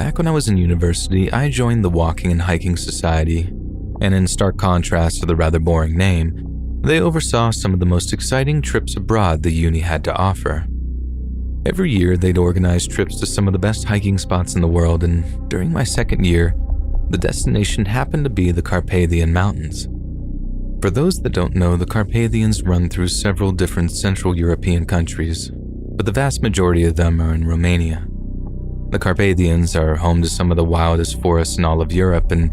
back when I was in university, I joined the Walking and Hiking Society, and in stark contrast to the rather boring name, they oversaw some of the most exciting trips abroad the uni had to offer. Every year, they'd organize trips to some of the best hiking spots in the world, and during my second year, the destination happened to be the Carpathian Mountains. For those that don't know, the Carpathians run through several different Central European countries, but the vast majority of them are in Romania. The Carpathians are home to some of the wildest forests in all of Europe and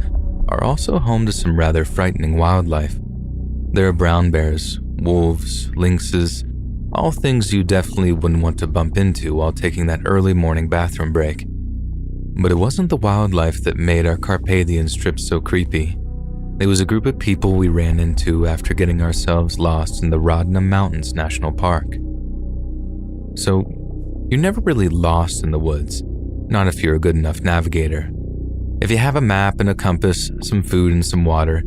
are also home to some rather frightening wildlife. There are brown bears, wolves, lynxes, all things you definitely wouldn't want to bump into while taking that early morning bathroom break. But it wasn't the wildlife that made our Carpathian trip so creepy. It was a group of people we ran into after getting ourselves lost in the Rodna Mountains National Park. So, you're never really lost in the woods, not if you're a good enough navigator. If you have a map and a compass, some food and some water,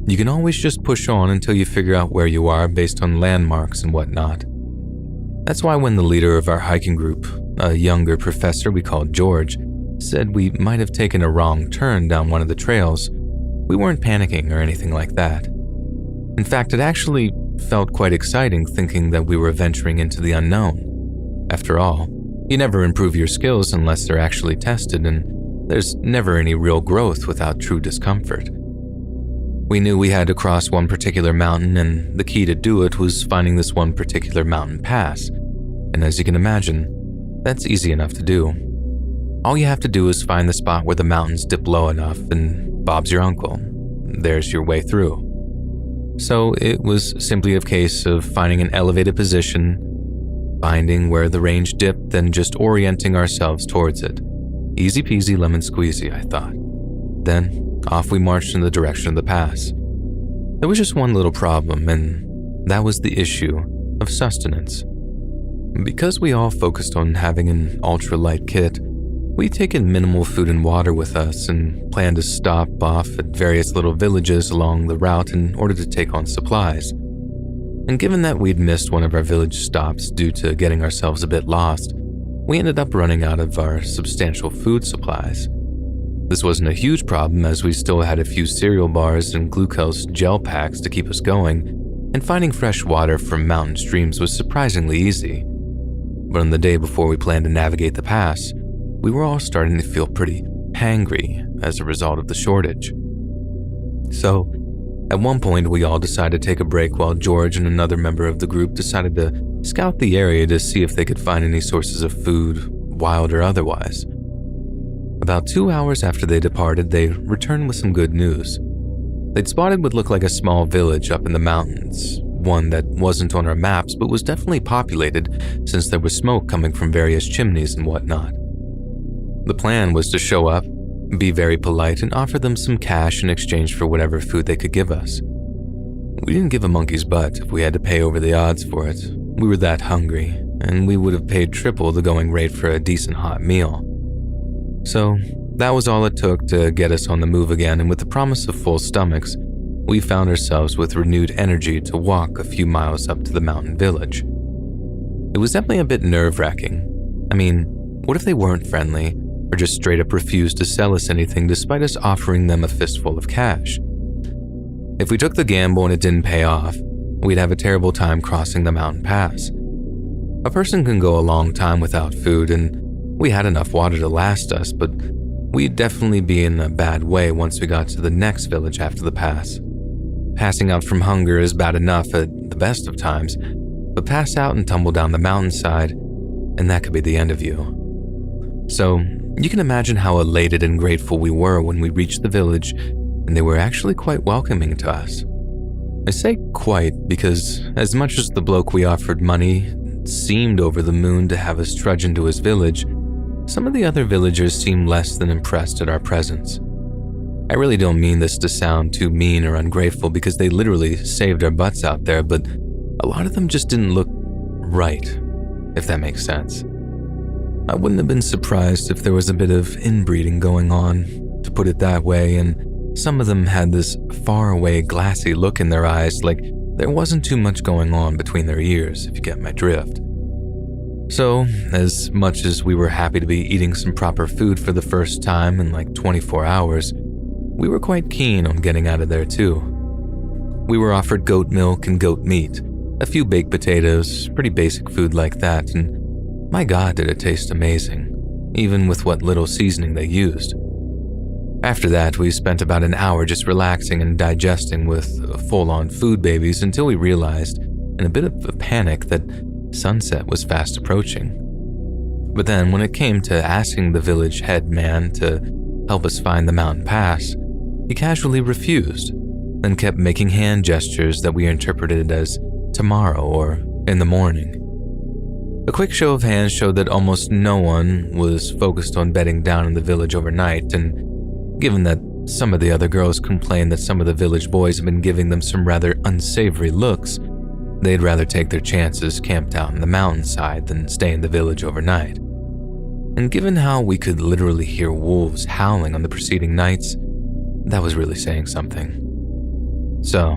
you can always just push on until you figure out where you are based on landmarks and whatnot. That's why when the leader of our hiking group, a younger professor we called George, said we might have taken a wrong turn down one of the trails, we weren't panicking or anything like that. In fact, it actually felt quite exciting thinking that we were venturing into the unknown. After all, you never improve your skills unless they're actually tested, and there's never any real growth without true discomfort. We knew we had to cross one particular mountain, and the key to do it was finding this one particular mountain pass. And as you can imagine, that's easy enough to do. All you have to do is find the spot where the mountains dip low enough, and Bob's your uncle. There's your way through. So it was simply a case of finding an elevated position, finding where the range dipped, then just orienting ourselves towards it. Easy peasy lemon squeezy, I thought. Then off we marched in the direction of the pass. There was just one little problem, and that was the issue of sustenance. Because we all focused on having an ultralight kit, we'd taken minimal food and water with us and planned to stop off at various little villages along the route in order to take on supplies. And given that we'd missed one of our village stops due to getting ourselves a bit lost, we ended up running out of our substantial food supplies. This wasn't a huge problem as we still had a few cereal bars and glucose gel packs to keep us going, and finding fresh water from mountain streams was surprisingly easy. But on the day before we planned to navigate the pass, we were all starting to feel pretty hangry as a result of the shortage. So, at one point we all decided to take a break while George and another member of the group decided to scout the area to see if they could find any sources of food, wild or otherwise. About 2 hours after they departed, they returned with some good news. They'd spotted what looked like a small village up in the mountains, one that wasn't on our maps but was definitely populated since there was smoke coming from various chimneys and whatnot. The plan was to show up, be very polite, and offer them some cash in exchange for whatever food they could give us. We didn't give a monkey's butt if we had to pay over the odds for it. We were that hungry, and we would have paid triple the going rate for a decent hot meal. So, that was all it took to get us on the move again, and with the promise of full stomachs, we found ourselves with renewed energy to walk a few miles up to the mountain village. It was definitely a bit nerve-wracking. I mean, what if they weren't friendly, or just straight up refused to sell us anything despite us offering them a fistful of cash? If we took the gamble and it didn't pay off, we'd have a terrible time crossing the mountain pass. A person can go a long time without food, and we had enough water to last us, but we'd definitely be in a bad way once we got to the next village after the pass. Passing out from hunger is bad enough at the best of times, but pass out and tumble down the mountainside, and that could be the end of you. So, you can imagine how elated and grateful we were when we reached the village, and they were actually quite welcoming to us. I say quite because as much as the bloke we offered money seemed over the moon to have us trudge into his village, some of the other villagers seemed less than impressed at our presence. I really don't mean this to sound too mean or ungrateful because they literally saved our butts out there, but a lot of them just didn't look right, if that makes sense. I wouldn't have been surprised if there was a bit of inbreeding going on, to put it that way, and some of them had this faraway, glassy look in their eyes, like there wasn't too much going on between their ears, if you get my drift. So, as much as we were happy to be eating some proper food for the first time in like 24 hours, we were quite keen on getting out of there too. We were offered goat milk and goat meat, a few baked potatoes, pretty basic food like that, and my God, did it taste amazing, even with what little seasoning they used. After that, we spent about an hour just relaxing and digesting with full-on food babies until we realized, in a bit of a panic, that sunset was fast approaching. But then when it came to asking the village head man to help us find the mountain pass, he casually refused and kept making hand gestures that we interpreted as tomorrow or in the morning. A quick show of hands showed that almost no one was focused on bedding down in the village overnight, and given that some of the other girls complained that some of the village boys had been giving them some rather unsavory looks, they'd rather take their chances camped out in the mountainside than stay in the village overnight. And given how we could literally hear wolves howling on the preceding nights, that was really saying something. So,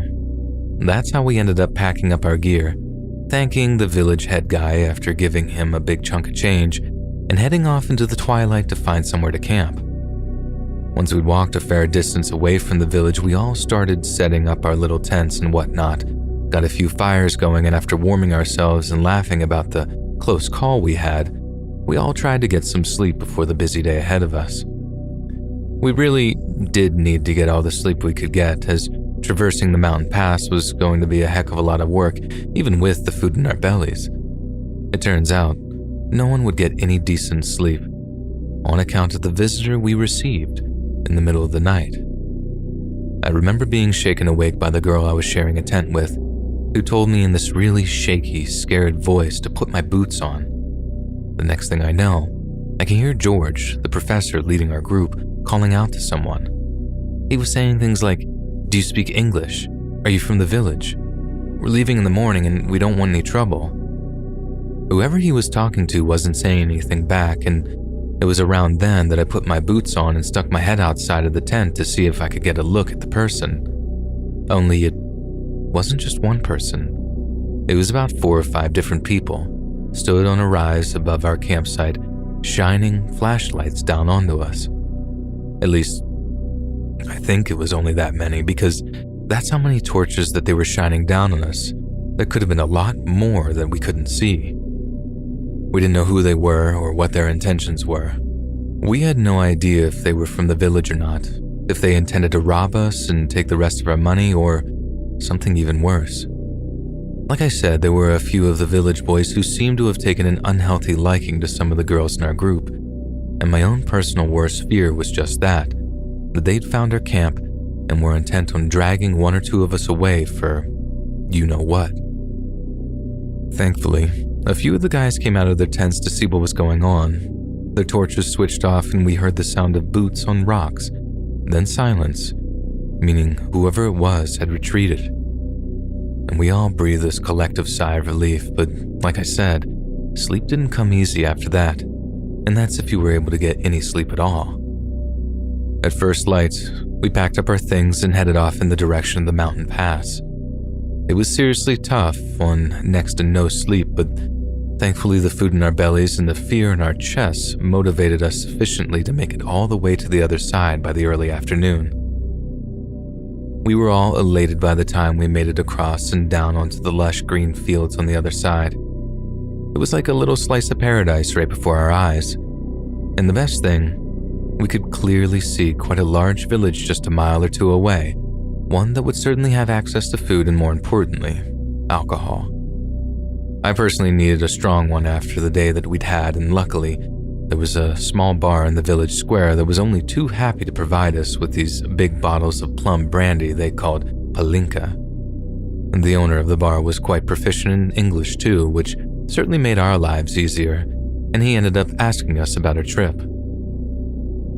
that's how we ended up packing up our gear, thanking the village head guy after giving him a big chunk of change, and heading off into the twilight to find somewhere to camp. Once we'd walked a fair distance away from the village, we all started setting up our little tents and whatnot, got a few fires going, and after warming ourselves and laughing about the close call we had, we all tried to get some sleep before the busy day ahead of us. We really did need to get all the sleep we could get, as traversing the mountain pass was going to be a heck of a lot of work, even with the food in our bellies. It turns out, no one would get any decent sleep, on account of the visitor we received in the middle of the night. I remember being shaken awake by the girl I was sharing a tent with, who told me in this really shaky, scared voice to put my boots on. The next thing I know, I can hear George, the professor leading our group, calling out to someone. He was saying things like, "Do you speak English? Are you from the village? We're leaving in the morning and we don't want any trouble." Whoever he was talking to wasn't saying anything back, and it was around then that I put my boots on and stuck my head outside of the tent to see if I could get a look at the person. Only it wasn't just one person. It was about 4 or 5 different people, stood on a rise above our campsite, shining flashlights down onto us. At least, I think it was only that many, because that's how many torches that they were shining down on us. There could have been a lot more that we couldn't see. We didn't know who they were or what their intentions were. We had no idea if they were from the village or not, if they intended to rob us and take the rest of our money, or something even worse. Like I said, there were a few of the village boys who seemed to have taken an unhealthy liking to some of the girls in our group, and my own personal worst fear was just that they'd found our camp and were intent on dragging 1 or 2 of us away for you-know-what. Thankfully, a few of the guys came out of their tents to see what was going on. Their torches switched off and we heard the sound of boots on rocks, then silence, meaning whoever it was had retreated. And we all breathed this collective sigh of relief, but like I said, sleep didn't come easy after that, and that's if you were able to get any sleep at all. At first light, we packed up our things and headed off in the direction of the mountain pass. It was seriously tough on next to no sleep, but thankfully the food in our bellies and the fear in our chests motivated us sufficiently to make it all the way to the other side by the early afternoon. We were all elated by the time we made it across and down onto the lush green fields on the other side. It was like a little slice of paradise right before our eyes. And the best thing, we could clearly see quite a large village just a mile or 2 away, one that would certainly have access to food and, more importantly, alcohol. I personally needed a strong one after the day that we'd had, and luckily, there was a small bar in the village square that was only too happy to provide us with these big bottles of plum brandy they called palinka. And the owner of the bar was quite proficient in English too, which certainly made our lives easier, and he ended up asking us about our trip.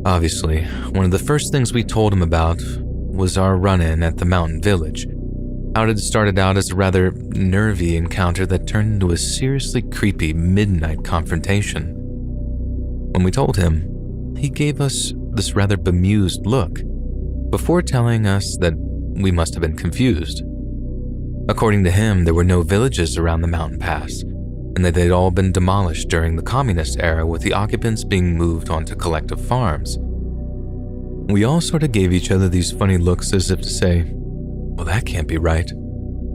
Obviously, one of the first things we told him about was our run-in at the mountain village. How it had started out as a rather nervy encounter that turned into a seriously creepy midnight confrontation. When we told him, he gave us this rather bemused look, before telling us that we must have been confused. According to him, there were no villages around the mountain pass, and that they'd all been demolished during the communist era, with the occupants being moved onto collective farms. We all sort of gave each other these funny looks as if to say, well, that can't be right,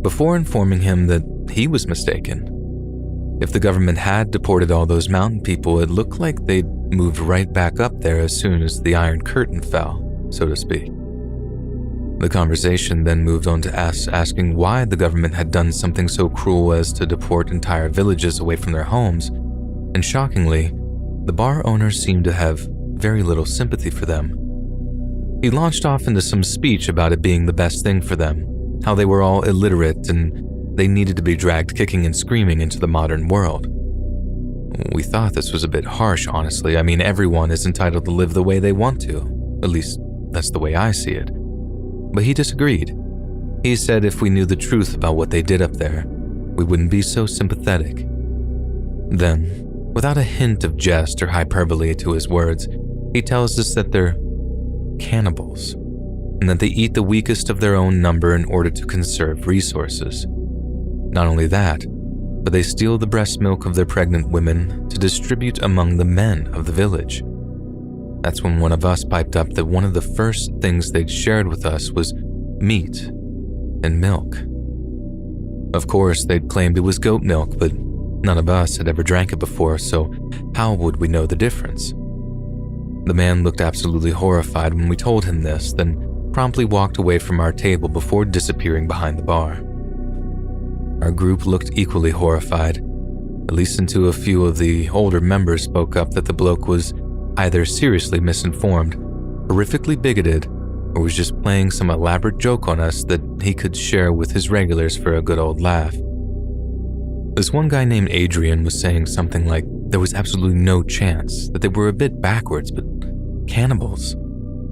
before informing him that he was mistaken. If the government had deported all those mountain people, it looked like they'd moved right back up there as soon as the Iron Curtain fell, so to speak. The conversation then moved on to us asking why the government had done something so cruel as to deport entire villages away from their homes, and shockingly, the bar owners seemed to have very little sympathy for them. He launched off into some speech about it being the best thing for them, how they were all illiterate and they needed to be dragged kicking and screaming into the modern world. We thought this was a bit harsh, honestly. I mean, everyone is entitled to live the way they want to. At least, that's the way I see it. But he disagreed. He said if we knew the truth about what they did up there, we wouldn't be so sympathetic. Then, without a hint of jest or hyperbole to his words, he tells us that they're cannibals, and that they eat the weakest of their own number in order to conserve resources. Not only that, but they steal the breast milk of their pregnant women to distribute among the men of the village. That's when one of us piped up that one of the first things they'd shared with us was meat and milk. Of course, they'd claimed it was goat milk, but none of us had ever drank it before, so how would we know the difference? The man looked absolutely horrified when we told him this, then promptly walked away from our table before disappearing behind the bar. Our group looked equally horrified, at least until a few of the older members spoke up that the bloke was either seriously misinformed, horrifically bigoted, or was just playing some elaborate joke on us that he could share with his regulars for a good old laugh. This one guy named Adrian was saying something like there was absolutely no chance, that they were a bit backwards, but cannibals,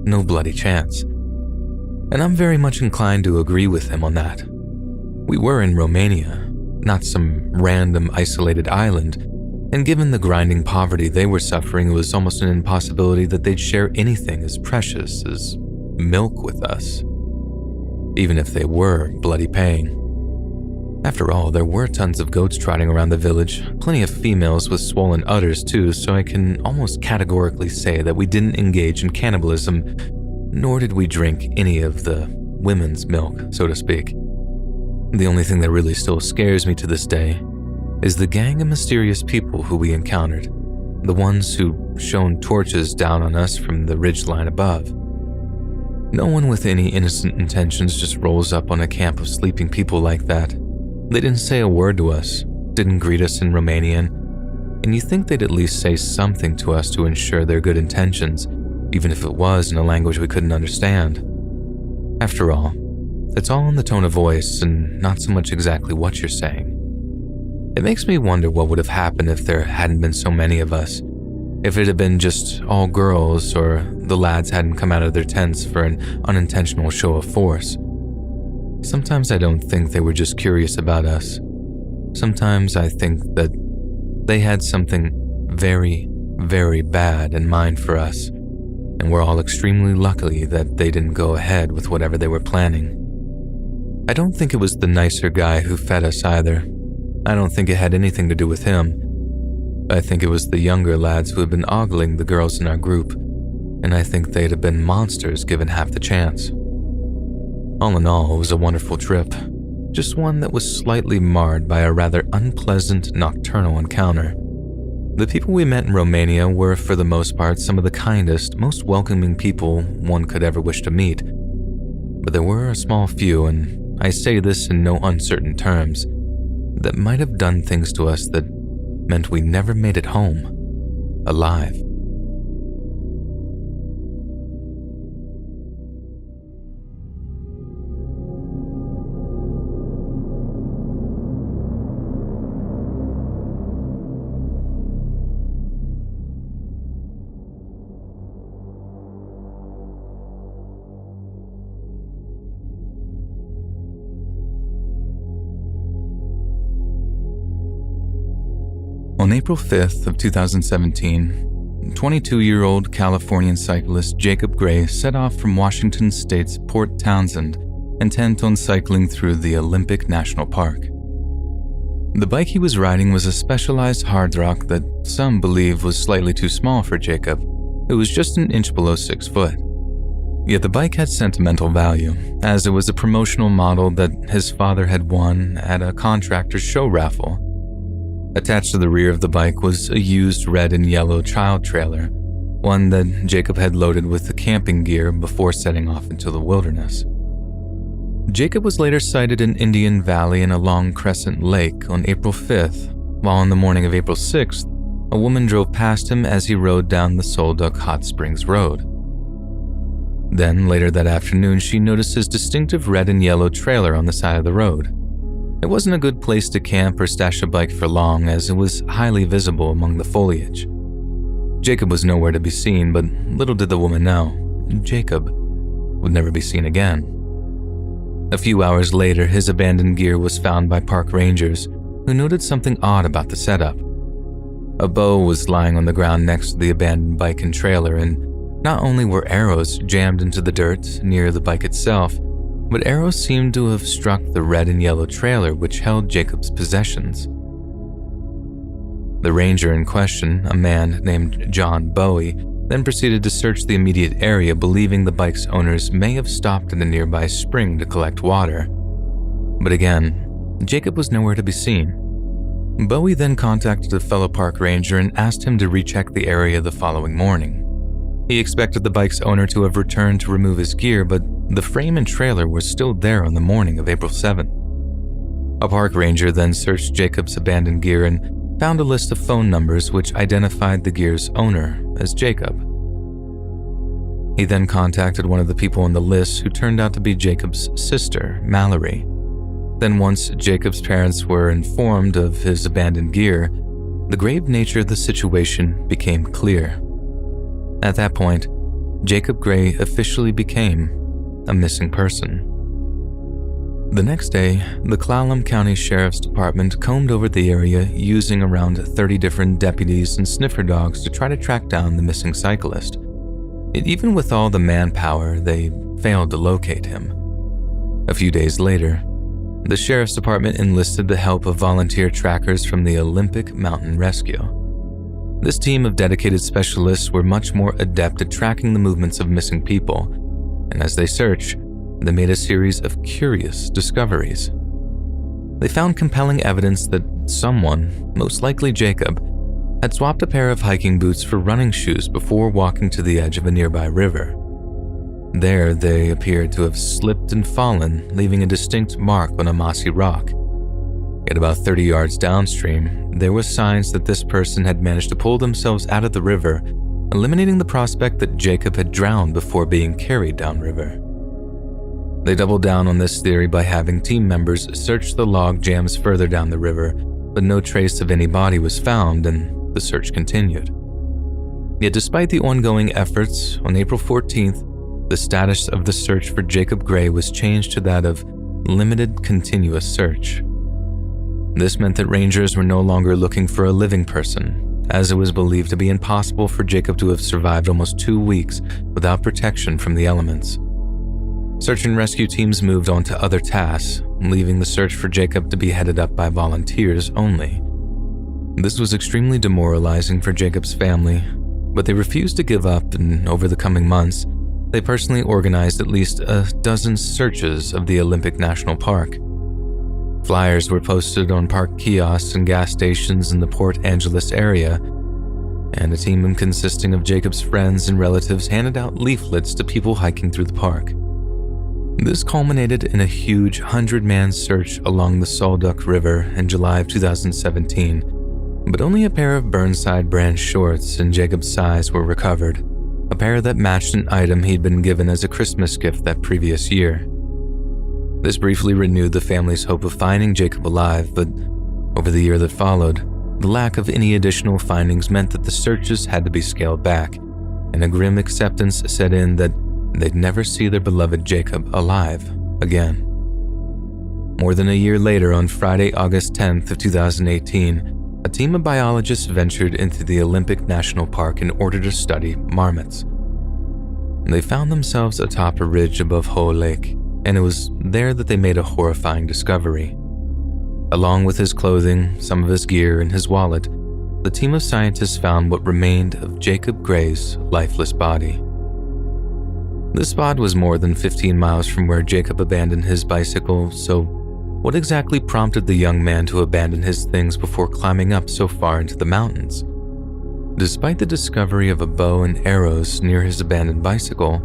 no bloody chance. And I'm very much inclined to agree with him on that. We were in Romania, not some random isolated island, and given the grinding poverty they were suffering, it was almost an impossibility that they'd share anything as precious as milk with us, even if they were bloody paying. After all, there were tons of goats trotting around the village, plenty of females with swollen udders too, so I can almost categorically say that we didn't engage in cannibalism, nor did we drink any of the women's milk, so to speak. The only thing that really still scares me to this day is the gang of mysterious people who we encountered, the ones who shone torches down on us from the ridgeline above. No one with any innocent intentions just rolls up on a camp of sleeping people like that. They didn't say a word to us, didn't greet us in Romanian, and you think they'd at least say something to us to ensure their good intentions, even if it was in a language we couldn't understand. After all, it's all in the tone of voice and not so much exactly what you're saying. It makes me wonder what would have happened if there hadn't been so many of us, if it had been just all girls or the lads hadn't come out of their tents for an unintentional show of force. Sometimes I don't think they were just curious about us. Sometimes I think that they had something very, very bad in mind for us, and we're all extremely lucky that they didn't go ahead with whatever they were planning. I don't think it was the nicer guy who fed us either. I don't think it had anything to do with him. I think it was the younger lads who had been ogling the girls in our group, and I think they'd have been monsters given half the chance. All in all, it was a wonderful trip, just one that was slightly marred by a rather unpleasant nocturnal encounter. The people we met in Romania were, for the most part, some of the kindest, most welcoming people one could ever wish to meet. But there were a small few, and I say this in no uncertain terms, that might have done things to us that meant we never made it home, alive. On April 5th of 2017, 22-year-old Californian cyclist Jacob Gray set off from Washington State's Port Townsend, intent on cycling through the Olympic National Park. The bike he was riding was a specialized hard rock that some believe was slightly too small for Jacob, who was just an inch below 6 foot. Yet the bike had sentimental value, as it was a promotional model that his father had won at a contractor's show raffle. Attached to the rear of the bike was a used red and yellow child trailer, one that Jacob had loaded with the camping gear before setting off into the wilderness. Jacob was later sighted in Indian Valley in a long crescent lake on April 5th, while on the morning of April 6th, a woman drove past him as he rode down the Solduck Hot Springs Road. Then, later that afternoon, she noticed his distinctive red and yellow trailer on the side of the road. It wasn't a good place to camp or stash a bike for long, as it was highly visible among the foliage. Jacob was nowhere to be seen, but little did the woman know, Jacob would never be seen again. A few hours later, his abandoned gear was found by park rangers, who noted something odd about the setup. A bow was lying on the ground next to the abandoned bike and trailer, and not only were arrows jammed into the dirt near the bike itself, but arrows seemed to have struck the red and yellow trailer which held Jacob's possessions. The ranger in question, a man named John Bowie, then proceeded to search the immediate area, believing the bike's owners may have stopped at a nearby spring to collect water. But again, Jacob was nowhere to be seen. Bowie then contacted a fellow park ranger and asked him to recheck the area the following morning. He expected the bike's owner to have returned to remove his gear, but the frame and trailer were still there on the morning of April 7th. A park ranger then searched Jacob's abandoned gear and found a list of phone numbers which identified the gear's owner as Jacob. He then contacted one of the people on the list, who turned out to be Jacob's sister, Mallory. Then once Jacob's parents were informed of his abandoned gear, the grave nature of the situation became clear. At that point, Jacob Gray officially became a missing person. The next day, the Clallam County Sheriff's Department combed over the area using around 30 different deputies and sniffer dogs to try to track down the missing cyclist. Yet even with all the manpower, they failed to locate him. A few days later, the Sheriff's Department enlisted the help of volunteer trackers from the Olympic Mountain Rescue. This team of dedicated specialists were much more adept at tracking the movements of missing people, and as they searched, they made a series of curious discoveries. They found compelling evidence that someone, most likely Jacob, had swapped a pair of hiking boots for running shoes before walking to the edge of a nearby river. There, they appeared to have slipped and fallen, leaving a distinct mark on a mossy rock. Yet about 30 yards downstream, there were signs that this person had managed to pull themselves out of the river, eliminating the prospect that Jacob had drowned before being carried downriver. They doubled down on this theory by having team members search the log jams further down the river, but no trace of any body was found, and the search continued. Yet despite the ongoing efforts, on April 14th, the status of the search for Jacob Gray was changed to that of limited continuous search. This meant that rangers were no longer looking for a living person, as it was believed to be impossible for Jacob to have survived almost 2 weeks without protection from the elements. Search and rescue teams moved on to other tasks, leaving the search for Jacob to be headed up by volunteers only. This was extremely demoralizing for Jacob's family, but they refused to give up, and over the coming months, they personally organized at least a dozen searches of the Olympic National Park. Flyers were posted on park kiosks and gas stations in the Port Angeles area, and a team consisting of Jacob's friends and relatives handed out leaflets to people hiking through the park. This culminated in a huge 100-man search along the Solduck River in July of 2017, but only a pair of Burnside brand shorts in Jacob's size were recovered, a pair that matched an item he'd been given as a Christmas gift that previous year. This briefly renewed the family's hope of finding Jacob alive, but over the year that followed, the lack of any additional findings meant that the searches had to be scaled back, and a grim acceptance set in that they'd never see their beloved Jacob alive again. More than a year later, on Friday, August 10th of 2018, a team of biologists ventured into the Olympic National Park in order to study marmots. They found themselves atop a ridge above Whole Lake, and it was there that they made a horrifying discovery. Along with his clothing, some of his gear, and his wallet, the team of scientists found what remained of Jacob Gray's lifeless body. This spot was more than 15 miles from where Jacob abandoned his bicycle, so what exactly prompted the young man to abandon his things before climbing up so far into the mountains? Despite the discovery of a bow and arrows near his abandoned bicycle,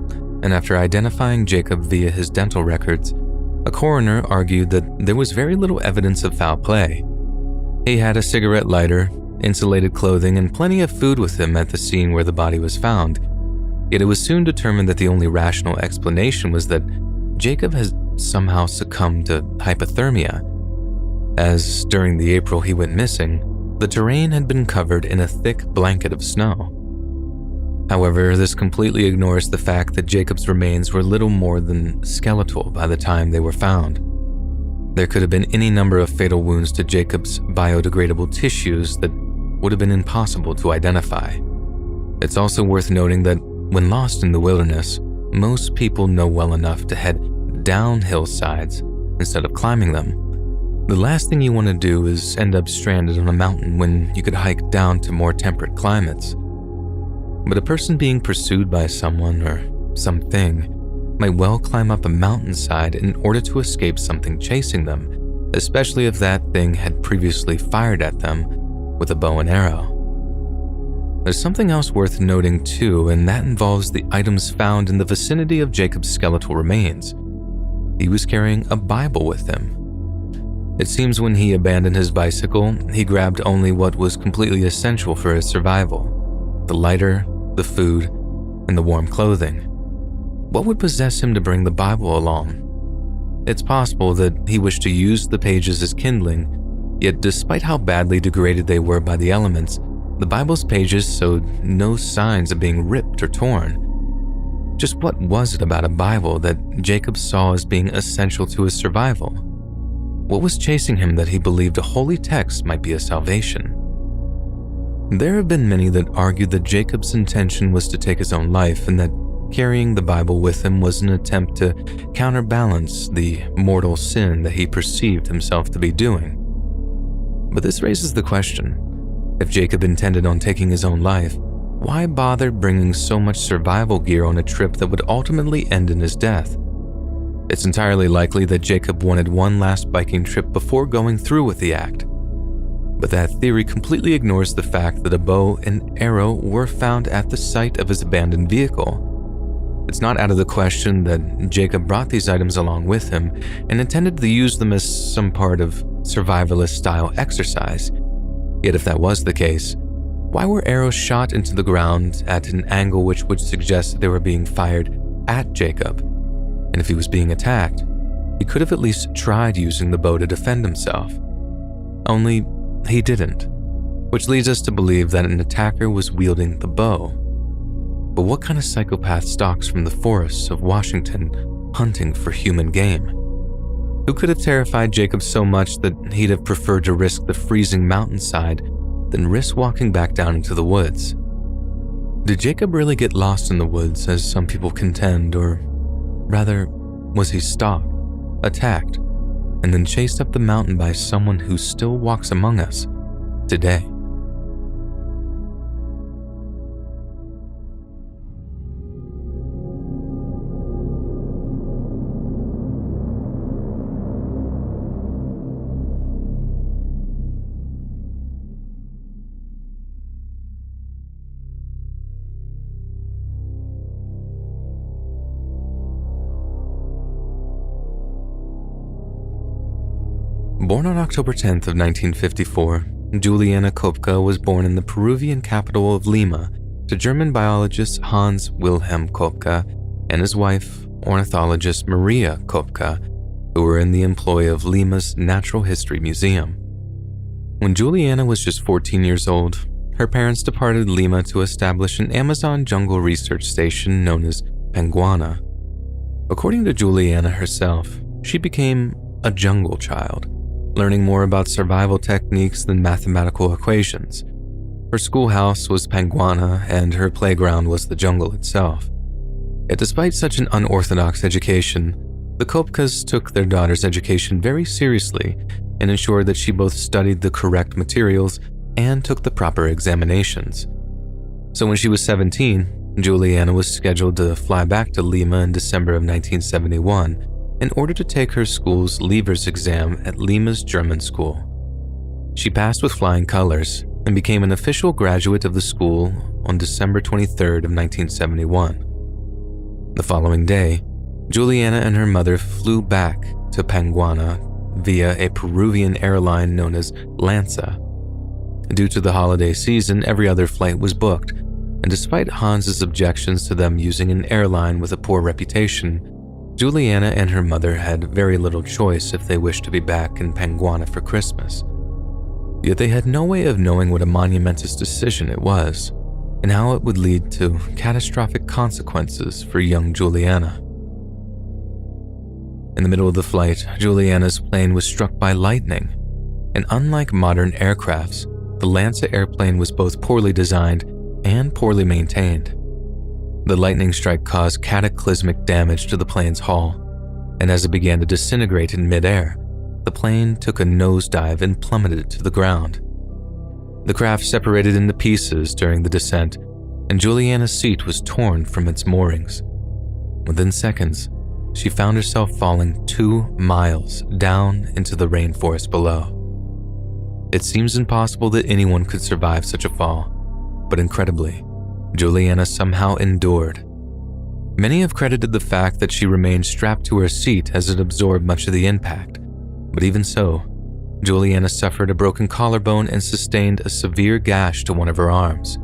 and after identifying Jacob via his dental records, a coroner argued that there was very little evidence of foul play. He had a cigarette lighter, insulated clothing, and plenty of food with him at the scene where the body was found. Yet it was soon determined that the only rational explanation was that Jacob has somehow succumbed to hypothermia, as during the April he went missing, the terrain had been covered in a thick blanket of snow. However, this completely ignores the fact that Jacob's remains were little more than skeletal by the time they were found. There could have been any number of fatal wounds to Jacob's biodegradable tissues that would have been impossible to identify. It's also worth noting that when lost in the wilderness, most people know well enough to head down hillsides instead of climbing them. The last thing you want to do is end up stranded on a mountain when you could hike down to more temperate climates. But a person being pursued by someone or something might well climb up a mountainside in order to escape something chasing them, especially if that thing had previously fired at them with a bow and arrow. There's something else worth noting too, and that involves the items found in the vicinity of Jacob's skeletal remains. He was carrying a Bible with him. It seems when he abandoned his bicycle, he grabbed only what was completely essential for his survival: the lighter, the food, and the warm clothing. What would possess him to bring the Bible along? It's possible that he wished to use the pages as kindling, yet despite how badly degraded they were by the elements, the Bible's pages showed no signs of being ripped or torn. Just what was it about a Bible that Jacob saw as being essential to his survival? What was chasing him that he believed a holy text might be a salvation? There have been many that argued that Jacob's intention was to take his own life and that carrying the Bible with him was an attempt to counterbalance the mortal sin that he perceived himself to be doing. But this raises the question: if Jacob intended on taking his own life, why bother bringing so much survival gear on a trip that would ultimately end in his death? It's entirely likely that Jacob wanted one last biking trip before going through with the act. But that theory completely ignores the fact that a bow and arrow were found at the site of his abandoned vehicle. It's not out of the question that Jacob brought these items along with him and intended to use them as some part of survivalist-style exercise. Yet if that was the case, why were arrows shot into the ground at an angle which would suggest they were being fired at Jacob? And if he was being attacked, he could have at least tried using the bow to defend himself. Only he didn't, which leads us to believe that an attacker was wielding the bow. But what kind of psychopath stalks from the forests of Washington hunting for human game? Who could have terrified Jacob so much that he'd have preferred to risk the freezing mountainside than risk walking back down into the woods? Did Jacob really get lost in the woods, as some people contend, or rather, was he stalked, attacked, and then chased up the mountain by someone who still walks among us today? Born on October 10th of 1954, Juliana Kopcke was born in the Peruvian capital of Lima to German biologist Hans Wilhelm Kopcke and his wife, ornithologist Maria Kopcke, who were in the employ of Lima's Natural History Museum. When Juliana was just 14 years old, her parents departed Lima to establish an Amazon jungle research station known as Panguana. According to Juliana herself, she became a jungle child, learning more about survival techniques than mathematical equations. Her schoolhouse was Panguana and her playground was the jungle itself. Yet despite such an unorthodox education, the Kopkes took their daughter's education very seriously and ensured that she both studied the correct materials and took the proper examinations. So when she was 17, Juliana was scheduled to fly back to Lima in December of 1971 in order to take her school's leavers exam at Lima's German school. She passed with flying colors and became an official graduate of the school on December 23rd of 1971. The following day, Juliana and her mother flew back to Panguana via a Peruvian airline known as Lanza. Due to the holiday season, every other flight was booked, and despite Hans's objections to them using an airline with a poor reputation, Juliana and her mother had very little choice if they wished to be back in Panguana for Christmas. Yet they had no way of knowing what a monumentous decision it was, and how it would lead to catastrophic consequences for young Juliana. In the middle of the flight, Juliana's plane was struck by lightning, and unlike modern aircrafts, the Lanza airplane was both poorly designed and poorly maintained. The lightning strike caused cataclysmic damage to the plane's hull, and as it began to disintegrate in midair, the plane took a nosedive and plummeted to the ground. The craft separated into pieces during the descent, and Juliana's seat was torn from its moorings. Within seconds, she found herself falling 2 miles down into the rainforest below. It seems impossible that anyone could survive such a fall, but incredibly, Juliana somehow endured. Many have credited the fact that she remained strapped to her seat as it absorbed much of the impact, but even so, Juliana suffered a broken collarbone and sustained a severe gash to one of her arms.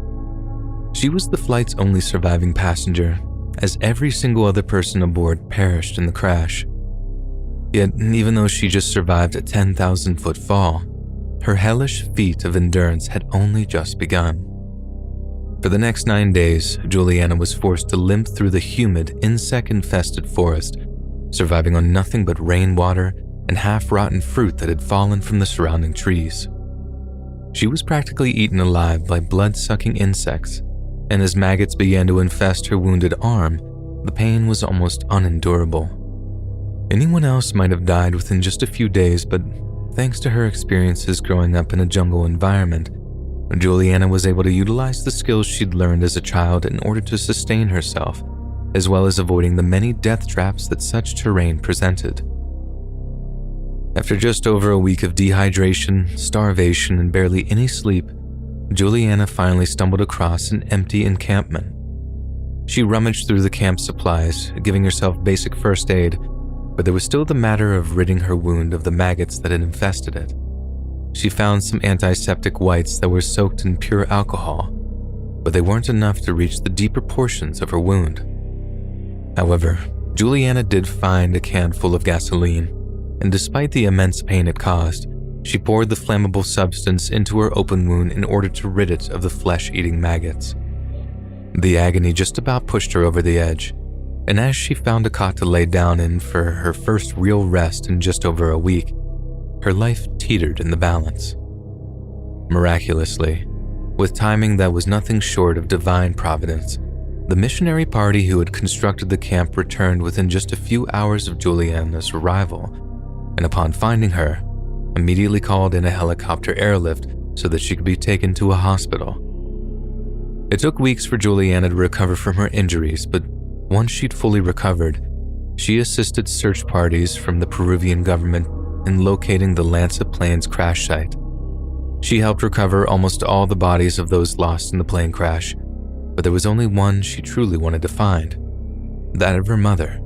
She was the flight's only surviving passenger, as every single other person aboard perished in the crash. Yet, even though she just survived a 10,000-foot fall, her hellish feat of endurance had only just begun. For the next 9 days, Juliana was forced to limp through the humid, insect-infested forest, surviving on nothing but rainwater and half-rotten fruit that had fallen from the surrounding trees. She was practically eaten alive by blood-sucking insects, and as maggots began to infest her wounded arm, the pain was almost unendurable. Anyone else might have died within just a few days, but thanks to her experiences growing up in a jungle environment, Juliana was able to utilize the skills she'd learned as a child in order to sustain herself, as well as avoiding the many death traps that such terrain presented. After just over a week of dehydration, starvation, and barely any sleep, Juliana finally stumbled across an empty encampment. She rummaged through the camp supplies, giving herself basic first aid, but there was still the matter of ridding her wound of the maggots that had infested it. She found some antiseptic wipes that were soaked in pure alcohol, but they weren't enough to reach the deeper portions of her wound. However, Juliana did find a can full of gasoline, and despite the immense pain it caused, she poured the flammable substance into her open wound in order to rid it of the flesh-eating maggots. The agony just about pushed her over the edge, and as she found a cot to lay down in for her first real rest in just over a week, her life teetered in the balance. Miraculously, with timing that was nothing short of divine providence, the missionary party who had constructed the camp returned within just a few hours of Juliana's arrival, and upon finding her, immediately called in a helicopter airlift so that she could be taken to a hospital. It took weeks for Juliana to recover from her injuries, but once she'd fully recovered, she assisted search parties from the Peruvian government in locating the Lanza plane's crash site. She helped recover almost all the bodies of those lost in the plane crash, but there was only one she truly wanted to find, that of her mother,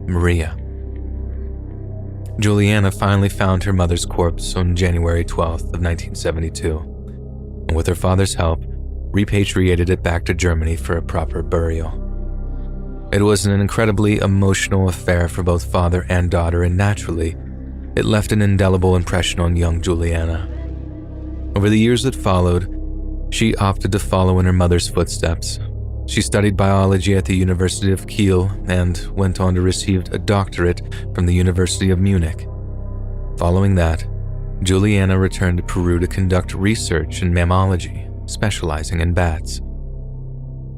Maria. Juliana finally found her mother's corpse on January 12th of 1972, and with her father's help, repatriated it back to Germany for a proper burial. It was an incredibly emotional affair for both father and daughter, and naturally, it left an indelible impression on young Juliana. Over the years that followed, she opted to follow in her mother's footsteps. She studied biology at the University of Kiel and went on to receive a doctorate from the University of Munich. Following that, Juliana returned to Peru to conduct research in mammalogy, specializing in bats.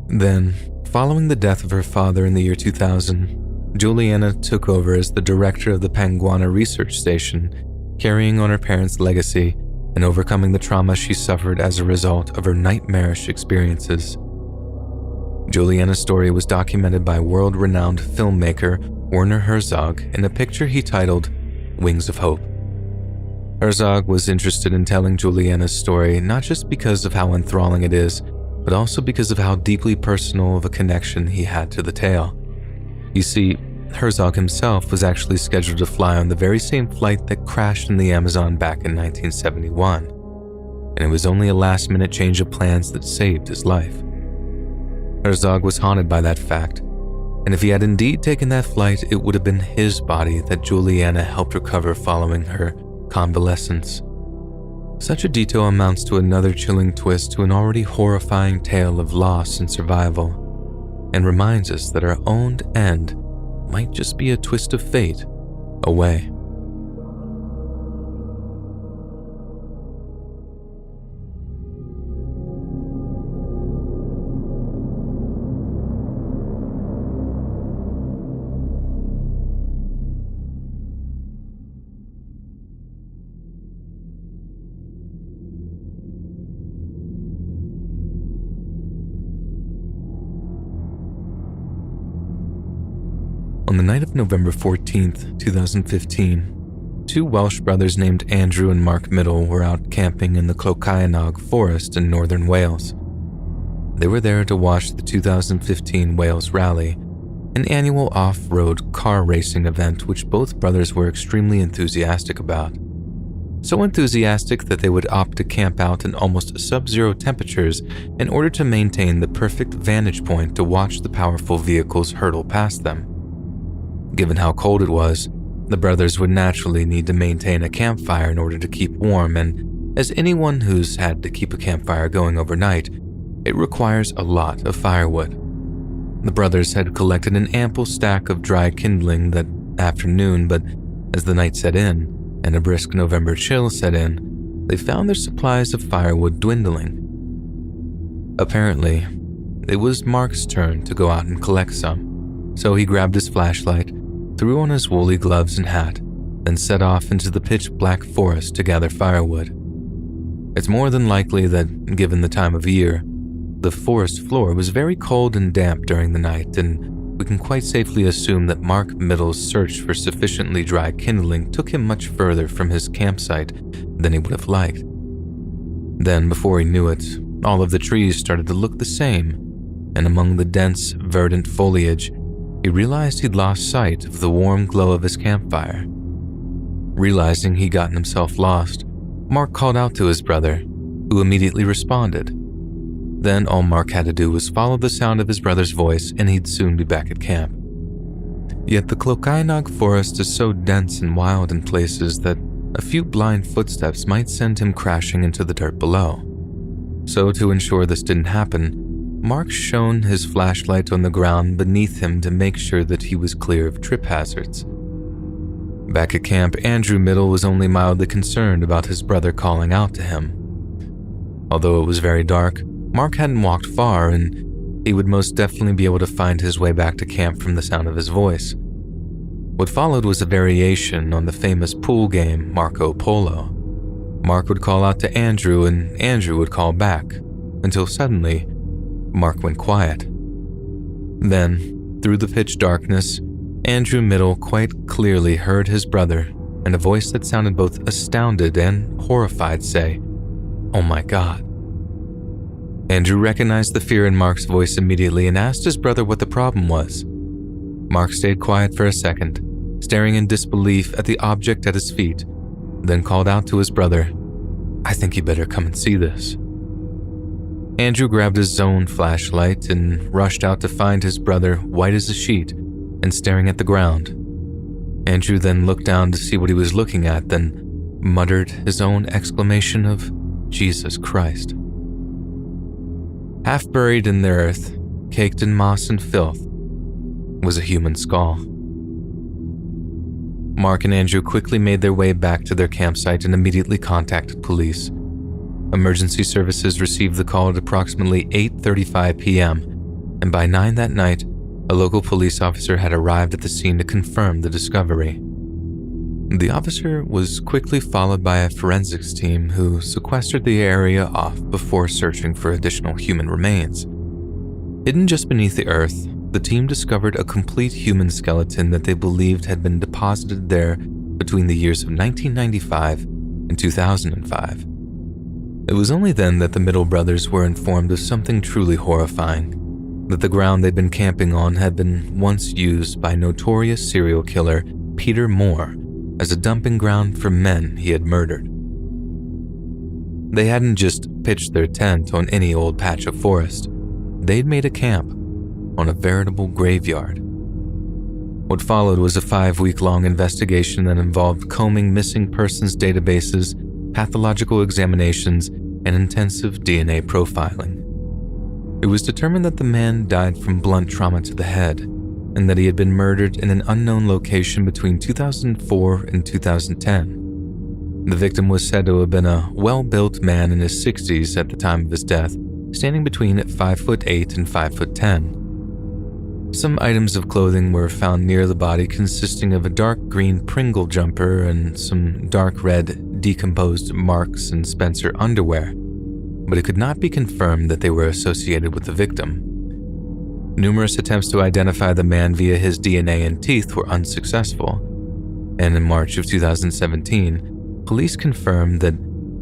Then, following the death of her father in the year 2000, Juliana took over as the director of the Panguana Research Station carrying on her parents' legacy and overcoming the trauma she suffered as a result of her nightmarish experiences. Juliana's story was documented by world-renowned filmmaker Werner Herzog in a picture he titled Wings of Hope. Herzog was interested in telling Juliana's story not just because of how enthralling it is, but also because of how deeply personal of a connection he had to the tale. You see, Herzog himself was actually scheduled to fly on the very same flight that crashed in the Amazon back in 1971, and it was only a last-minute change of plans that saved his life. Herzog was haunted by that fact, and if he had indeed taken that flight, it would have been his body that Juliana helped recover following her convalescence. Such a detail amounts to another chilling twist to an already horrifying tale of loss and survival, and reminds us that our own end might just be a twist of fate away. On the night of November 14th, 2015, two Welsh brothers named Andrew and Mark Middle were out camping in the Clocainog forest in northern Wales. They were there to watch the 2015 Wales Rally, an annual off-road car racing event which both brothers were extremely enthusiastic about. So enthusiastic that they would opt to camp out in almost sub-zero temperatures in order to maintain the perfect vantage point to watch the powerful vehicles hurtle past them. Given how cold it was, the brothers would naturally need to maintain a campfire in order to keep warm, and as anyone who's had to keep a campfire going overnight, it requires a lot of firewood. The brothers had collected an ample stack of dry kindling that afternoon, but as the night set in and a brisk November chill set in, they found their supplies of firewood dwindling. Apparently, it was Mark's turn to go out and collect some, so he grabbed his flashlight, threw on his woolly gloves and hat, then set off into the pitch-black forest to gather firewood. It's more than likely that, given the time of year, the forest floor was very cold and damp during the night, and we can quite safely assume that Mark Middle's search for sufficiently dry kindling took him much further from his campsite than he would have liked. Then, before he knew it, all of the trees started to look the same, and among the dense, verdant foliage, he realized he'd lost sight of the warm glow of his campfire. Realizing he'd gotten himself lost, Mark called out to his brother, who immediately responded. Then all Mark had to do was follow the sound of his brother's voice and he'd soon be back at camp. Yet the Clocainog forest is so dense and wild in places that a few blind footsteps might send him crashing into the dirt below. So to ensure this didn't happen, Mark shone his flashlight on the ground beneath him to make sure that he was clear of trip hazards. Back at camp, Andrew Middle was only mildly concerned about his brother calling out to him. Although it was very dark, Mark hadn't walked far, and he would most definitely be able to find his way back to camp from the sound of his voice. What followed was a variation on the famous pool game Marco Polo. Mark would call out to Andrew, and Andrew would call back, until suddenly, Mark went quiet. Then, through the pitch darkness, Andrew Middle quite clearly heard his brother, and a voice that sounded both astounded and horrified say, "Oh my God." Andrew recognized the fear in Mark's voice immediately and asked his brother what the problem was. Mark stayed quiet for a second, staring in disbelief at the object at his feet, then called out to his brother, "I think you better come and see this." Andrew grabbed his own flashlight and rushed out to find his brother white as a sheet and staring at the ground. Andrew then looked down to see what he was looking at, then muttered his own exclamation of, "Jesus Christ." Half buried in the earth, caked in moss and filth, was a human skull. Mark and Andrew quickly made their way back to their campsite and immediately contacted police. Emergency services received the call at approximately 8:35 p.m., and by 9 that night, a local police officer had arrived at the scene to confirm the discovery. The officer was quickly followed by a forensics team who sequestered the area off before searching for additional human remains. Hidden just beneath the earth, the team discovered a complete human skeleton that they believed had been deposited there between the years of 1995 and 2005. It was only then that the Middle brothers were informed of something truly horrifying, that the ground they'd been camping on had been once used by notorious serial killer Peter Moore as a dumping ground for men he had murdered. They hadn't just pitched their tent on any old patch of forest. They'd made a camp on a veritable graveyard. What followed was a 5-week-long investigation that involved combing missing persons databases, pathological examinations, and intensive DNA profiling. It was determined that the man died from blunt trauma to the head, and that he had been murdered in an unknown location between 2004 and 2010. The victim was said to have been a well-built man in his 60s at the time of his death, standing between 5'8" and 5'10". Some items of clothing were found near the body consisting of a dark green Pringle jumper and some dark red decomposed Marks and Spencer underwear, but it could not be confirmed that they were associated with the victim. Numerous attempts to identify the man via his DNA and teeth were unsuccessful, and in March of 2017, police confirmed that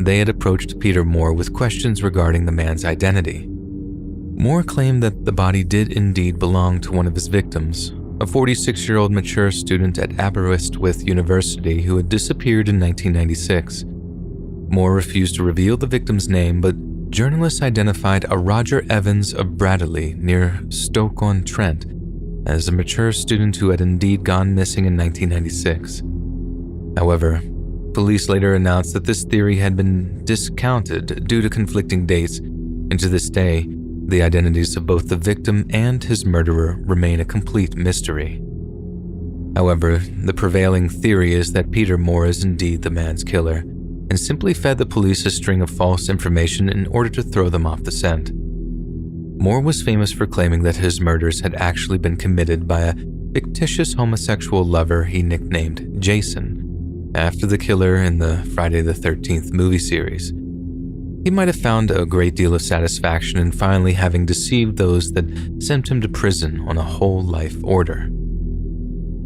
they had approached Peter Moore with questions regarding the man's identity. Moore claimed that the body did indeed belong to one of his victims, a 46-year-old mature student at Aberystwyth University who had disappeared in 1996. Moore refused to reveal the victim's name, but journalists identified a Roger Evans of Bradley near Stoke-on-Trent as a mature student who had indeed gone missing in 1996. However, police later announced that this theory had been discounted due to conflicting dates, and to this day, the identities of both the victim and his murderer remain a complete mystery. However, the prevailing theory is that Peter Moore is indeed the man's killer, and simply fed the police a string of false information in order to throw them off the scent. Moore was famous for claiming that his murders had actually been committed by a fictitious homosexual lover he nicknamed Jason, after the killer in the Friday the 13th movie series. He might have found a great deal of satisfaction in finally having deceived those that sent him to prison on a whole life order.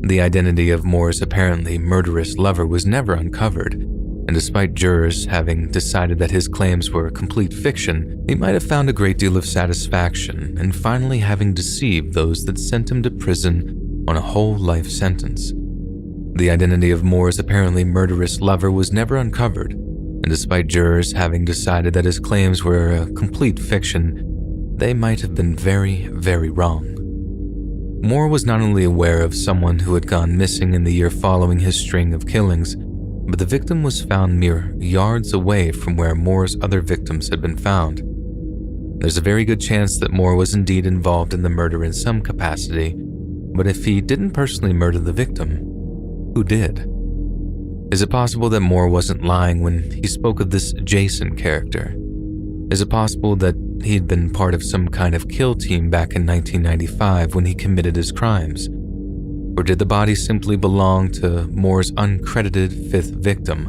The identity of Moore's apparently murderous lover was never uncovered, and despite jurors having decided that his claims were complete fiction, he might have found a great deal of satisfaction in finally having deceived those that sent him to prison on a whole life sentence. The identity of Moore's apparently murderous lover was never uncovered, and despite jurors having decided that his claims were a complete fiction, they might have been very, very wrong. Moore was not only aware of someone who had gone missing in the year following his string of killings, but the victim was found mere yards away from where Moore's other victims had been found. There's a very good chance that Moore was indeed involved in the murder in some capacity, but if he didn't personally murder the victim, who did? Is it possible that Moore wasn't lying when he spoke of this Jason character? Is it possible that he'd been part of some kind of kill team back in 1995 when he committed his crimes? Or did the body simply belong to Moore's uncredited fifth victim?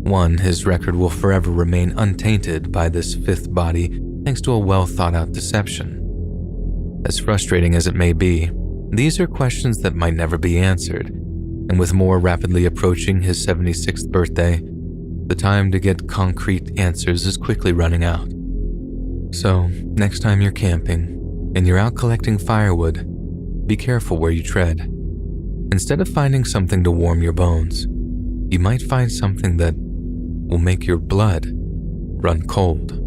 One, his record will forever remain untainted by this fifth body thanks to a well-thought-out deception. As frustrating as it may be, these are questions that might never be answered, and with Moore rapidly approaching his 76th birthday, the time to get concrete answers is quickly running out. So, next time you're camping and you're out collecting firewood, be careful where you tread. Instead of finding something to warm your bones, you might find something that will make your blood run cold.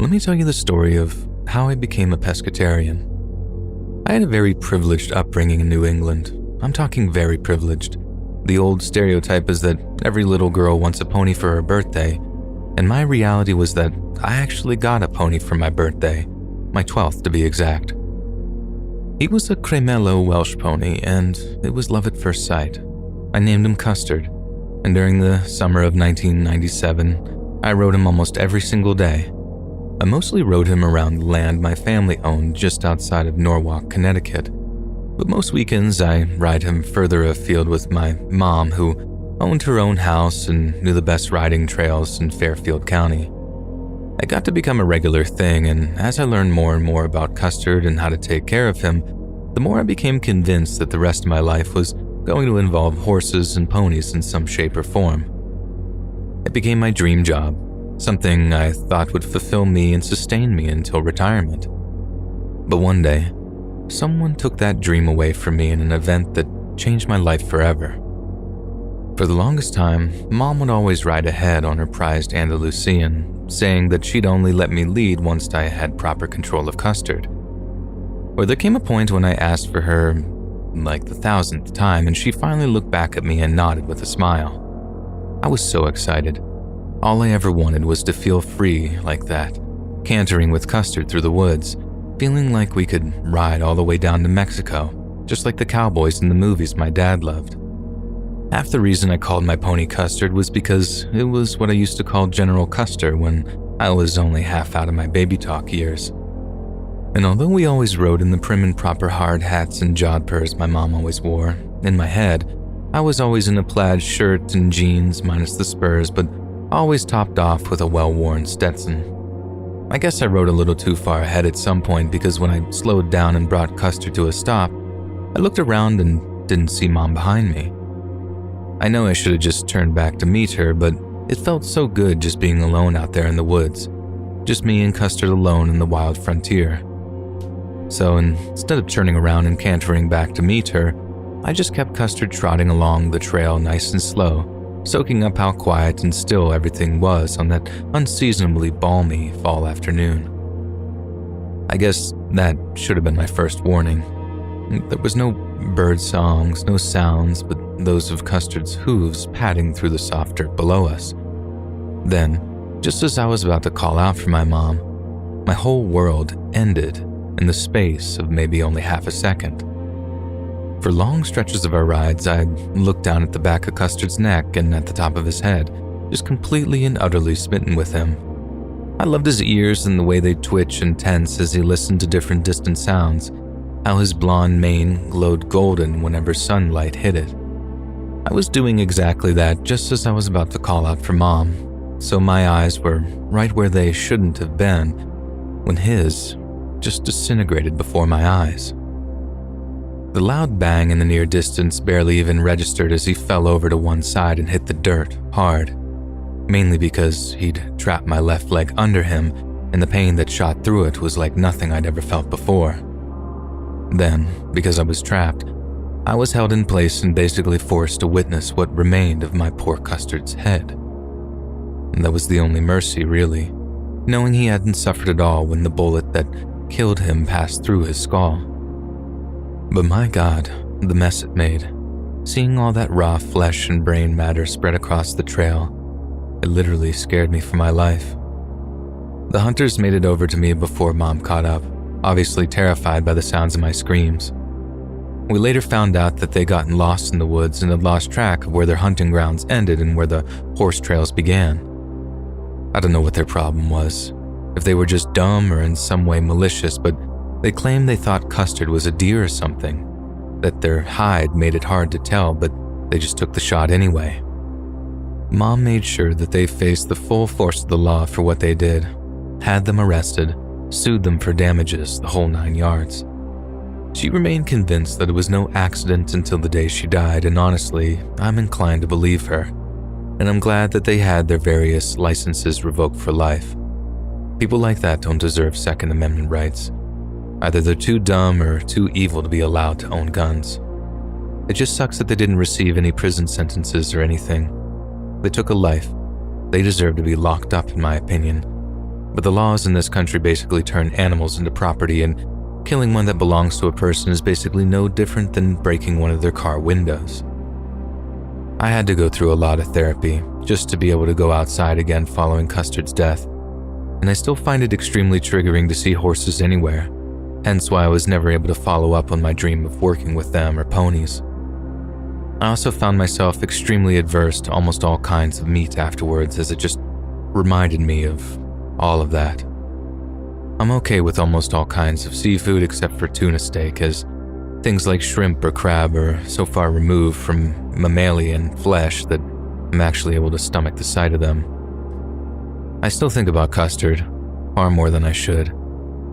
Let me tell you the story of how I became a pescatarian. I had a very privileged upbringing in New England. I'm talking very privileged. The old stereotype is that every little girl wants a pony for her birthday, And my reality was that I actually got a pony for my birthday, my 12th to be exact. He was a Cremello Welsh pony, and it was love at first sight. I named him Custard, and during the summer of 1997, I rode him almost every single day. I mostly rode him around the land my family owned just outside of Norwalk, Connecticut. But most weekends I ride him further afield with my mom, who owned her own house and knew the best riding trails in Fairfield County. It got to become a regular thing, and as I learned more and more about Custard and how to take care of him, the more I became convinced that the rest of my life was going to involve horses and ponies in some shape or form. It became my dream job, something I thought would fulfill me and sustain me until retirement. But one day, someone took that dream away from me in an event that changed my life forever. For the longest time, Mom would always ride ahead on her prized Andalusian, saying that she'd only let me lead once I had proper control of Custard. Or there came a point when I asked for her, like the 1,000th time, and she finally looked back at me and nodded with a smile. I was so excited. All I ever wanted was to feel free like that, cantering with Custard through the woods, feeling like we could ride all the way down to Mexico, just like the cowboys in the movies my dad loved. Half the reason I called my pony Custard was because it was what I used to call General Custer when I was only half out of my baby talk years. And although we always rode in the prim and proper hard hats and jodhpurs my mom always wore, in my head, I was always in a plaid shirt and jeans minus the spurs, but always topped off with a well-worn Stetson. I guess I rode a little too far ahead at some point because when I slowed down and brought Custard to a stop, I looked around and didn't see Mom behind me. I know I should have just turned back to meet her, but it felt so good just being alone out there in the woods, just me and Custard alone in the wild frontier. So instead of turning around and cantering back to meet her, I just kept Custard trotting along the trail nice and slow, soaking up how quiet and still everything was on that unseasonably balmy fall afternoon. I guess that should have been my first warning. There was no bird songs, no sounds, but those of Custard's hooves padding through the soft dirt below us. Then, just as I was about to call out for my mom, my whole world ended in the space of maybe only half a second. For long stretches of our rides, I'd look down at the back of Custard's neck and at the top of his head, just completely and utterly smitten with him. I loved his ears and the way they'd twitch and tense as he listened to different distant sounds, how his blonde mane glowed golden whenever sunlight hit it. I was doing exactly that just as I was about to call out for Mom, so my eyes were right where they shouldn't have been when his just disintegrated before my eyes. The loud bang in the near distance barely even registered as he fell over to one side and hit the dirt hard, mainly because he'd trapped my left leg under him and the pain that shot through it was like nothing I'd ever felt before. Then, because I was trapped, I was held in place and basically forced to witness what remained of my poor Custard's head. And that was the only mercy, really, knowing he hadn't suffered at all when the bullet that killed him passed through his skull. But my God, the mess it made. Seeing all that raw flesh and brain matter spread across the trail, it literally scared me for my life. The hunters made it over to me before Mom caught up, obviously terrified by the sounds of my screams. We later found out that they'd gotten lost in the woods and had lost track of where their hunting grounds ended and where the horse trails began. I don't know what their problem was, if they were just dumb or in some way malicious, but they claimed they thought Custard was a deer or something, that their hide made it hard to tell, but they just took the shot anyway. Mom made sure that they faced the full force of the law for what they did, had them arrested, sued them for damages, the whole 9 yards. She remained convinced that it was no accident until the day she died, and honestly, I'm inclined to believe her. And I'm glad that they had their various licenses revoked for life. People like that don't deserve Second Amendment rights. Either they're too dumb or too evil to be allowed to own guns. It just sucks that they didn't receive any prison sentences or anything. They took a life. They deserve to be locked up, in my opinion. But the laws in this country basically turn animals into property, and killing one that belongs to a person is basically no different than breaking one of their car windows. I had to go through a lot of therapy just to be able to go outside again following Custard's death, and I still find it extremely triggering to see horses anywhere, hence why I was never able to follow up on my dream of working with them or ponies. I also found myself extremely adverse to almost all kinds of meat afterwards, as it just reminded me of all of that. I'm okay with almost all kinds of seafood except for tuna steak, as things like shrimp or crab are so far removed from mammalian flesh that I'm actually able to stomach the sight of them. I still think about Custard, far more than I should,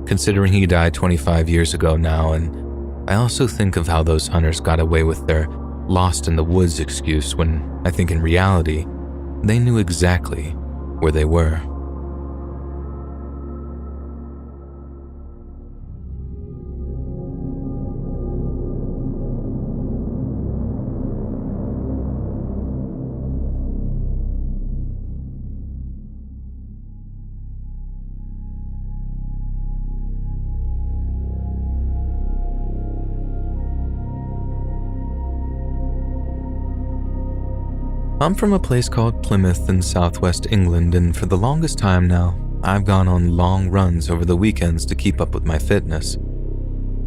considering he died 25 years ago now, and I also think of how those hunters got away with their lost in the woods excuse when I think in reality, they knew exactly where they were. I'm from a place called Plymouth in southwest England, and for the longest time now, I've gone on long runs over the weekends to keep up with my fitness.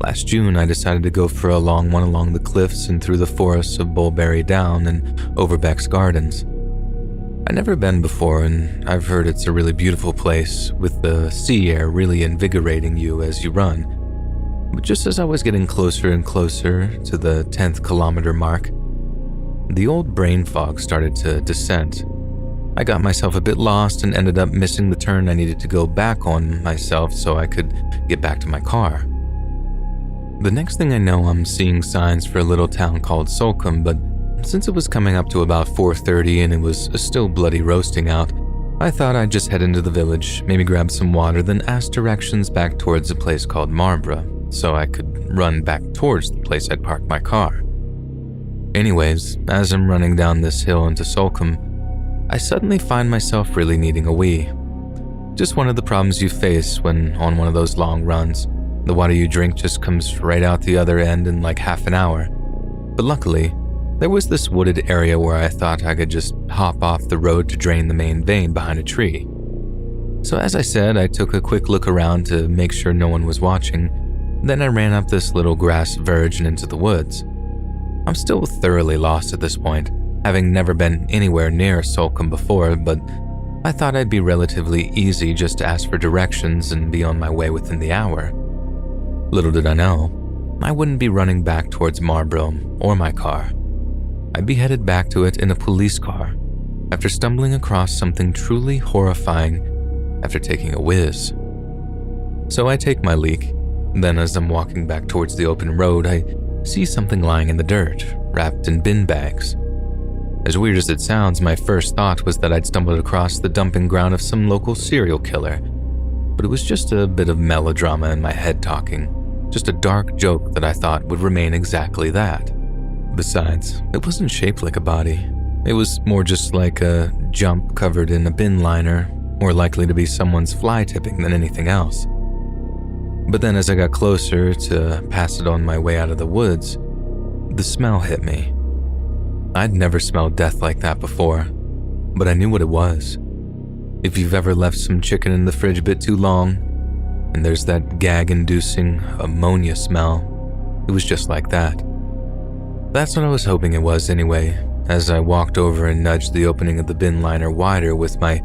Last June, I decided to go for a long one along the cliffs and through the forests of Bulberry Down and over Beck's Gardens. I've never been before, and I've heard it's a really beautiful place, with the sea air really invigorating you as you run. But just as I was getting closer and closer to the 10th kilometer mark, the old brain fog started to descend. I got myself a bit lost and ended up missing the turn I needed to go back on myself so I could get back to my car. The next thing I know, I'm seeing signs for a little town called Sulcombe, but since it was coming up to about 4:30 and it was still bloody roasting out, I thought I'd just head into the village, maybe grab some water, then ask directions back towards a place called Marlborough so I could run back towards the place I'd parked my car. Anyways, as I'm running down this hill into Sulcombe, I suddenly find myself really needing a wee. Just one of the problems you face when on one of those long runs. The water you drink just comes right out the other end in like half an hour. But luckily, there was this wooded area where I thought I could just hop off the road to drain the main vein behind a tree. So as I said, I took a quick look around to make sure no one was watching. Then I ran up this little grass verge and into the woods. I'm still thoroughly lost at this point, having never been anywhere near Sulcombe before, but I thought I'd be relatively easy just to ask for directions and be on my way within the hour. Little did I know, I wouldn't be running back towards Marlborough or my car. I'd be headed back to it in a police car after stumbling across something truly horrifying after taking a whiz. So I take my leak, then as I'm walking back towards the open road, I see something lying in the dirt, wrapped in bin bags. As weird as it sounds, my first thought was that I'd stumbled across the dumping ground of some local serial killer, but it was just a bit of melodrama in my head talking, just a dark joke that I thought would remain exactly that. Besides, it wasn't shaped like a body. It was more just like a jump covered in a bin liner, more likely to be someone's fly tipping than anything else. But then as I got closer to pass it on my way out of the woods, the smell hit me. I'd never smelled death like that before, but I knew what it was. If you've ever left some chicken in the fridge a bit too long, and there's that gag-inducing ammonia smell, it was just like that. That's what I was hoping it was anyway, as I walked over and nudged the opening of the bin liner wider with my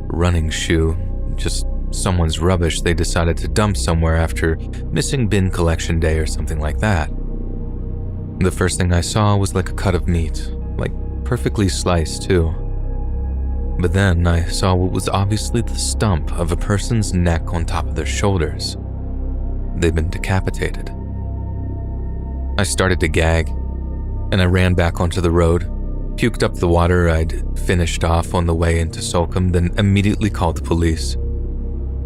running shoe, just someone's rubbish they decided to dump somewhere after missing bin collection day or something like that. The first thing I saw was like a cut of meat, like perfectly sliced too. But then I saw what was obviously the stump of a person's neck on top of their shoulders. They'd been decapitated. I started to gag, and I ran back onto the road, puked up the water I'd finished off on the way into Sulcombe, then immediately called the police.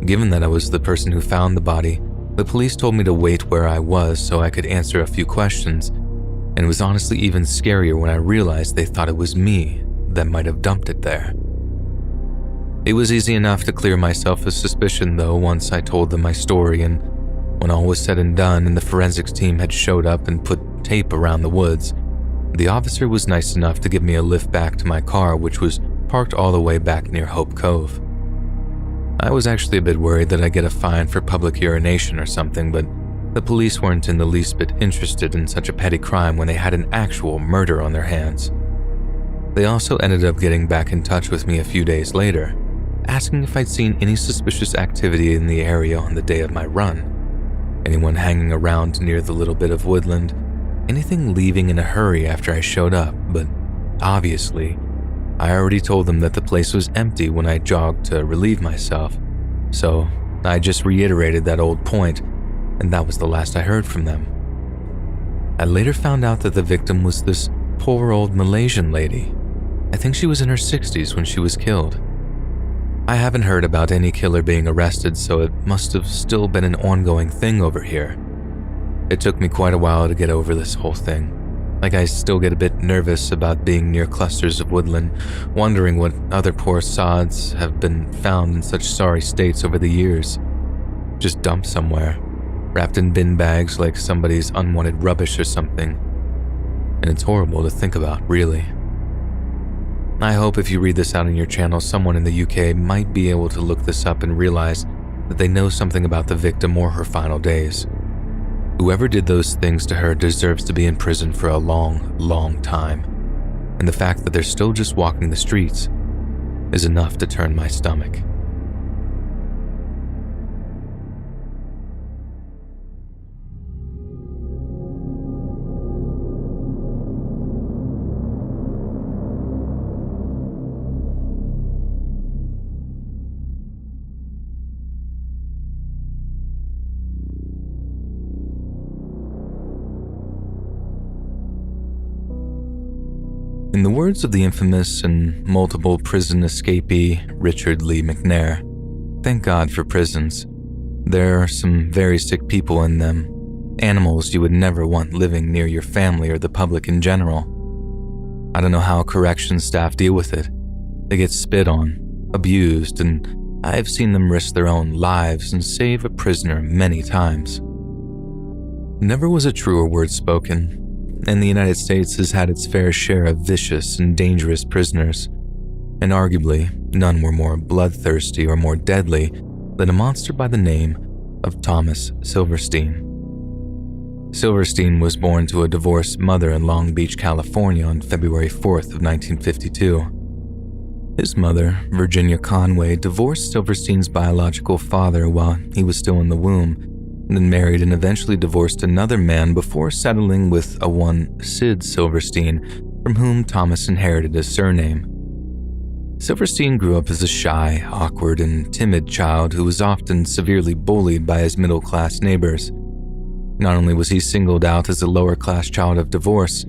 Given that I was the person who found the body, the police told me to wait where I was so I could answer a few questions, and it was honestly even scarier when I realized they thought it was me that might have dumped it there. It was easy enough to clear myself of suspicion though once I told them my story, and when all was said and done and the forensics team had showed up and put tape around the woods, The officer was nice enough to give me a lift back to my car, which was parked all the way back near Hope Cove. I was actually a bit worried that I'd get a fine for public urination or something, but the police weren't in the least bit interested in such a petty crime when they had an actual murder on their hands. They also ended up getting back in touch with me a few days later, asking if I'd seen any suspicious activity in the area on the day of my run. Anyone hanging around near the little bit of woodland, anything leaving in a hurry after I showed up, but obviously, I already told them that the place was empty when I jogged to relieve myself, so I just reiterated that old point, and that was the last I heard from them. I later found out that the victim was this poor old Malaysian lady. I think she was in her 60s when she was killed. I haven't heard about any killer being arrested, so it must have still been an ongoing thing over here. It took me quite a while to get over this whole thing. Like, I still get a bit nervous about being near clusters of woodland, wondering what other poor sods have been found in such sorry states over the years. Just dumped somewhere, wrapped in bin bags like somebody's unwanted rubbish or something. And it's horrible to think about, really. I hope if you read this out on your channel, someone in the UK might be able to look this up and realize that they know something about the victim or her final days. Whoever did those things to her deserves to be in prison for a long, long time. And the fact that they're still just walking the streets is enough to turn my stomach. In the words of the infamous and multiple prison escapee Richard Lee McNair, thank God for prisons. There are some very sick people in them, animals you would never want living near your family or the public in general. I don't know how corrections staff deal with it. They get spit on, abused, and I've seen them risk their own lives and save a prisoner many times. Never was a truer word spoken, and the United States has had its fair share of vicious and dangerous prisoners, and arguably none were more bloodthirsty or more deadly than a monster by the name of Thomas Silverstein. Silverstein was born to a divorced mother in Long Beach, California on February 4th of 1952. His mother, Virginia Conway, divorced Silverstein's biological father while he was still in the womb, then married and eventually divorced another man before settling with a one Sid Silverstein, from whom Thomas inherited his surname. Silverstein grew up as a shy, awkward, and timid child who was often severely bullied by his middle-class neighbors. Not only was he singled out as a lower-class child of divorce,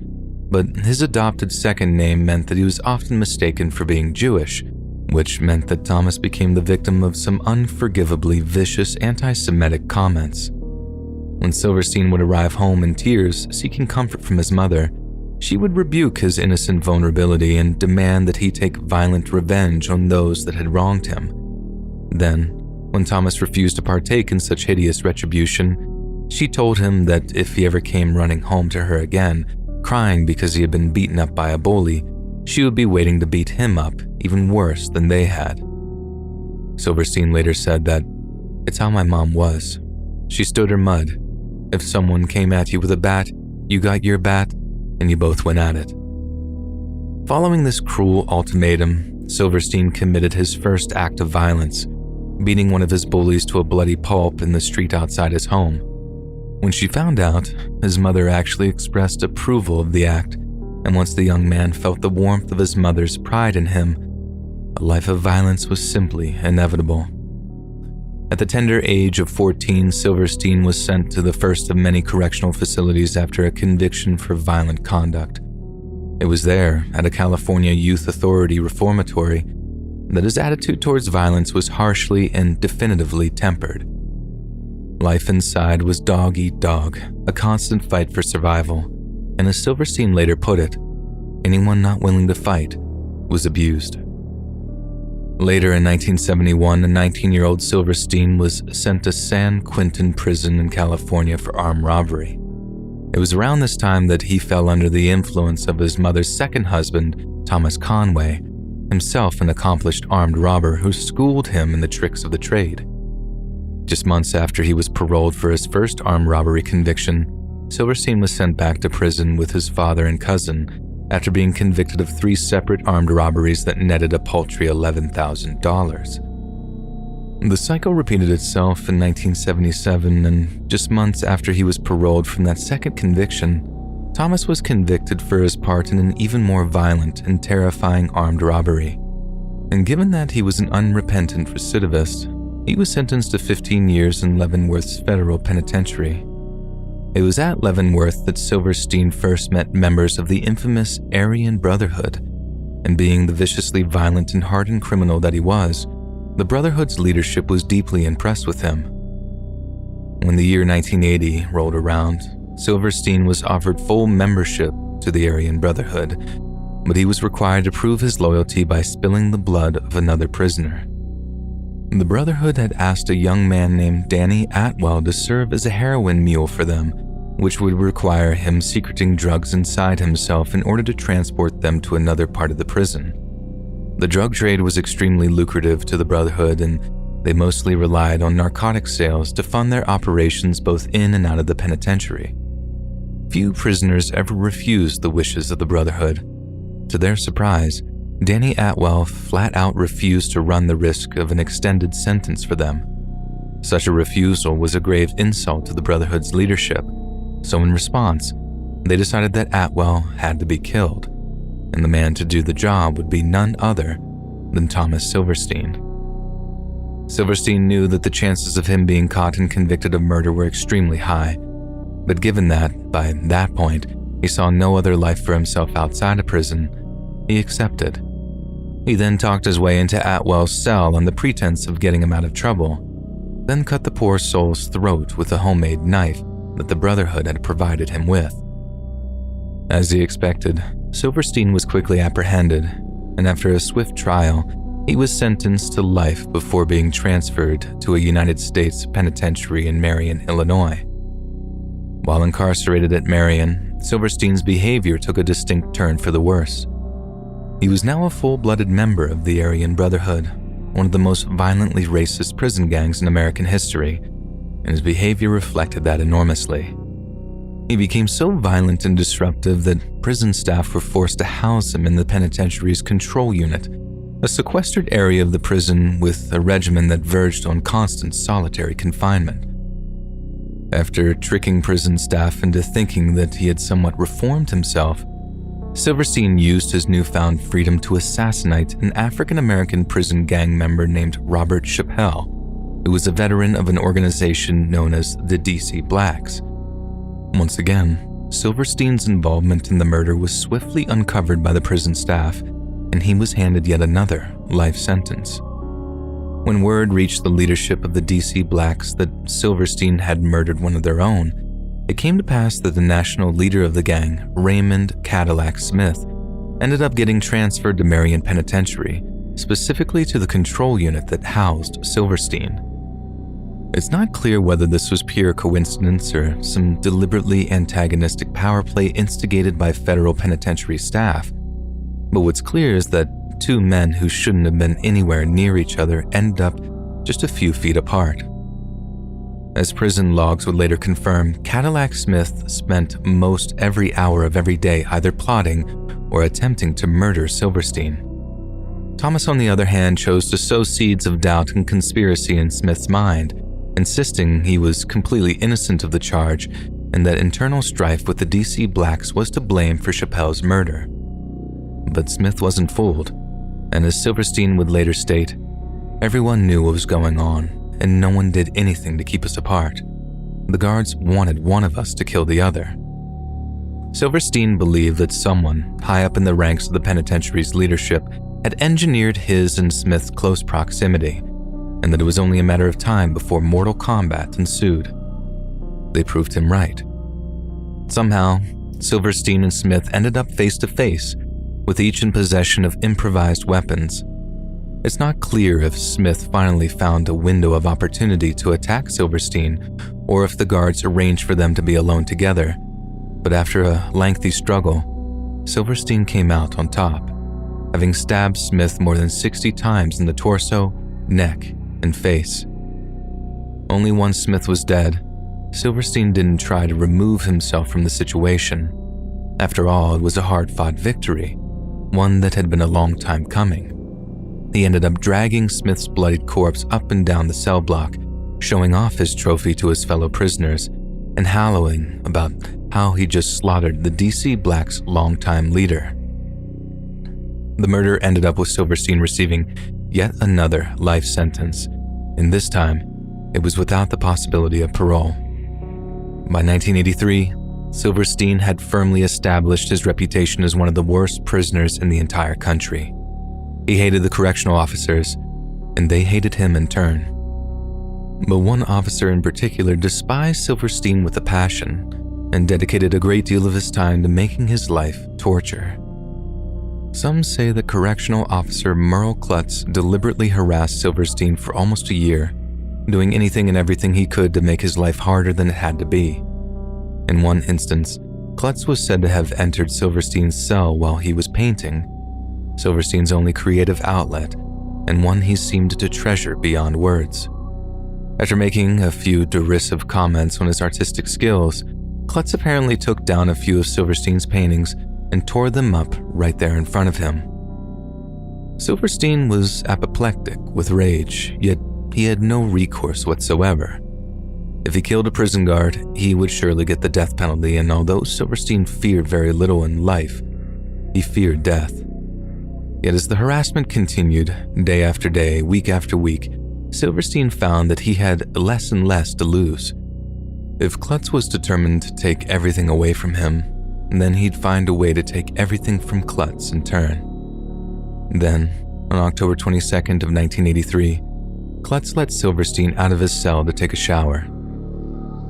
but his adopted second name meant that he was often mistaken for being Jewish, which meant that Thomas became the victim of some unforgivably vicious anti-Semitic comments. When Silverstein would arrive home in tears, seeking comfort from his mother, she would rebuke his innocent vulnerability and demand that he take violent revenge on those that had wronged him. Then, when Thomas refused to partake in such hideous retribution, she told him that if he ever came running home to her again, crying because he had been beaten up by a bully, she would be waiting to beat him up even worse than they had. Silverstein later said that, "It's how my mom was. She stood her mud. If someone came at you with a bat, you got your bat, and you both went at it." Following this cruel ultimatum, Silverstein committed his first act of violence, beating one of his bullies to a bloody pulp in the street outside his home. When she found out, his mother actually expressed approval of the act, and once the young man felt the warmth of his mother's pride in him, a life of violence was simply inevitable. At the tender age of 14, Silverstein was sent to the first of many correctional facilities after a conviction for violent conduct. It was there, at a California Youth Authority reformatory, that his attitude towards violence was harshly and definitively tempered. Life inside was dog eat dog, a constant fight for survival, and as Silverstein later put it, anyone not willing to fight was abused. Later in 1971, a 19-year-old Silverstein was sent to San Quentin Prison in California for armed robbery. It was around this time that he fell under the influence of his mother's second husband, Thomas Conway, himself an accomplished armed robber who schooled him in the tricks of the trade. Just months after he was paroled for his first armed robbery conviction, Silverstein was sent back to prison with his father and cousin after being convicted of 3 separate armed robberies that netted a paltry $11,000. The cycle repeated itself in 1977, and just months after he was paroled from that second conviction, Thomas was convicted for his part in an even more violent and terrifying armed robbery. And given that he was an unrepentant recidivist, he was sentenced to 15 years in Leavenworth's federal penitentiary. It was at Leavenworth that Silverstein first met members of the infamous Aryan Brotherhood, and being the viciously violent and hardened criminal that he was, the Brotherhood's leadership was deeply impressed with him. When the year 1980 rolled around, Silverstein was offered full membership to the Aryan Brotherhood, but he was required to prove his loyalty by spilling the blood of another prisoner. The Brotherhood had asked a young man named Danny Atwell to serve as a heroin mule for them, which would require him secreting drugs inside himself in order to transport them to another part of the prison. The drug trade was extremely lucrative to the Brotherhood, and they mostly relied on narcotic sales to fund their operations both in and out of the penitentiary. Few prisoners ever refused the wishes of the Brotherhood. To their surprise, Danny Atwell flat out refused to run the risk of an extended sentence for them. Such a refusal was a grave insult to the Brotherhood's leadership, so in response, they decided that Atwell had to be killed, and the man to do the job would be none other than Thomas Silverstein. Silverstein knew that the chances of him being caught and convicted of murder were extremely high, but given that, by that point, he saw no other life for himself outside of prison, he accepted. He then talked his way into Atwell's cell on the pretense of getting him out of trouble, then cut the poor soul's throat with a homemade knife that the Brotherhood had provided him with. As he expected, Silverstein was quickly apprehended, and after a swift trial, he was sentenced to life before being transferred to a United States penitentiary in Marion, Illinois. While incarcerated at Marion, Silverstein's behavior took a distinct turn for the worse. He was now a full-blooded member of the Aryan Brotherhood, one of the most violently racist prison gangs in American history, and his behavior reflected that enormously. He became so violent and disruptive that prison staff were forced to house him in the penitentiary's control unit, a sequestered area of the prison with a regimen that verged on constant solitary confinement. After tricking prison staff into thinking that he had somewhat reformed himself, Silverstein used his newfound freedom to assassinate an African-American prison gang member named Robert Chappelle, who was a veteran of an organization known as the DC Blacks. Once again, Silverstein's involvement in the murder was swiftly uncovered by the prison staff, and he was handed yet another life sentence. When word reached the leadership of the DC Blacks that Silverstein had murdered one of their own, it came to pass that the national leader of the gang, Raymond Cadillac Smith, ended up getting transferred to Marion Penitentiary, specifically to the control unit that housed Silverstein. It's not clear whether this was pure coincidence or some deliberately antagonistic power play instigated by federal penitentiary staff, but what's clear is that 2 men who shouldn't have been anywhere near each other ended up just a few feet apart. As prison logs would later confirm, Cadillac Smith spent most every hour of every day either plotting or attempting to murder Silverstein. Thomas, on the other hand, chose to sow seeds of doubt and conspiracy in Smith's mind, insisting he was completely innocent of the charge and that internal strife with the DC Blacks was to blame for Chappelle's murder. But Smith wasn't fooled, and as Silverstein would later state, everyone knew what was going on, and no one did anything to keep us apart. The guards wanted one of us to kill the other. Silverstein believed that someone high up in the ranks of the penitentiary's leadership had engineered his and Smith's close proximity, and that it was only a matter of time before mortal combat ensued. They proved him right. Somehow, Silverstein and Smith ended up face to face, with each in possession of improvised weapons. It's not clear if Smith finally found a window of opportunity to attack Silverstein, or if the guards arranged for them to be alone together, but after a lengthy struggle, Silverstein came out on top, having stabbed Smith more than 60 times in the torso, neck, and face. Only once Smith was dead, Silverstein didn't try to remove himself from the situation. After all, it was a hard-fought victory, one that had been a long time coming. He ended up dragging Smith's bloodied corpse up and down the cell block, showing off his trophy to his fellow prisoners and hallowing about how he just slaughtered the DC Black's longtime leader. The murder ended up with Silverstein receiving yet another life sentence, and this time, it was without the possibility of parole. By 1983, Silverstein had firmly established his reputation as one of the worst prisoners in the entire country. He hated the correctional officers, and they hated him in turn. But one officer in particular despised Silverstein with a passion and dedicated a great deal of his time to making his life torture. Some say that correctional officer Merle Klutz deliberately harassed Silverstein for almost a year, doing anything and everything he could to make his life harder than it had to be. In one instance, Klutz was said to have entered Silverstein's cell while he was painting, Silverstein's only creative outlet, and one he seemed to treasure beyond words. After making a few derisive comments on his artistic skills, Klutz apparently took down a few of Silverstein's paintings and tore them up right there in front of him. Silverstein was apoplectic with rage, yet he had no recourse whatsoever. If he killed a prison guard, he would surely get the death penalty, and although Silverstein feared very little in life, he feared death. Yet as the harassment continued, day after day, week after week, Silverstein found that he had less and less to lose. If Klutz was determined to take everything away from him, then he'd find a way to take everything from Klutz in turn. Then, on October 22nd of 1983, Klutz let Silverstein out of his cell to take a shower.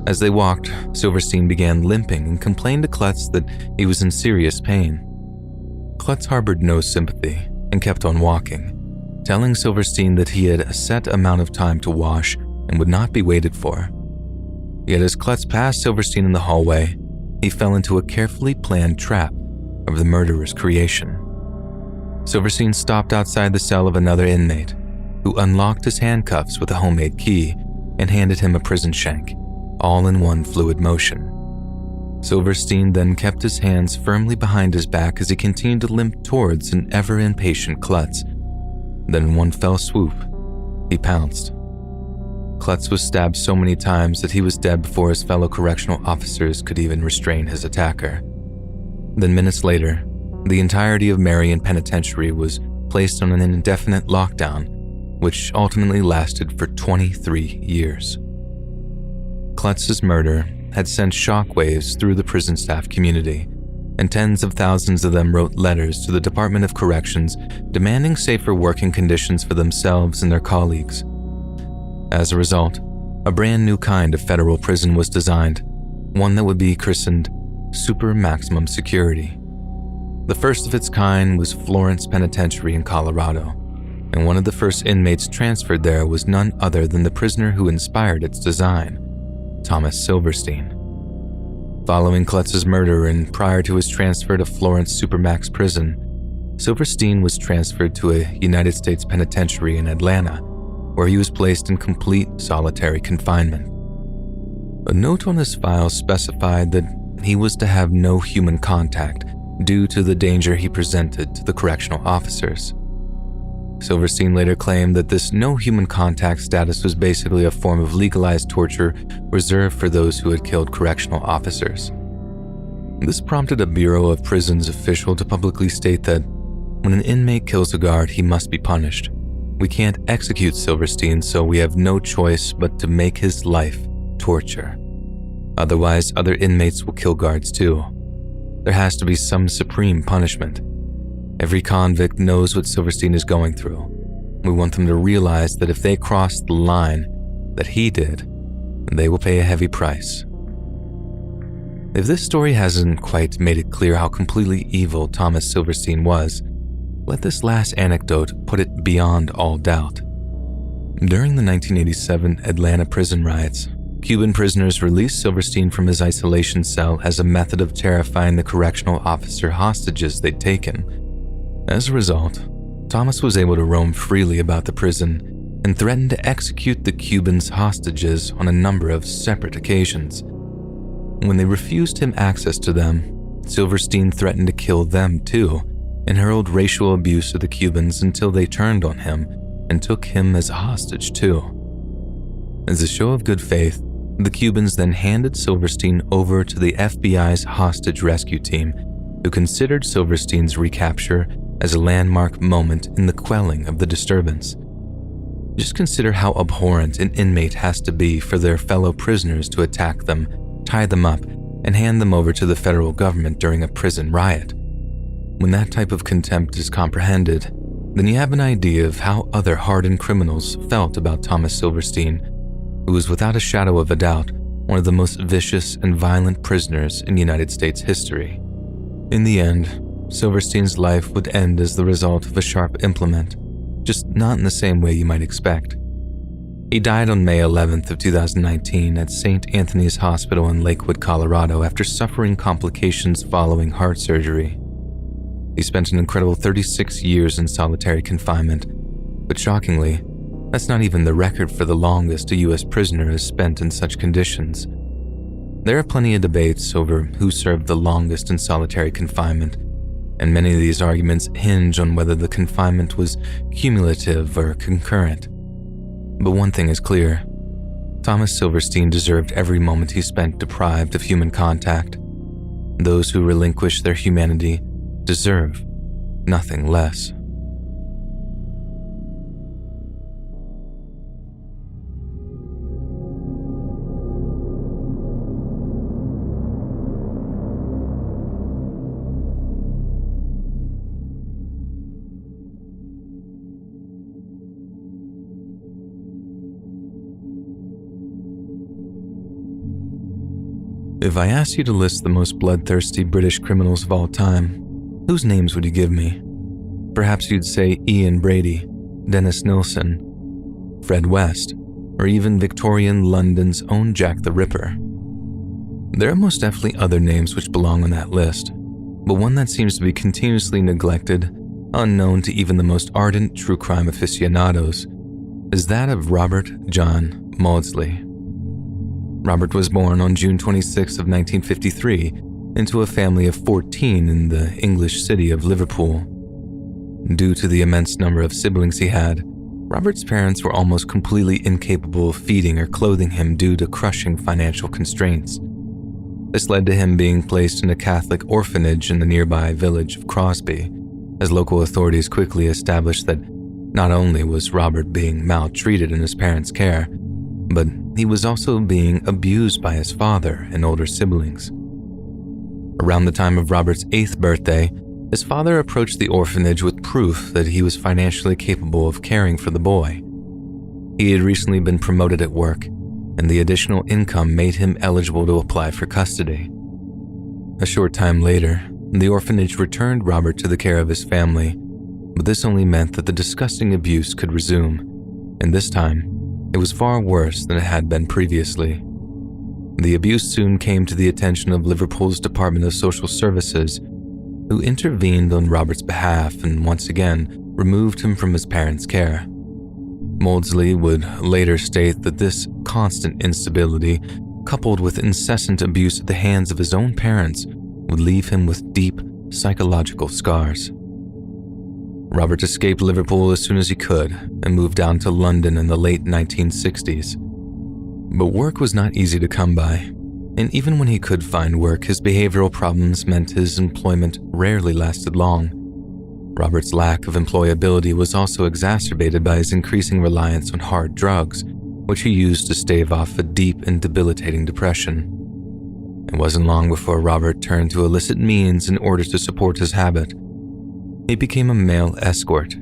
As they walked, Silverstein began limping and complained to Klutz that he was in serious pain. Klutz harbored no sympathy and kept on walking, telling Silverstein that he had a set amount of time to wash and would not be waited for. Yet as Klutz passed Silverstein in the hallway, he fell into a carefully planned trap of the murderer's creation. Silverstein stopped outside the cell of another inmate, who unlocked his handcuffs with a homemade key and handed him a prison shank, all in one fluid motion. Silverstein then kept his hands firmly behind his back as he continued to limp towards an ever-impatient Klutz. Then in one fell swoop, he pounced. Klutz was stabbed so many times that he was dead before his fellow correctional officers could even restrain his attacker. Then minutes later, the entirety of Marion Penitentiary was placed on an indefinite lockdown, which ultimately lasted for 23 years. Klutz's murder had sent shockwaves through the prison staff community, and tens of thousands of them wrote letters to the Department of Corrections demanding safer working conditions for themselves and their colleagues. As a result, a brand new kind of federal prison was designed, one that would be christened Super Maximum Security. The first of its kind was Florence Penitentiary in Colorado, and one of the first inmates transferred there was none other than the prisoner who inspired its design, Thomas Silverstein. Following Klutz's murder and prior to his transfer to Florence Supermax Prison, Silverstein was transferred to a United States penitentiary in Atlanta, where he was placed in complete solitary confinement. A note on his file specified that he was to have no human contact due to the danger he presented to the correctional officers. Silverstein later claimed that this no human contact status was basically a form of legalized torture reserved for those who had killed correctional officers. This prompted a Bureau of Prisons official to publicly state that when an inmate kills a guard, he must be punished. We can't execute Silverstein, so we have no choice but to make his life torture. Otherwise, other inmates will kill guards too. There has to be some supreme punishment. Every convict knows what Silverstein is going through. We want them to realize that if they cross the line that he did, they will pay a heavy price. If this story hasn't quite made it clear how completely evil Thomas Silverstein was, let this last anecdote put it beyond all doubt. During the 1987 Atlanta prison riots, Cuban prisoners released Silverstein from his isolation cell as a method of terrifying the correctional officer hostages they'd taken. As a result, Thomas was able to roam freely about the prison and threatened to execute the Cubans' hostages on a number of separate occasions. When they refused him access to them, Silverstein threatened to kill them too and hurled racial abuse at the Cubans until they turned on him and took him as a hostage too. As a show of good faith, the Cubans then handed Silverstein over to the FBI's hostage rescue team, who considered Silverstein's recapture as a landmark moment in the quelling of the disturbance. Just consider how abhorrent an inmate has to be for their fellow prisoners to attack them, tie them up, and hand them over to the federal government during a prison riot. When that type of contempt is comprehended, then you have an idea of how other hardened criminals felt about Thomas Silverstein, who was without a shadow of a doubt one of the most vicious and violent prisoners in United States history. In the end, Silverstein's life would end as the result of a sharp implement, just not in the same way you might expect. He died on May 11th of 2019 at St. Anthony's Hospital in Lakewood, Colorado after suffering complications following heart surgery. He spent an incredible 36 years in solitary confinement, but shockingly, that's not even the record for the longest a U.S. prisoner has spent in such conditions. There are plenty of debates over who served the longest in solitary confinement, and many of these arguments hinge on whether the confinement was cumulative or concurrent. But one thing is clear: Thomas Silverstein deserved every moment he spent deprived of human contact. Those who relinquish their humanity deserve nothing less. If I asked you to list the most bloodthirsty British criminals of all time, whose names would you give me? Perhaps you'd say Ian Brady, Dennis Nilsen, Fred West, or even Victorian London's own Jack the Ripper. There are most definitely other names which belong on that list, but one that seems to be continuously neglected, unknown to even the most ardent true crime aficionados, is that of Robert John Maudsley. Robert was born on June 26 of 1953 into a family of 14 in the English city of Liverpool. Due to the immense number of siblings he had, Robert's parents were almost completely incapable of feeding or clothing him due to crushing financial constraints. This led to him being placed in a Catholic orphanage in the nearby village of Crosby, as local authorities quickly established that not only was Robert being maltreated in his parents' care, but he was also being abused by his father and older siblings. Around the time of Robert's 8th birthday, his father approached the orphanage with proof that he was financially capable of caring for the boy. He had recently been promoted at work, and the additional income made him eligible to apply for custody. A short time later, the orphanage returned Robert to the care of his family, but this only meant that the disgusting abuse could resume, and this time, it was far worse than it had been previously. The abuse soon came to the attention of Liverpool's Department of Social Services, who intervened on Robert's behalf and once again removed him from his parents' care. Maudsley would later state that this constant instability, coupled with incessant abuse at the hands of his own parents, would leave him with deep psychological scars. Robert escaped Liverpool as soon as he could and moved down to London in the late 1960s. But work was not easy to come by, and even when he could find work, his behavioral problems meant his employment rarely lasted long. Robert's lack of employability was also exacerbated by his increasing reliance on hard drugs, which he used to stave off a deep and debilitating depression. It wasn't long before Robert turned to illicit means in order to support his habit. He became a male escort,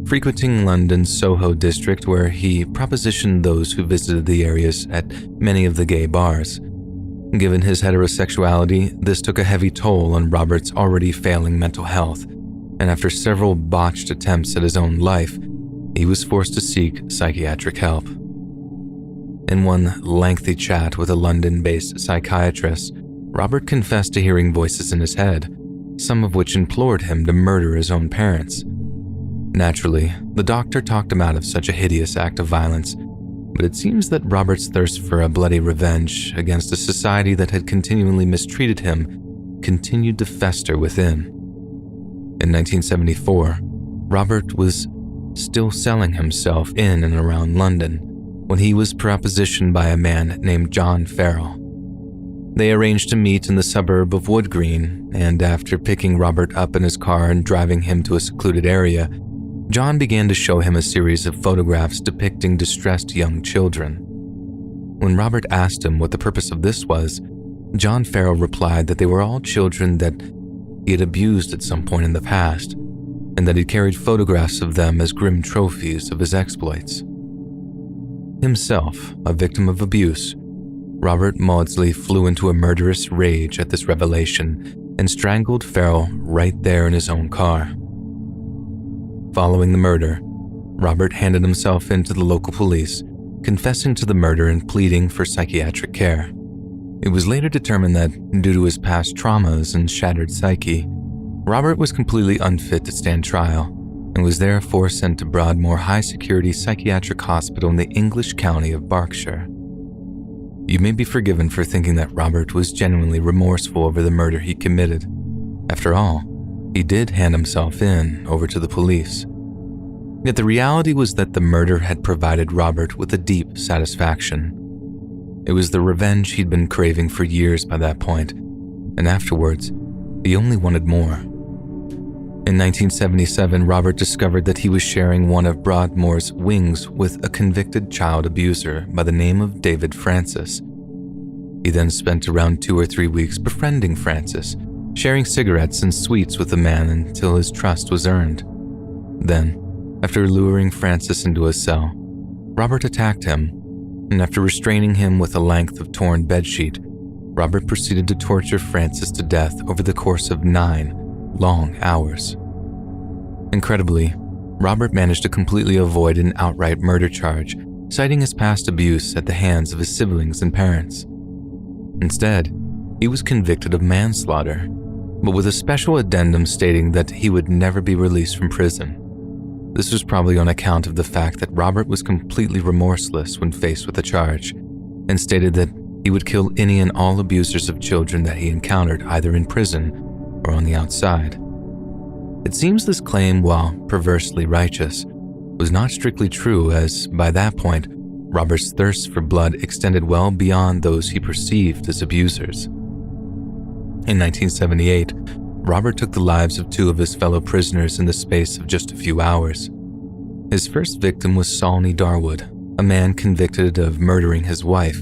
frequenting London's Soho district, where he propositioned those who visited the areas at many of the gay bars. Given his heterosexuality, this took a heavy toll on Robert's already failing mental health, and after several botched attempts at his own life, he was forced to seek psychiatric help. In one lengthy chat with a London-based psychiatrist, Robert confessed to hearing voices in his head, some of which implored him to murder his own parents. Naturally, the doctor talked him out of such a hideous act of violence, but it seems that Robert's thirst for a bloody revenge against a society that had continually mistreated him continued to fester within. In 1974, Robert was still selling himself in and around London when he was propositioned by a man named John Farrell. They arranged to meet in the suburb of Wood Green, and after picking Robert up in his car and driving him to a secluded area, John began to show him a series of photographs depicting distressed young children. When Robert asked him what the purpose of this was, John Farrell replied that they were all children that he had abused at some point in the past, and that he carried photographs of them as grim trophies of his exploits. Himself a victim of abuse, Robert Maudsley flew into a murderous rage at this revelation and strangled Farrell right there in his own car. Following the murder, Robert handed himself in to the local police, confessing to the murder and pleading for psychiatric care. It was later determined that, due to his past traumas and shattered psyche, Robert was completely unfit to stand trial and was therefore sent to Broadmoor High-Security Psychiatric Hospital in the English county of Berkshire. You may be forgiven for thinking that Robert was genuinely remorseful over the murder he committed. After all, he did hand himself in over to the police. Yet the reality was that the murder had provided Robert with a deep satisfaction. It was the revenge he'd been craving for years by that point, and afterwards, he only wanted more. In 1977, Robert discovered that he was sharing one of Broadmoor's wings with a convicted child abuser by the name of David Francis. He then spent around 2 or 3 weeks befriending Francis, sharing cigarettes and sweets with the man until his trust was earned. Then, after luring Francis into a cell, Robert attacked him, and after restraining him with a length of torn bedsheet, Robert proceeded to torture Francis to death over the course of 9 long hours. Incredibly, Robert managed to completely avoid an outright murder charge, citing his past abuse at the hands of his siblings and parents. Instead, he was convicted of manslaughter, but with a special addendum stating that he would never be released from prison. This was probably on account of the fact that Robert was completely remorseless when faced with a charge, and stated that he would kill any and all abusers of children that he encountered either in prison or on the outside. It seems this claim, while perversely righteous, was not strictly true, as by that point, Robert's thirst for blood extended well beyond those he perceived as abusers. In 1978, Robert took the lives of 2 of his fellow prisoners in the space of just a few hours. His first victim was Sawney Darwood, a man convicted of murdering his wife,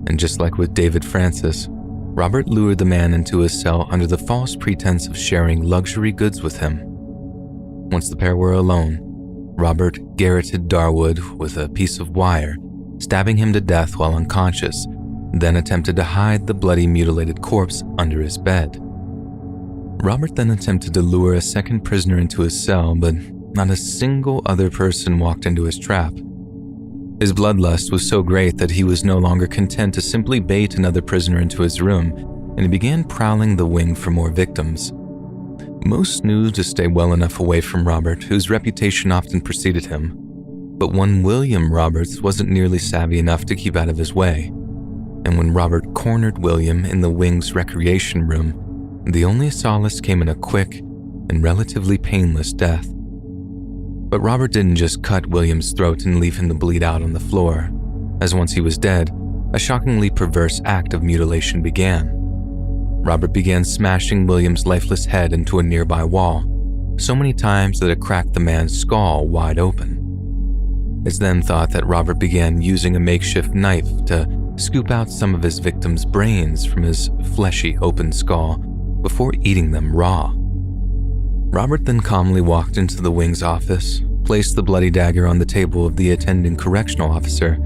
and just like with David Francis, Robert lured the man into his cell under the false pretense of sharing luxury goods with him. Once the pair were alone, Robert garroted Darwood with a piece of wire, stabbing him to death while unconscious, then attempted to hide the bloody mutilated corpse under his bed. Robert then attempted to lure a second prisoner into his cell, but not a single other person walked into his trap. His bloodlust was so great that he was no longer content to simply bait another prisoner into his room, and he began prowling the wing for more victims. Most knew to stay well enough away from Robert, whose reputation often preceded him, but one William Roberts wasn't nearly savvy enough to keep out of his way. And when Robert cornered William in the wing's recreation room, the only solace came in a quick and relatively painless death. But Robert didn't just cut William's throat and leave him to bleed out on the floor, as once he was dead, a shockingly perverse act of mutilation began. Robert began smashing William's lifeless head into a nearby wall, so many times that it cracked the man's skull wide open. It's then thought that Robert began using a makeshift knife to scoop out some of his victims' brains from his fleshy open skull before eating them raw. Robert then calmly walked into the wing's office, placed the bloody dagger on the table of the attending correctional officer,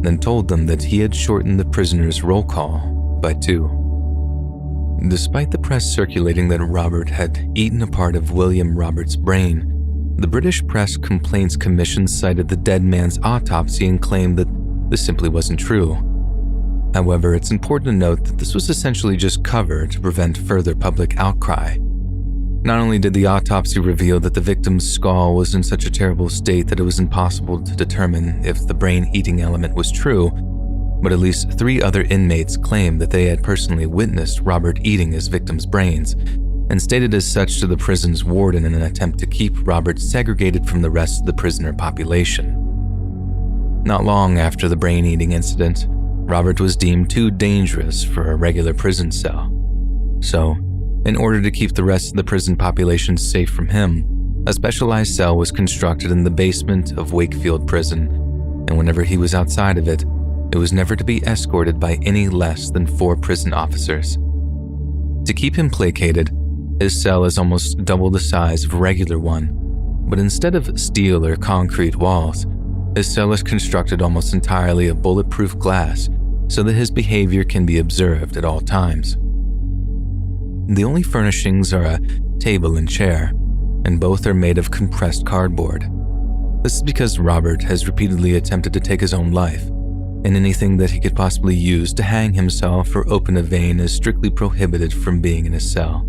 then told them that he had shortened the prisoner's roll call by 2. Despite the press circulating that Robert had eaten a part of William Roberts' brain, the British Press Complaints Commission cited the dead man's autopsy and claimed that this simply wasn't true. However, it's important to note that this was essentially just cover to prevent further public outcry. Not only did the autopsy reveal that the victim's skull was in such a terrible state that it was impossible to determine if the brain-eating element was true, but at least 3 other inmates claimed that they had personally witnessed Robert eating his victim's brains, and stated as such to the prison's warden in an attempt to keep Robert segregated from the rest of the prisoner population. Not long after the brain-eating incident, Robert was deemed too dangerous for a regular prison cell. So, in order to keep the rest of the prison population safe from him, a specialized cell was constructed in the basement of Wakefield Prison, and whenever he was outside of it, it was never to be escorted by any less than 4 prison officers. To keep him placated, his cell is almost double the size of a regular one, but instead of steel or concrete walls, his cell is constructed almost entirely of bulletproof glass so that his behavior can be observed at all times. The only furnishings are a table and chair, and both are made of compressed cardboard. This is because Robert has repeatedly attempted to take his own life, and anything that he could possibly use to hang himself or open a vein is strictly prohibited from being in his cell.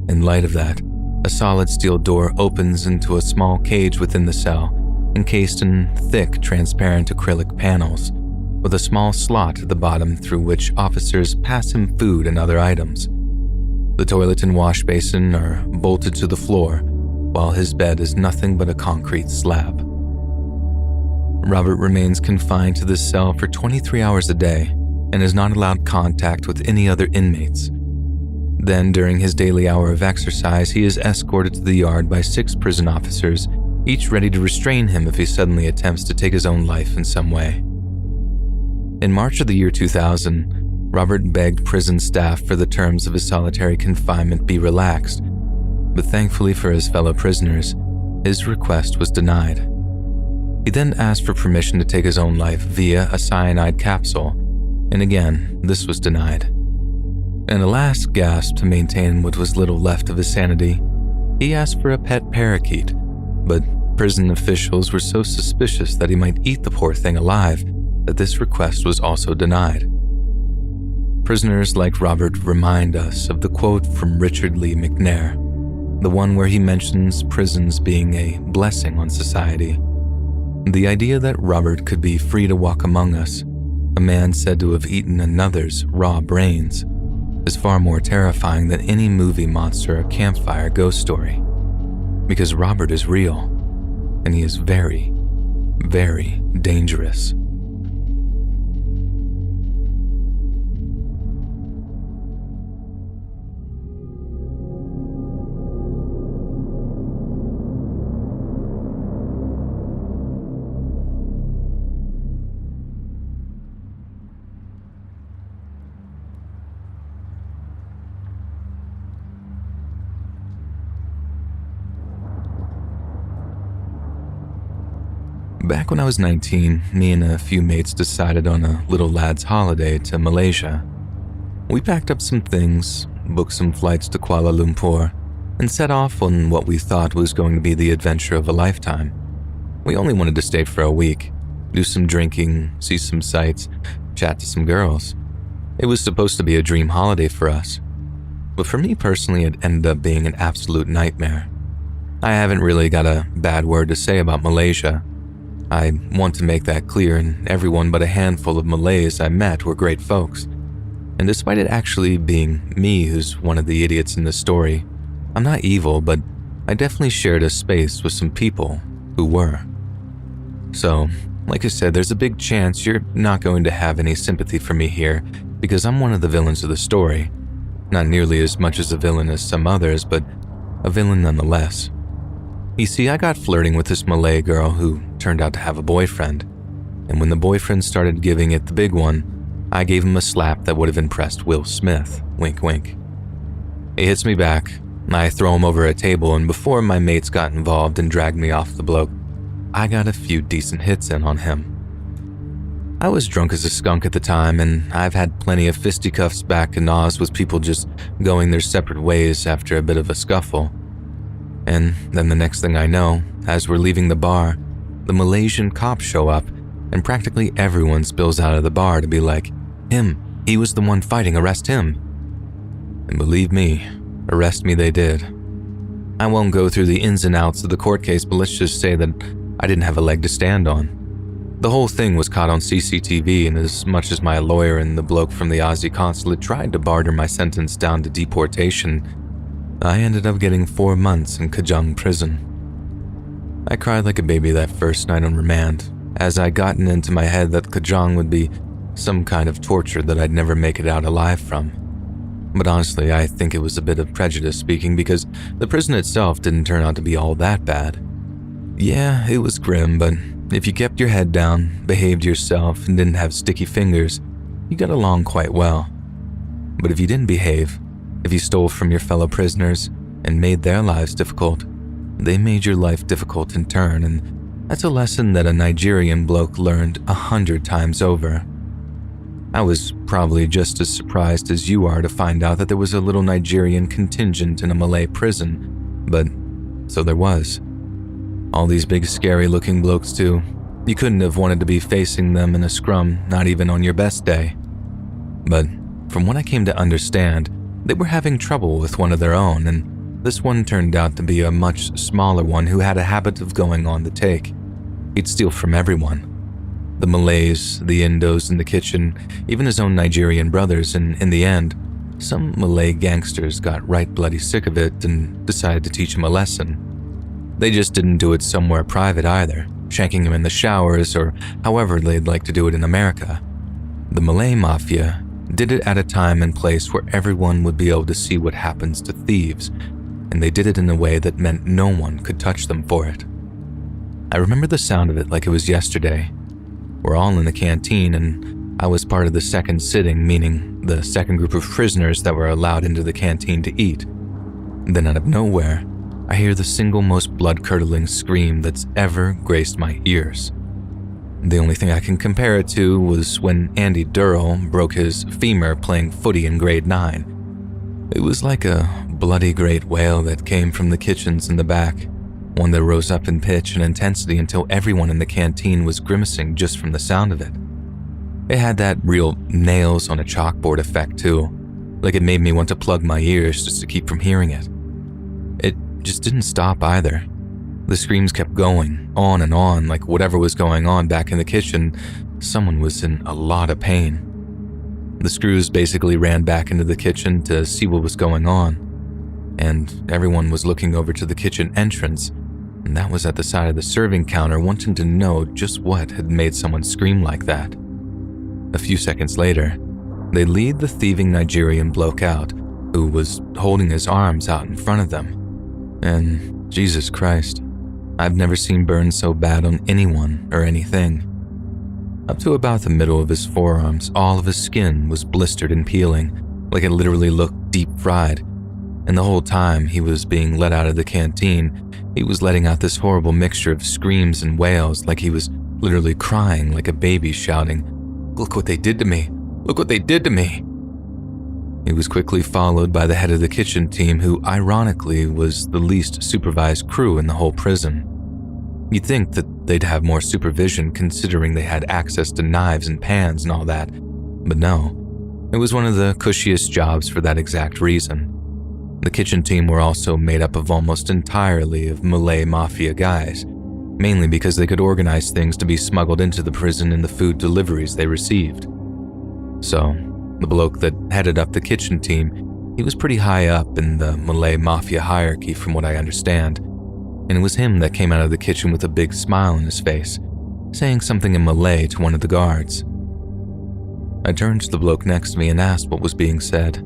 In light of that, a solid steel door opens into a small cage within the cell, encased in thick, transparent acrylic panels, with a small slot at the bottom through which officers pass him food and other items. The toilet and wash basin are bolted to the floor, while his bed is nothing but a concrete slab. Robert remains confined to this cell for 23 hours a day and is not allowed contact with any other inmates. Then, during his daily hour of exercise, he is escorted to the yard by 6 prison officers, each ready to restrain him if he suddenly attempts to take his own life in some way. In March of the year 2000, Robert begged prison staff for the terms of his solitary confinement be relaxed, but thankfully for his fellow prisoners, his request was denied. He then asked for permission to take his own life via a cyanide capsule, and again, this was denied. In a last gasp to maintain what was little left of his sanity, he asked for a pet parakeet, but prison officials were so suspicious that he might eat the poor thing alive that this request was also denied. Prisoners like Robert remind us of the quote from Richard Lee McNair, the one where he mentions prisons being a blessing on society. The idea that Robert could be free to walk among us, a man said to have eaten another's raw brains, is far more terrifying than any movie monster or campfire ghost story. Because Robert is real, and he is very, very dangerous. Back when I was 19, me and a few mates decided on a little lad's holiday to Malaysia. We packed up some things, booked some flights to Kuala Lumpur, and set off on what we thought was going to be the adventure of a lifetime. We only wanted to stay for a week, do some drinking, see some sights, chat to some girls. It was supposed to be a dream holiday for us. But for me personally, it ended up being an absolute nightmare. I haven't really got a bad word to say about Malaysia. I want to make that clear, and everyone but a handful of Malays I met were great folks. And despite it actually being me who's one of the idiots in this story, I'm not evil, but I definitely shared a space with some people who were. So, like I said, there's a big chance you're not going to have any sympathy for me here because I'm one of the villains of the story. Not nearly as much as a villain as some others, but a villain nonetheless. You see, I got flirting with this Malay girl who turned out to have a boyfriend, and when the boyfriend started giving it the big one, I gave him a slap that would have impressed Will Smith, wink wink. He hits me back, I throw him over a table, and before my mates got involved and dragged me off the bloke, I got a few decent hits in on him. I was drunk as a skunk at the time, and I've had plenty of fisticuffs back in Oz with people just going their separate ways after a bit of a scuffle. And then the next thing I know, as we're leaving the bar, the Malaysian cops show up and practically everyone spills out of the bar to be like, "Him, he was the one fighting, arrest him." And believe me, arrest me they did. I won't go through the ins and outs of the court case, but let's just say that I didn't have a leg to stand on. The whole thing was caught on CCTV, and as much as my lawyer and the bloke from the Aussie consulate tried to barter my sentence down to deportation, I ended up getting 4 months in Kajang prison. I cried like a baby that first night on remand, as I'd gotten into my head that Kajang would be some kind of torture that I'd never make it out alive from. But honestly, I think it was a bit of prejudice speaking, because the prison itself didn't turn out to be all that bad. Yeah, it was grim, but if you kept your head down, behaved yourself, and didn't have sticky fingers, you got along quite well. But if you didn't behave, if you stole from your fellow prisoners and made their lives difficult, they made your life difficult in turn, and that's a lesson that a Nigerian bloke learned 100 times over. I was probably just as surprised as you are to find out that there was a little Nigerian contingent in a Malay prison, but so there was. All these big scary looking blokes too. You couldn't have wanted to be facing them in a scrum, not even on your best day. But from what I came to understand, they were having trouble with one of their own, and this one turned out to be a much smaller one who had a habit of going on the take. He'd steal from everyone. The Malays, the Indos in the kitchen, even his own Nigerian brothers, and in the end, some Malay gangsters got right bloody sick of it and decided to teach him a lesson. They just didn't do it somewhere private either, shanking him in the showers or however they'd like to do it in America. The Malay Mafia did it at a time and place where everyone would be able to see what happens to thieves, and they did it in a way that meant no one could touch them for it. I remember the sound of it like it was yesterday. We're all in the canteen, and I was part of the second sitting, meaning the second group of prisoners that were allowed into the canteen to eat. Then out of nowhere, I hear the single most blood-curdling scream that's ever graced my ears. The only thing I can compare it to was when Andy Durrell broke his femur playing footy in grade 9. It was like a bloody great wail that came from the kitchens in the back, one that rose up in pitch and intensity until everyone in the canteen was grimacing just from the sound of it. It had that real nails on a chalkboard effect too, like it made me want to plug my ears just to keep from hearing it. It just didn't stop either. The screams kept going, on and on, like whatever was going on back in the kitchen, someone was in a lot of pain. The screws basically ran back into the kitchen to see what was going on, and everyone was looking over to the kitchen entrance, and that was at the side of the serving counter, wanting to know just what had made someone scream like that. A few seconds later, they lead the thieving Nigerian bloke out, who was holding his arms out in front of them. And Jesus Christ, I've never seen burns so bad on anyone or anything. Up to about the middle of his forearms, all of his skin was blistered and peeling, like it literally looked deep fried. And the whole time he was being let out of the canteen, he was letting out this horrible mixture of screams and wails, like he was literally crying like a baby, shouting, "Look what they did to me! Look what they did to me!" He was quickly followed by the head of the kitchen team, who ironically was the least supervised crew in the whole prison. You'd think that they'd have more supervision considering they had access to knives and pans and all that, but no, it was one of the cushiest jobs for that exact reason. The kitchen team were also made up of almost entirely of Malay Mafia guys, mainly because they could organize things to be smuggled into the prison in the food deliveries they received. So, the bloke that headed up the kitchen team, he was pretty high up in the Malay Mafia hierarchy from what I understand, and it was him that came out of the kitchen with a big smile on his face, saying something in Malay to one of the guards. I turned to the bloke next to me and asked what was being said,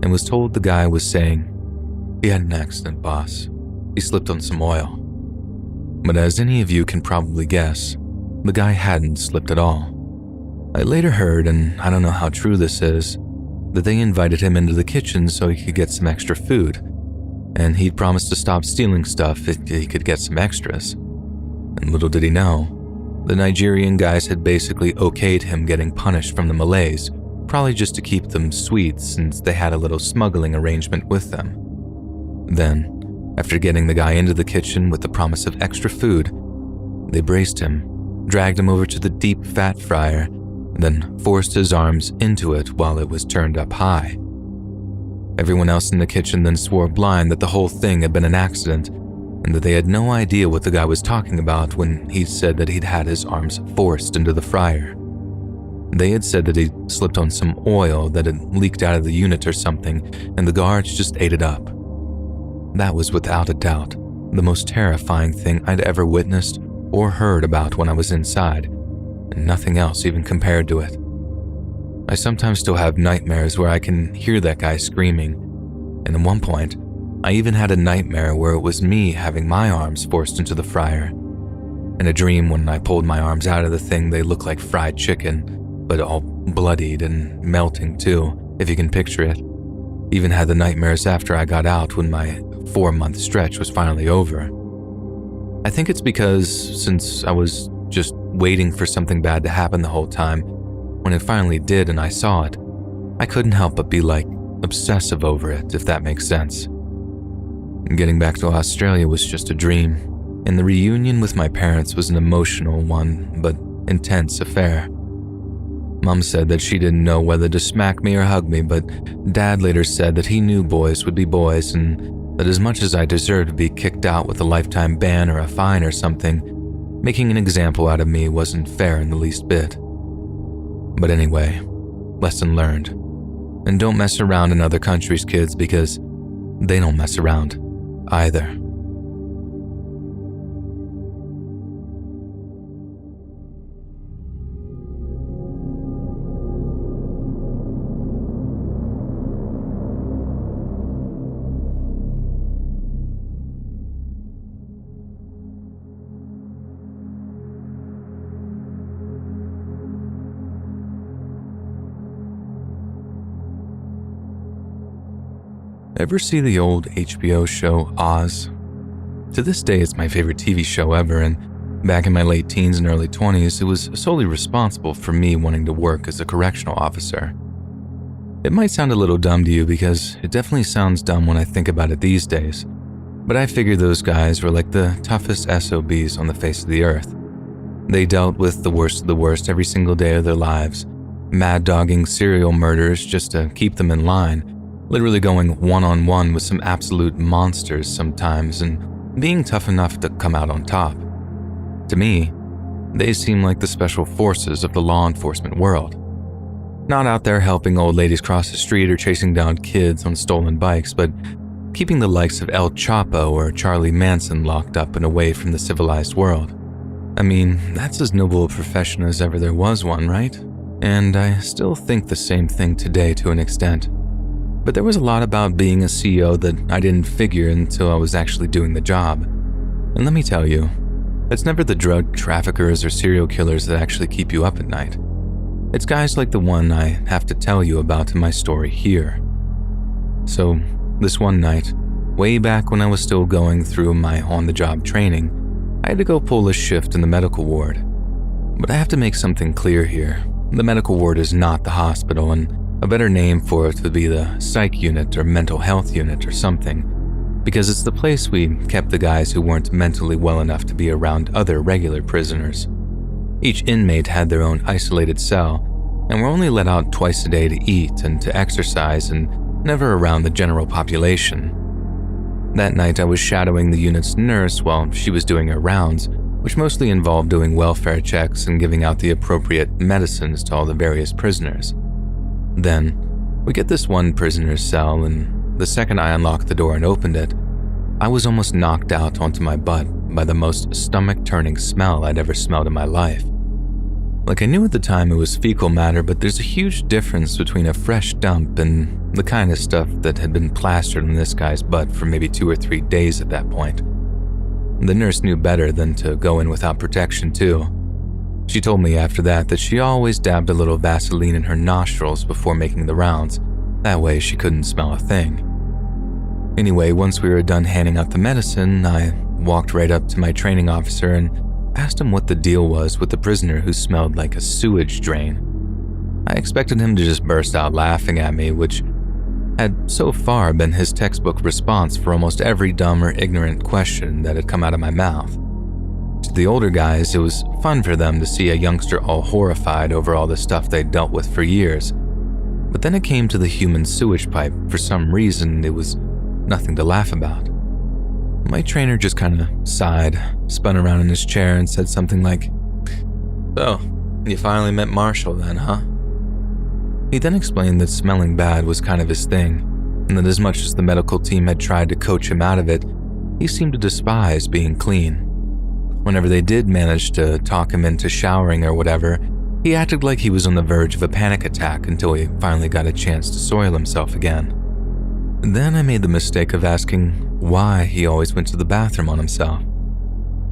and was told the guy was saying, "He had an accident, boss. He slipped on some oil." But as any of you can probably guess, the guy hadn't slipped at all. I later heard, and I don't know how true this is, that they invited him into the kitchen so he could get some extra food, and he'd promised to stop stealing stuff if he could get some extras. And little did he know, the Nigerian guys had basically okayed him getting punished from the Malays, probably just to keep them sweet since they had a little smuggling arrangement with them. Then, after getting the guy into the kitchen with the promise of extra food, they braced him, dragged him over to the deep fat fryer, then forced his arms into it while it was turned up high. Everyone else in the kitchen then swore blind that the whole thing had been an accident, and that they had no idea what the guy was talking about when he said that he'd had his arms forced into the fryer. They had said that he slipped on some oil that had leaked out of the unit or something, and the guards just ate it up. That was without a doubt the most terrifying thing I'd ever witnessed or heard about when I was inside, and nothing else even compared to it. I sometimes still have nightmares where I can hear that guy screaming, and at one point, I even had a nightmare where it was me having my arms forced into the fryer. In a dream, when I pulled my arms out of the thing, they looked like fried chicken, but all bloodied and melting too, if you can picture it. Even had the nightmares after I got out when my 4-month stretch was finally over. I think it's because since I was just waiting for something bad to happen the whole time, when it finally did and I saw it, I couldn't help but be like obsessive over it, if that makes sense. Getting back to Australia was just a dream, and the reunion with my parents was an emotional one, but intense affair. Mom said that she didn't know whether to smack me or hug me, but Dad later said that he knew boys would be boys, and that as much as I deserved to be kicked out with a lifetime ban or a fine or something, making an example out of me wasn't fair in the least bit. But anyway, lesson learned. And don't mess around in other countries, kids, because they don't mess around either. Ever see the old HBO show Oz? To this day, it's my favorite TV show ever, and back in my late teens and early 20s, it was solely responsible for me wanting to work as a correctional officer. It might sound a little dumb to you because it definitely sounds dumb when I think about it these days, but I figure those guys were like the toughest SOBs on the face of the earth. They dealt with the worst of the worst every single day of their lives, mad-dogging serial murders just to keep them in line, literally going one-on-one with some absolute monsters sometimes and being tough enough to come out on top. To me, they seem like the special forces of the law enforcement world. Not out there helping old ladies cross the street or chasing down kids on stolen bikes, but keeping the likes of El Chapo or Charlie Manson locked up and away from the civilized world. I mean, that's as noble a profession as ever there was one, right? And I still think the same thing today to an extent. But there was a lot about being a CEO that I didn't figure until I was actually doing the job. And let me tell you, it's never the drug traffickers or serial killers that actually keep you up at night. It's guys like the one I have to tell you about in my story here. So, this one night, way back when I was still going through my on-the-job training, I had to go pull a shift in the medical ward. But I have to make something clear here. The medical ward is not the hospital, and a better name for it would be the psych unit or mental health unit or something, because it's the place we kept the guys who weren't mentally well enough to be around other regular prisoners. Each inmate had their own isolated cell, and were only let out twice a day to eat and to exercise, and never around the general population. That night I was shadowing the unit's nurse while she was doing her rounds, which mostly involved doing welfare checks and giving out the appropriate medicines to all the various prisoners. Then, we get this one prisoner's cell, and the second I unlocked the door and opened it, I was almost knocked out onto my butt by the most stomach-turning smell I'd ever smelled in my life. Like, I knew at the time it was fecal matter, but there's a huge difference between a fresh dump and the kind of stuff that had been plastered on this guy's butt for maybe 2 or 3 days at that point. The nurse knew better than to go in without protection, too. She told me after that she always dabbed a little Vaseline in her nostrils before making the rounds. That way she couldn't smell a thing. Anyway, once we were done handing out the medicine, I walked right up to my training officer and asked him what the deal was with the prisoner who smelled like a sewage drain. I expected him to just burst out laughing at me, which had so far been his textbook response for almost every dumb or ignorant question that had come out of my mouth. To To the older guys, it was fun for them to see a youngster all horrified over all the stuff they'd dealt with for years. But then it came to the human sewage pipe. For some reason, it was nothing to laugh about. My trainer just kind of sighed, spun around in his chair and said something like, "So, you finally met Marshall then, huh?" He then explained that smelling bad was kind of his thing, and that as much as the medical team had tried to coach him out of it, he seemed to despise being clean. Whenever they did manage to talk him into showering or whatever, he acted like he was on the verge of a panic attack until he finally got a chance to soil himself again. Then I made the mistake of asking why he always went to the bathroom on himself.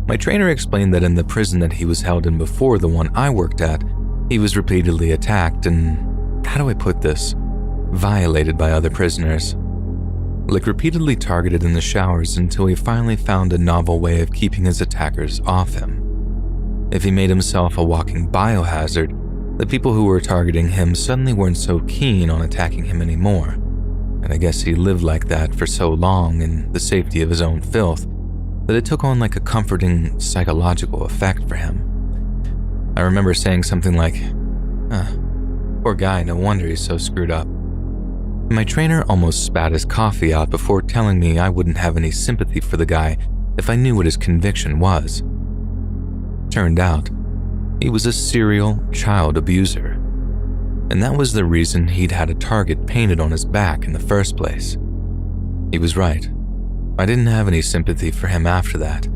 My trainer explained that in the prison that he was held in before the one I worked at, he was repeatedly attacked and, how do I put this, violated by other prisoners. Like repeatedly targeted in the showers until he finally found a novel way of keeping his attackers off him. If he made himself a walking biohazard, the people who were targeting him suddenly weren't so keen on attacking him anymore. And I guess he lived like that for so long in the safety of his own filth that it took on like a comforting psychological effect for him. I remember saying something like, "Poor guy, no wonder he's so screwed up." My trainer almost spat his coffee out before telling me I wouldn't have any sympathy for the guy if I knew what his conviction was. Turned out, he was a serial child abuser. And that was the reason he'd had a target painted on his back in the first place. He was right. I didn't have any sympathy for him after that,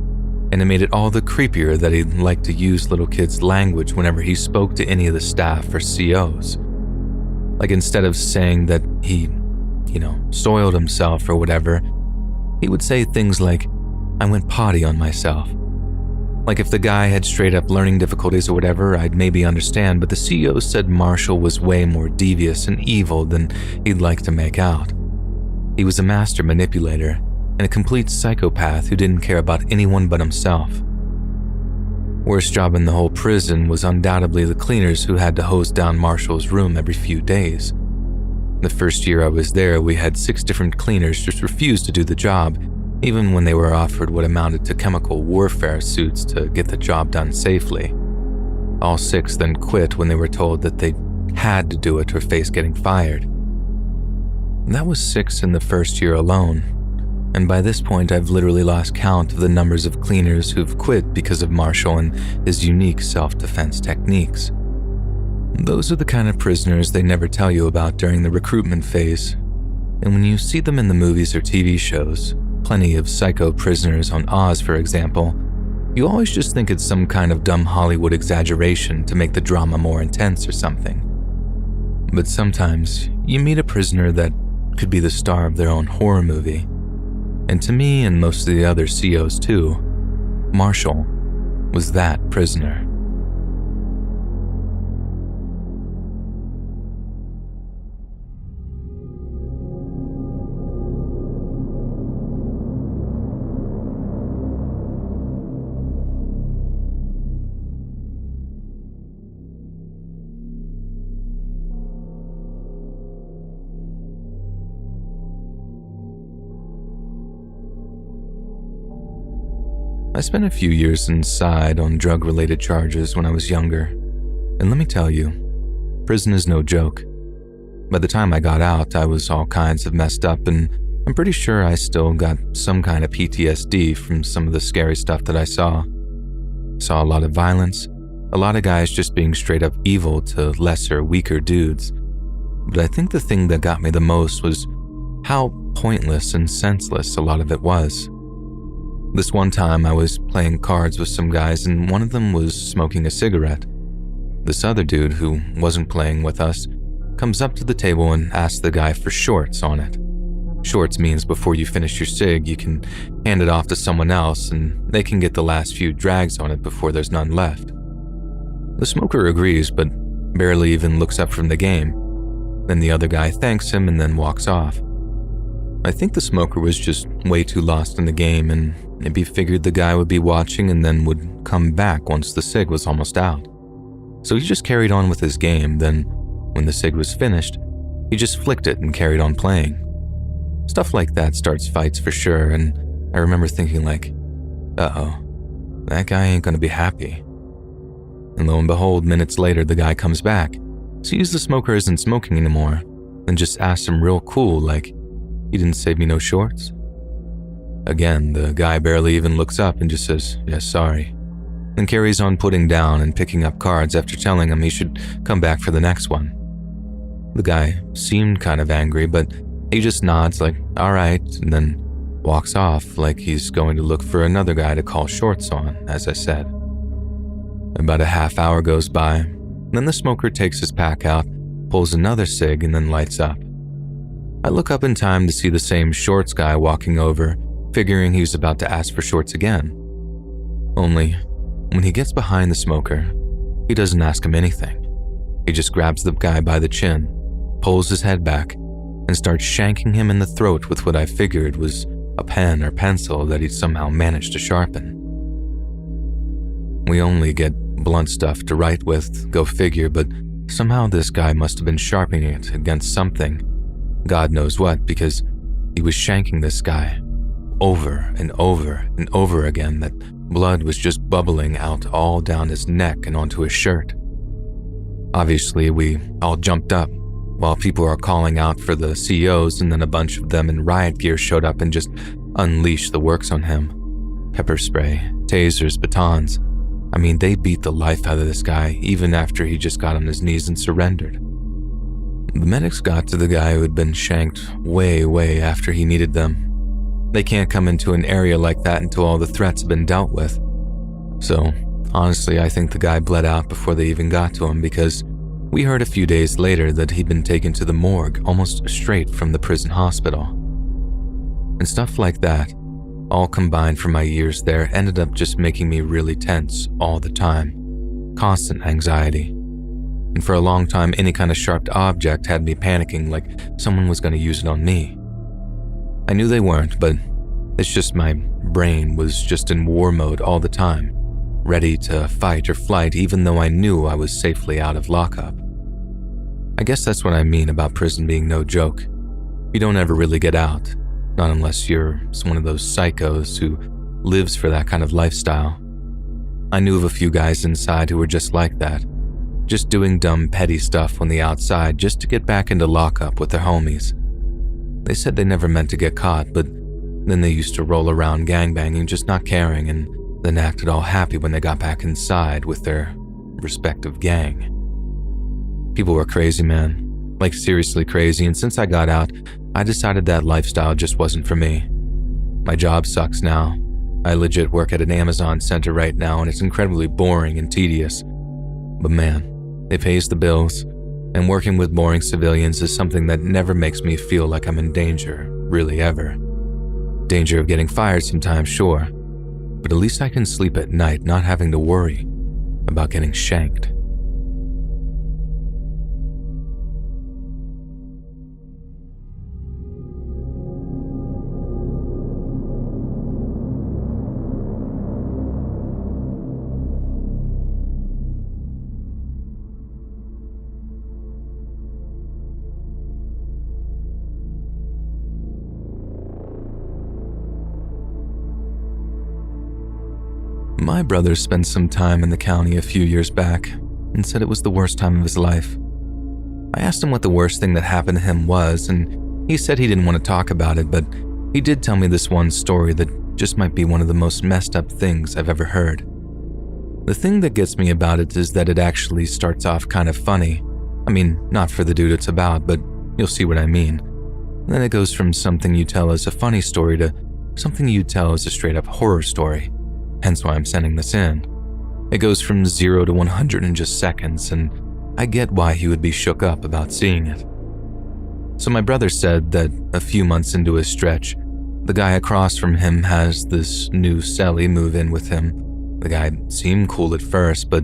and it made it all the creepier that he'd like to use little kids' language whenever he spoke to any of the staff or COs. Like instead of saying that he, soiled himself or whatever, he would say things like, "I went potty on myself." Like if the guy had straight up learning difficulties or whatever, I'd maybe understand, but the CEO said Marshall was way more devious and evil than he'd like to make out. He was a master manipulator and a complete psychopath who didn't care about anyone but himself. Worst job in the whole prison was undoubtedly the cleaners who had to hose down Marshall's room every few days. The first year I was there, we had 6 different cleaners just refuse to do the job, even when they were offered what amounted to chemical warfare suits to get the job done safely. All 6 then quit when they were told that they had to do it or face getting fired. That was 6 in the first year alone, and by this point I've literally lost count of the numbers of cleaners who've quit because of Marshall and his unique self-defense techniques. Those are the kind of prisoners they never tell you about during the recruitment phase, and when you see them in the movies or TV shows, plenty of psycho prisoners on Oz, for example, you always just think it's some kind of dumb Hollywood exaggeration to make the drama more intense or something. But sometimes you meet a prisoner that could be the star of their own horror movie. And to me and most of the other COs too, Marshall was that prisoner. I spent a few years inside on drug-related charges when I was younger, and let me tell you, prison is no joke. By the time I got out, I was all kinds of messed up, and I'm pretty sure I still got some kind of PTSD from some of the scary stuff that I saw. Saw a lot of violence, a lot of guys just being straight up evil to lesser, weaker dudes. But I think the thing that got me the most was how pointless and senseless a lot of it was. This one time I was playing cards with some guys and one of them was smoking a cigarette. This other dude, who wasn't playing with us, comes up to the table and asks the guy for shorts on it. Shorts means before you finish your cig, you can hand it off to someone else and they can get the last few drags on it before there's none left. The smoker agrees, but barely even looks up from the game. Then the other guy thanks him and then walks off. I think the smoker was just way too lost in the game and maybe figured the guy would be watching and then would come back once the cig was almost out. So he just carried on with his game, then when the cig was finished, he just flicked it and carried on playing. Stuff like that starts fights for sure, and I remember thinking like, uh-oh, that guy ain't gonna be happy. And lo and behold, minutes later, the guy comes back, sees the smoker isn't smoking anymore, and just asks him real cool, like, "You didn't save me no shorts?" Again, the guy barely even looks up and just says, "Yes, sorry," then carries on putting down and picking up cards after telling him he should come back for the next one. The guy seemed kind of angry, but he just nods like, "All right," and then walks off like he's going to look for another guy to call shorts on, as I said. About a half hour goes by, then the smoker takes his pack out, pulls another cig, and then lights up. I look up in time to see the same shorts guy walking over, figuring he was about to ask for shorts again. Only, when he gets behind the smoker, he doesn't ask him anything. He just grabs the guy by the chin, pulls his head back, and starts shanking him in the throat with what I figured was a pen or pencil that he'd somehow managed to sharpen. We only get blunt stuff to write with, go figure, but somehow this guy must have been sharpening it against something, God knows what, because he was shanking this guy over and over and over again that blood was just bubbling out all down his neck and onto his shirt. Obviously, we all jumped up while people are calling out for the COs, and then a bunch of them in riot gear showed up and just unleashed the works on him. Pepper spray, tasers, batons. I mean, they beat the life out of this guy even after he just got on his knees and surrendered. The medics got to the guy who had been shanked way after he needed them. They can't come into an area like that until all the threats have been dealt with. So, honestly, I think the guy bled out before they even got to him, because we heard a few days later that he'd been taken to the morgue almost straight from the prison hospital. And stuff like that, all combined for my years there, ended up just making me really tense all the time. Constant anxiety. And for a long time, any kind of sharp object had me panicking like someone was going to use it on me. I knew they weren't, but it's just my brain was just in war mode all the time, ready to fight or flight even though I knew I was safely out of lockup. I guess that's what I mean about prison being no joke. You don't ever really get out, not unless you're one of those psychos who lives for that kind of lifestyle. I knew of a few guys inside who were just like that, just doing dumb petty stuff on the outside just to get back into lockup with their homies. They said they never meant to get caught, but then they used to roll around gangbanging, just not caring, and then acted all happy when they got back inside with their respective gang. People were crazy, man. Like seriously crazy, and since I got out, I decided that lifestyle just wasn't for me. My job sucks now. I legit work at an Amazon center right now, and it's incredibly boring and tedious. But man, it pays the bills, and working with boring civilians is something that never makes me feel like I'm in danger, really ever. Danger of getting fired sometimes, sure, but at least I can sleep at night not having to worry about getting shanked. My brother spent some time in the county a few years back and said it was the worst time of his life. I asked him what the worst thing that happened to him was, and he said he didn't want to talk about it, but he did tell me this one story that just might be one of the most messed up things I've ever heard. The thing that gets me about it is that it actually starts off kind of funny. I mean, not for the dude it's about, but you'll see what I mean. Then it goes from something you tell as a funny story to something you tell as a straight-up horror story. Hence why I'm sending this in. It goes from 0 to 100 in just seconds, and I get why he would be shook up about seeing it. So my brother said that a few months into his stretch, the guy across from him has this new cellie move in with him. The guy seemed cool at first, but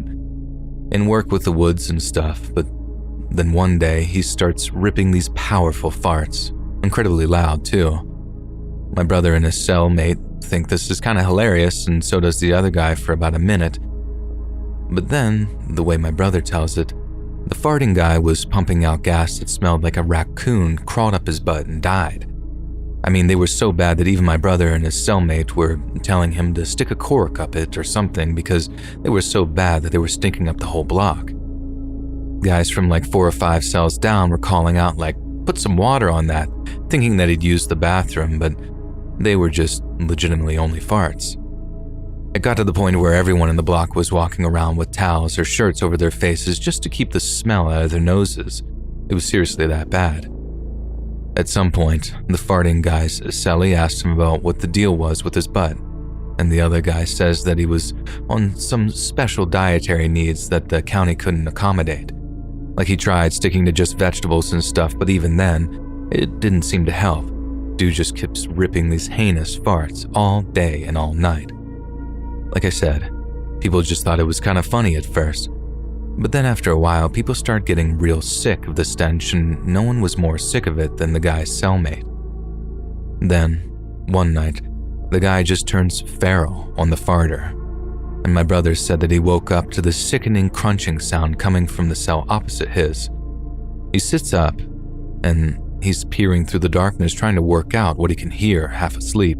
in work with the woods and stuff, but then one day he starts ripping these powerful farts, incredibly loud too. My brother and his cellmate think this is kind of hilarious, and so does the other guy for about a minute. But then, the way my brother tells it, the farting guy was pumping out gas that smelled like a raccoon crawled up his butt and died. I mean, they were so bad that even my brother and his cellmate were telling him to stick a cork up it or something because they were so bad that they were stinking up the whole block. Guys from like 4 or 5 cells down were calling out like, "Put some water on that," thinking that he'd used the bathroom, but they were just legitimately only farts. It got to the point where everyone in the block was walking around with towels or shirts over their faces just to keep the smell out of their noses. It was seriously that bad. At some point, the farting guy's cellie asked him about what the deal was with his butt, and the other guy says that he was on some special dietary needs that the county couldn't accommodate. Like he tried sticking to just vegetables and stuff, but even then, it didn't seem to help. Dude just keeps ripping these heinous farts all day and all night. Like I said, people just thought it was kind of funny at first. But then after a while, people start getting real sick of the stench, and no one was more sick of it than the guy's cellmate. Then, one night, the guy just turns feral on the farter, and my brother said that he woke up to the sickening crunching sound coming from the cell opposite his. He sits up, and he's peering through the darkness trying to work out what he can hear half asleep.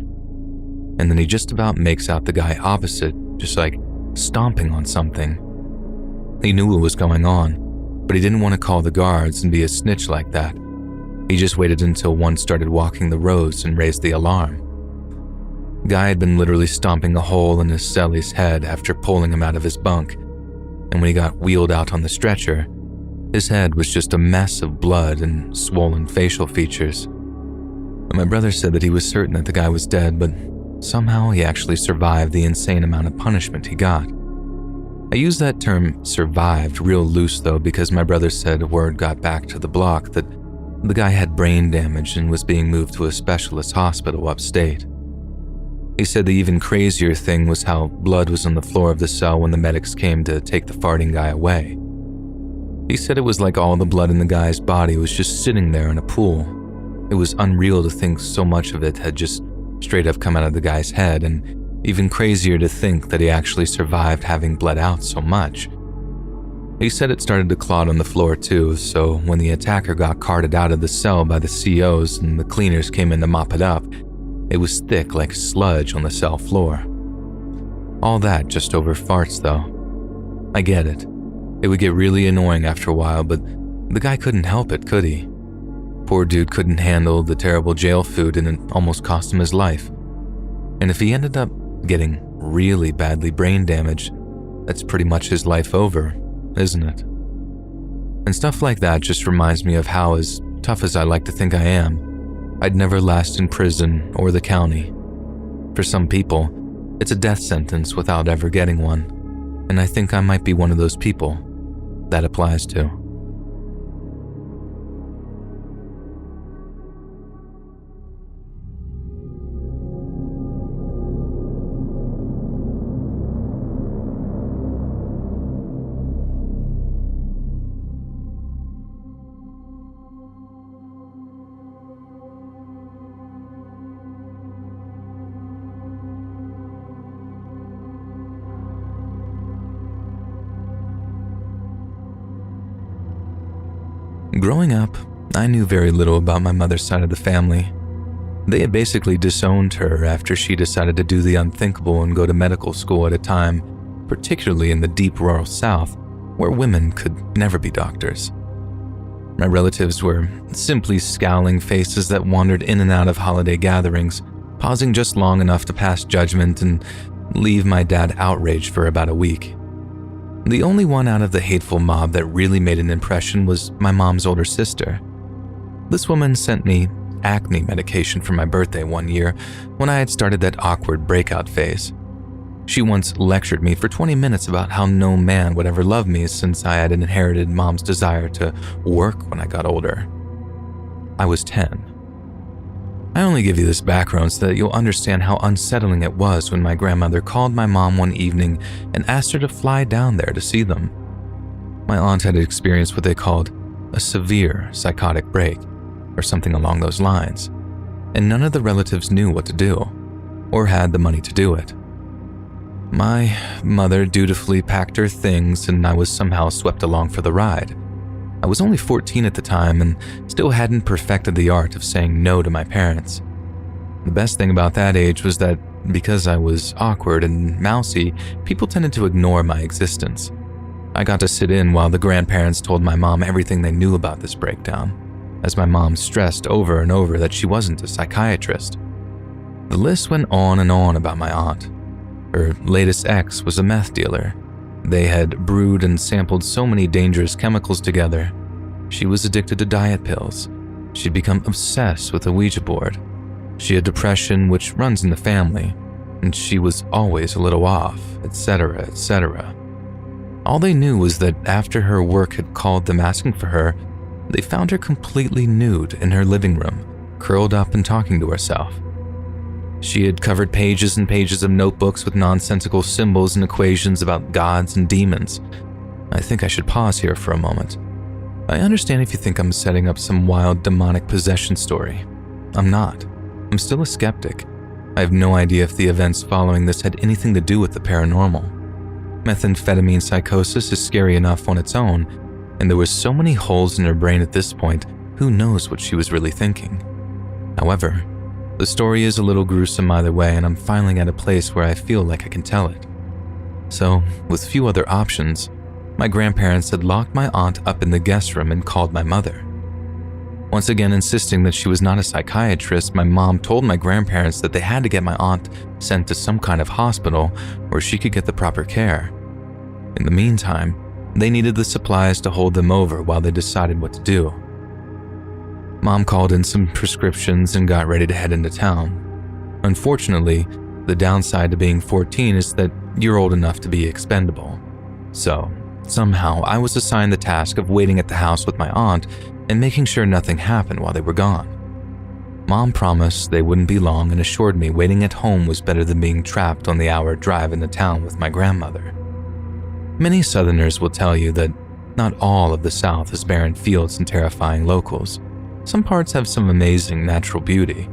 And then he just about makes out the guy opposite, just like stomping on something. He knew what was going on, but he didn't want to call the guards and be a snitch like that. He just waited until one started walking the roads and raised the alarm. Guy had been literally stomping a hole in his cellie's head after pulling him out of his bunk, and when he got wheeled out on the stretcher, his head was just a mess of blood and swollen facial features. And my brother said that he was certain that the guy was dead, but somehow he actually survived the insane amount of punishment he got. I use that term survived real loose though, because my brother said word got back to the block that the guy had brain damage and was being moved to a specialist hospital upstate. He said the even crazier thing was how blood was on the floor of the cell when the medics came to take the farting guy away. He said it was like all the blood in the guy's body was just sitting there in a pool. It was unreal to think so much of it had just straight up come out of the guy's head, and even crazier to think that he actually survived having bled out so much. He said it started to clot on the floor too, so when the attacker got carted out of the cell by the COs and the cleaners came in to mop it up, it was thick like sludge on the cell floor. All that just over farts though. I get it. It would get really annoying after a while, but the guy couldn't help it, could he? Poor dude couldn't handle the terrible jail food and it almost cost him his life. And if he ended up getting really badly brain damaged, that's pretty much his life over, isn't it? And stuff like that just reminds me of how, as tough as I like to think I am, I'd never last in prison or the county. For some people, it's a death sentence without ever getting one, and I think I might be one of those people that applies to. Growing up, I knew very little about my mother's side of the family. They had basically disowned her after she decided to do the unthinkable and go to medical school at a time, particularly in the deep rural South, where women could never be doctors. My relatives were simply scowling faces that wandered in and out of holiday gatherings, pausing just long enough to pass judgment and leave my dad outraged for about a week. The only one out of the hateful mob that really made an impression was my mom's older sister. This woman sent me acne medication for my birthday one year when I had started that awkward breakout phase. She once lectured me for 20 minutes about how no man would ever love me since I had inherited mom's desire to work when I got older. I was 10. I only give you this background so that you'll understand how unsettling it was when my grandmother called my mom one evening and asked her to fly down there to see them. My aunt had experienced what they called a severe psychotic break, or something along those lines, and none of the relatives knew what to do, or had the money to do it. My mother dutifully packed her things and I was somehow swept along for the ride. I was only 14 at the time and still hadn't perfected the art of saying no to my parents. The best thing about that age was that because I was awkward and mousy, people tended to ignore my existence. I got to sit in while the grandparents told my mom everything they knew about this breakdown, as my mom stressed over and over that she wasn't a psychiatrist. The list went on and on about my aunt. Her latest ex was a meth dealer. They had brewed and sampled so many dangerous chemicals together. She was addicted to diet pills. She'd become obsessed with a Ouija board. She had depression, which runs in the family, and she was always a little off, etc., etc. All they knew was that after her work had called them asking for her, they found her completely nude in her living room, curled up and talking to herself. She had covered pages and pages of notebooks with nonsensical symbols and equations about gods and demons. I think I should pause here for a moment. I understand if you think I'm setting up some wild demonic possession story. I'm not. I'm still a skeptic. I have no idea if the events following this had anything to do with the paranormal. Methamphetamine psychosis is scary enough on its own, and there were so many holes in her brain at this point, who knows what she was really thinking. However, the story is a little gruesome either way, and I'm finally at a place where I feel like I can tell it. So, with few other options, my grandparents had locked my aunt up in the guest room and called my mother. Once again insisting that she was not a psychiatrist, my mom told my grandparents that they had to get my aunt sent to some kind of hospital where she could get the proper care. In the meantime, they needed the supplies to hold them over while they decided what to do. Mom called in some prescriptions and got ready to head into town. Unfortunately, the downside to being 14 is that you're old enough to be expendable. So, somehow I was assigned the task of waiting at the house with my aunt and making sure nothing happened while they were gone. Mom promised they wouldn't be long and assured me waiting at home was better than being trapped on the hour drive into town with my grandmother. Many Southerners will tell you that not all of the South is barren fields and terrifying locals. Some parts have some amazing natural beauty.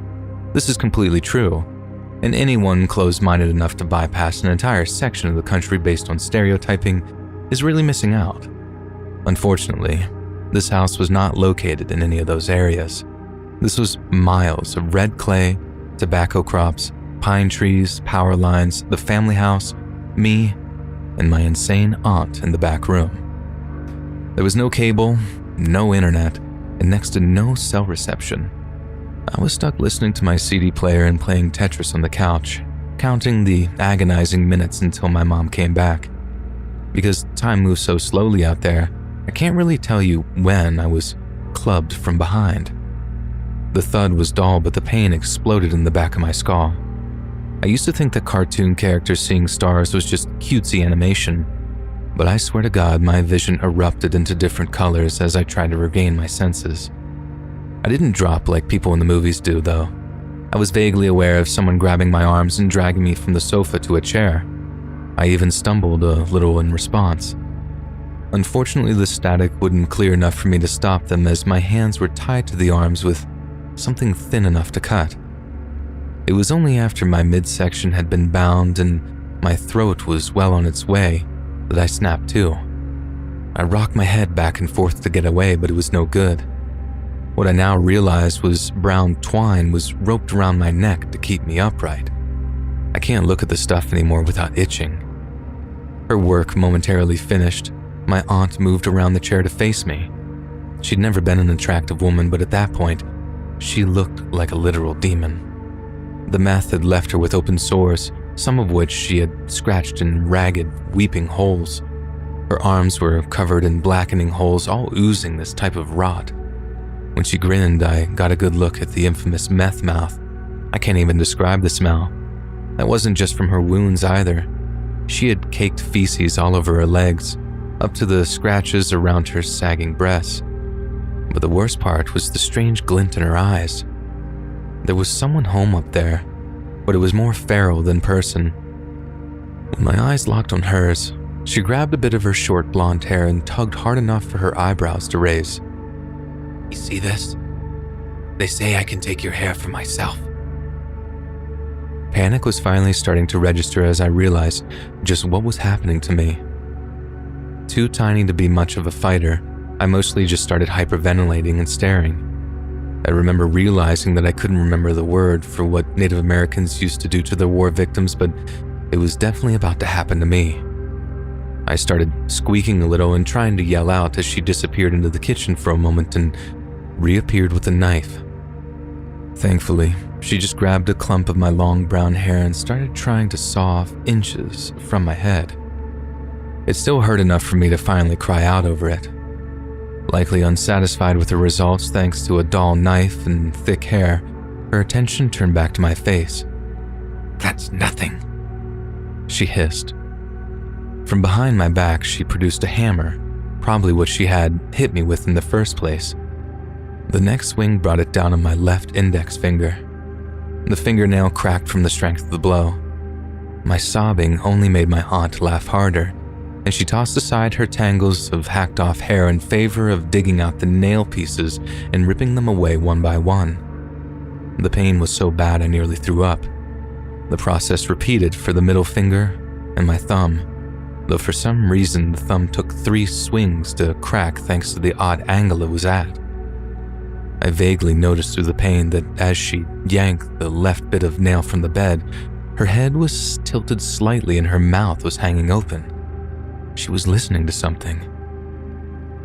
This is completely true, and anyone closed-minded enough to bypass an entire section of the country based on stereotyping is really missing out. Unfortunately, this house was not located in any of those areas. This was miles of red clay, tobacco crops, pine trees, power lines, the family house, me, and my insane aunt in the back room. There was no cable, no internet, and next to no cell reception. I was stuck listening to my CD player and playing Tetris on the couch, counting the agonizing minutes until my mom came back. Because time moves so slowly out there, I can't really tell you when I was clubbed from behind. The thud was dull, but the pain exploded in the back of my skull. I used to think that cartoon characters seeing stars was just cutesy animation, but I swear to God my vision erupted into different colors as I tried to regain my senses. I didn't drop like people in the movies do, though. I was vaguely aware of someone grabbing my arms and dragging me from the sofa to a chair. I even stumbled a little in response. Unfortunately, the static wouldn't clear enough for me to stop them as my hands were tied to the arms with something thin enough to cut. It was only after my midsection had been bound and my throat was well on its way that I snapped to. I rocked my head back and forth to get away, but it was no good. What I now realized was brown twine was roped around my neck to keep me upright. I can't look at the stuff anymore without itching. Her work momentarily finished, my aunt moved around the chair to face me. She'd never been an attractive woman, but at that point, she looked like a literal demon. The meth had left her with open sores, some of which she had scratched in ragged, weeping holes. Her arms were covered in blackening holes, all oozing this type of rot. When she grinned, I got a good look at the infamous meth mouth. I can't even describe the smell. That wasn't just from her wounds either. She had caked feces all over her legs, up to the scratches around her sagging breasts. But the worst part was the strange glint in her eyes. There was someone home up there, but it was more feral than person. When my eyes locked on hers, she grabbed a bit of her short blonde hair and tugged hard enough for her eyebrows to raise. "You see this? They say I can take your hair for myself." Panic was finally starting to register as I realized just what was happening to me. Too tiny to be much of a fighter, I mostly just started hyperventilating and staring. I remember realizing that I couldn't remember the word for what Native Americans used to do to their war victims, but it was definitely about to happen to me. I started squeaking a little and trying to yell out as she disappeared into the kitchen for a moment and reappeared with a knife. Thankfully, she just grabbed a clump of my long brown hair and started trying to saw off inches from my head. It still hurt enough for me to finally cry out over it. Likely unsatisfied with the results thanks to a dull knife and thick hair, her attention turned back to my face. "That's nothing," she hissed. From behind my back, she produced a hammer, probably what she had hit me with in the first place. The next swing brought it down on my left index finger. The fingernail cracked from the strength of the blow. My sobbing only made my aunt laugh harder, and she tossed aside her tangles of hacked-off hair in favor of digging out the nail pieces and ripping them away one by one. The pain was so bad I nearly threw up. The process repeated for the middle finger and my thumb, though for some reason the thumb took 3 swings to crack thanks to the odd angle it was at. I vaguely noticed through the pain that as she yanked the left bit of nail from the bed, her head was tilted slightly and her mouth was hanging open. She was listening to something.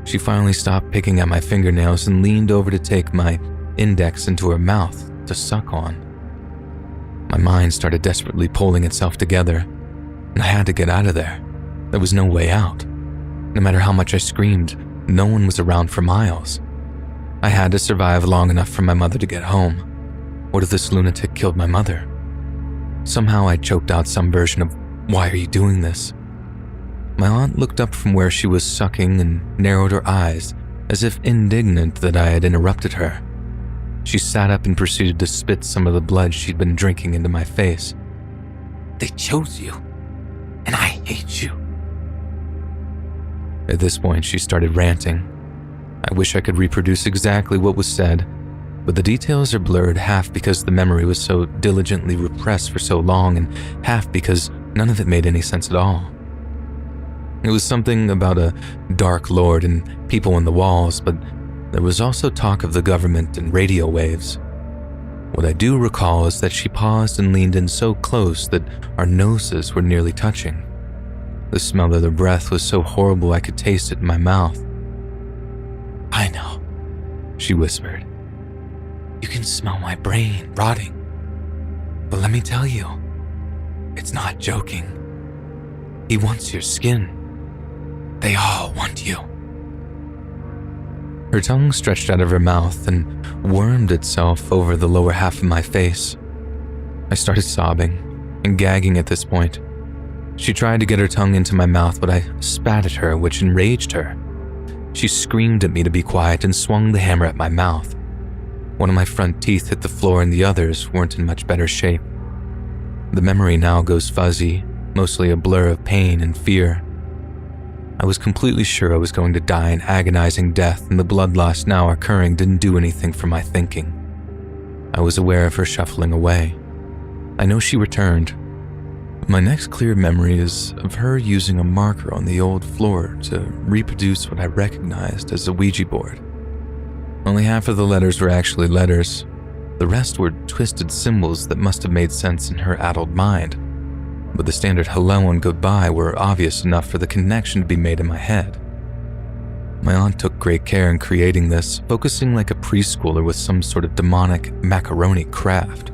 She finally stopped picking at my fingernails and leaned over to take my index into her mouth to suck on. My mind started desperately pulling itself together, and I had to get out of there. There was no way out. No matter how much I screamed, no one was around for miles. I had to survive long enough for my mother to get home. What if this lunatic killed my mother? Somehow I choked out some version of, "Why are you doing this?" My aunt looked up from where she was sucking and narrowed her eyes, as if indignant that I had interrupted her. She sat up and proceeded to spit some of the blood she'd been drinking into my face. "They chose you, and I hate you." At this point, she started ranting. I wish I could reproduce exactly what was said, but the details are blurred, half because the memory was so diligently repressed for so long, and half because none of it made any sense at all. It was something about a dark lord and people in the walls, but there was also talk of the government and radio waves. What I do recall is that she paused and leaned in so close that our noses were nearly touching. The smell of their breath was so horrible I could taste it in my mouth. "I know," she whispered. "You can smell my brain rotting. But let me tell you, it's not joking. He wants your skin. They all want you." Her tongue stretched out of her mouth and wormed itself over the lower half of my face. I started sobbing and gagging at this point. She tried to get her tongue into my mouth, but I spat at her, which enraged her. She screamed at me to be quiet and swung the hammer at my mouth. One of my front teeth hit the floor and the others weren't in much better shape. The memory now goes fuzzy, mostly a blur of pain and fear. I was completely sure I was going to die an agonizing death, and the blood loss now occurring didn't do anything for my thinking. I was aware of her shuffling away. I know she returned. My next clear memory is of her using a marker on the old floor to reproduce what I recognized as a Ouija board. Only half of the letters were actually letters. The rest were twisted symbols that must have made sense in her addled mind. But the standard hello and goodbye were obvious enough for the connection to be made in my head. My aunt took great care in creating this, focusing like a preschooler with some sort of demonic macaroni craft.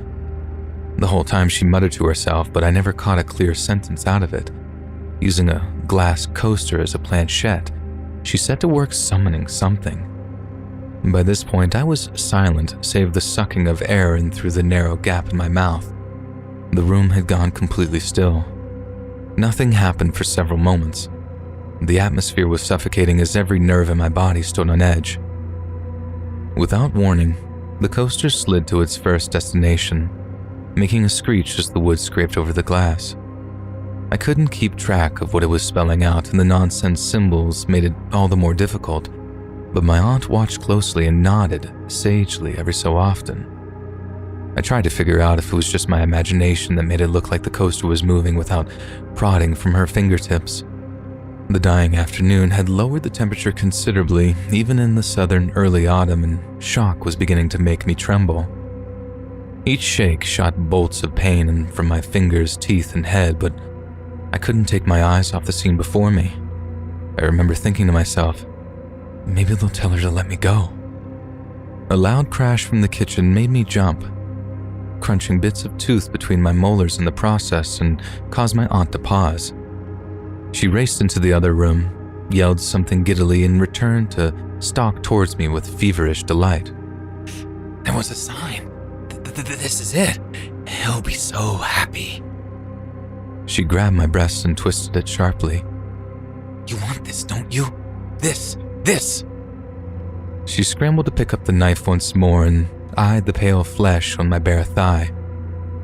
The whole time she muttered to herself, but I never caught a clear sentence out of it. Using a glass coaster as a planchette, she set to work summoning something. By this point, I was silent, save the sucking of air in through the narrow gap in my mouth. The room had gone completely still. Nothing happened for several moments. The atmosphere was suffocating as every nerve in my body stood on edge. Without warning, the coaster slid to its first destination, making a screech as the wood scraped over the glass. I couldn't keep track of what it was spelling out, and the nonsense symbols made it all the more difficult, but my aunt watched closely and nodded sagely every so often. I tried to figure out if it was just my imagination that made it look like the coaster was moving without prodding from her fingertips. The dying afternoon had lowered the temperature considerably, even in the southern early autumn, and shock was beginning to make me tremble. Each shake shot bolts of pain from my fingers, teeth, and head, but I couldn't take my eyes off the scene before me. I remember thinking to myself, maybe they'll tell her to let me go. A loud crash from the kitchen made me jump, crunching bits of tooth between my molars in the process, and caused my aunt to pause. She raced into the other room, yelled something giddily, and returned to stalk towards me with feverish delight. There was a sign. This is it. He'll be so happy. She grabbed my breast and twisted it sharply. You want this, don't you? This. She scrambled to pick up the knife once more and eyed the pale flesh on my bare thigh.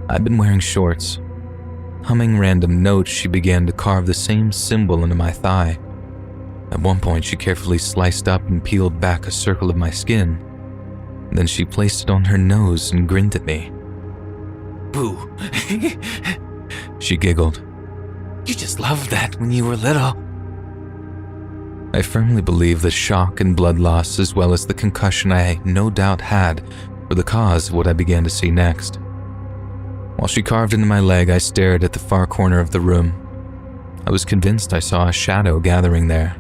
I'd been wearing shorts. Humming random notes, she began to carve the same symbol into my thigh. At one point, she carefully sliced up and peeled back a circle of my skin. Then she placed it on her nose and grinned at me. Boo. She giggled. You just loved that when you were little. I firmly believe the shock and blood loss, as well as the concussion I no doubt had, were the cause of what I began to see next. While she carved into my leg, I stared at the far corner of the room. I was convinced I saw a shadow gathering there.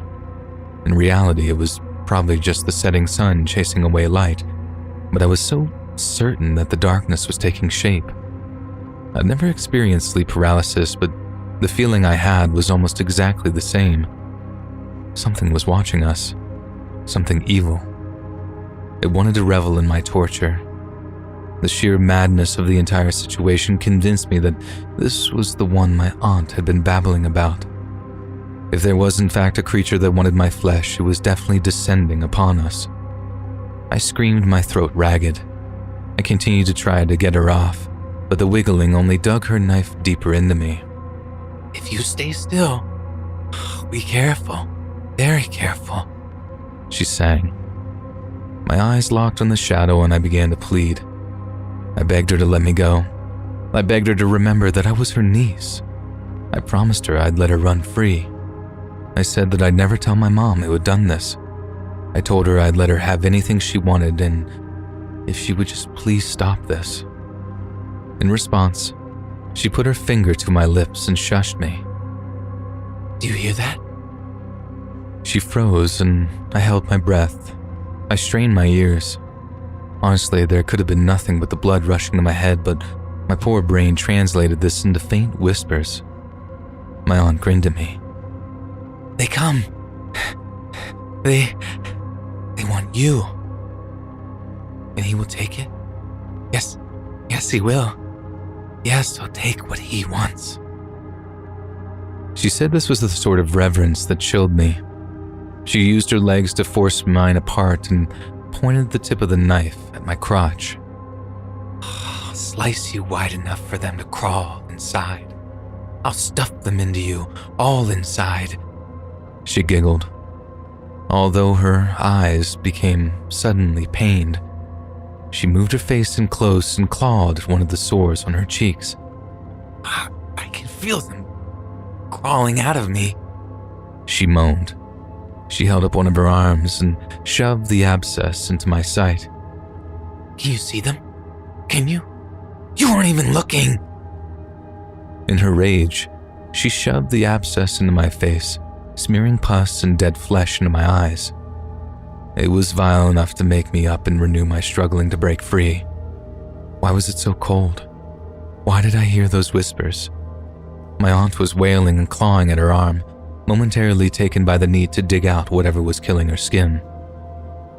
In reality, it was probably just the setting sun chasing away light, but I was so certain that the darkness was taking shape. I'd never experienced sleep paralysis, but the feeling I had was almost exactly the same. Something was watching us. Something evil. It wanted to revel in my torture. The sheer madness of the entire situation convinced me that this was the one my aunt had been babbling about. If there was in fact a creature that wanted my flesh, it was definitely descending upon us. I screamed my throat ragged. I continued to try to get her off, but the wiggling only dug her knife deeper into me. If you stay still, be careful, very careful, she sang. My eyes locked on the shadow and I began to plead. I begged her to let me go. I begged her to remember that I was her niece. I promised her I'd let her run free. I said that I'd never tell my mom who had done this. I told her I'd let her have anything she wanted and if she would just please stop this. In response, she put her finger to my lips and shushed me. Do you hear that? She froze and I held my breath. I strained my ears. Honestly, there could have been nothing but the blood rushing to my head, but my poor brain translated this into faint whispers. My aunt grinned at me. They come. They want you. And he will take it? Yes, he will. Yes, he'll take what he wants. She said this was the sort of reverence that chilled me. She used her legs to force mine apart and pointed the tip of the knife at my crotch. I'll slice you wide enough for them to crawl inside. I'll stuff them into you, all inside. She giggled, although her eyes became suddenly pained. She moved her face in close and clawed at one of the sores on her cheeks. I can feel them crawling out of me, she moaned. She held up one of her arms and shoved the abscess into my sight. Can you see them? Can you? You weren't even looking. In her rage, she shoved the abscess into my face, smearing pus and dead flesh into my eyes. It was vile enough to make me up and renew my struggling to break free. Why was it so cold? Why did I hear those whispers? My aunt was wailing and clawing at her arm, momentarily taken by the need to dig out whatever was killing her skin.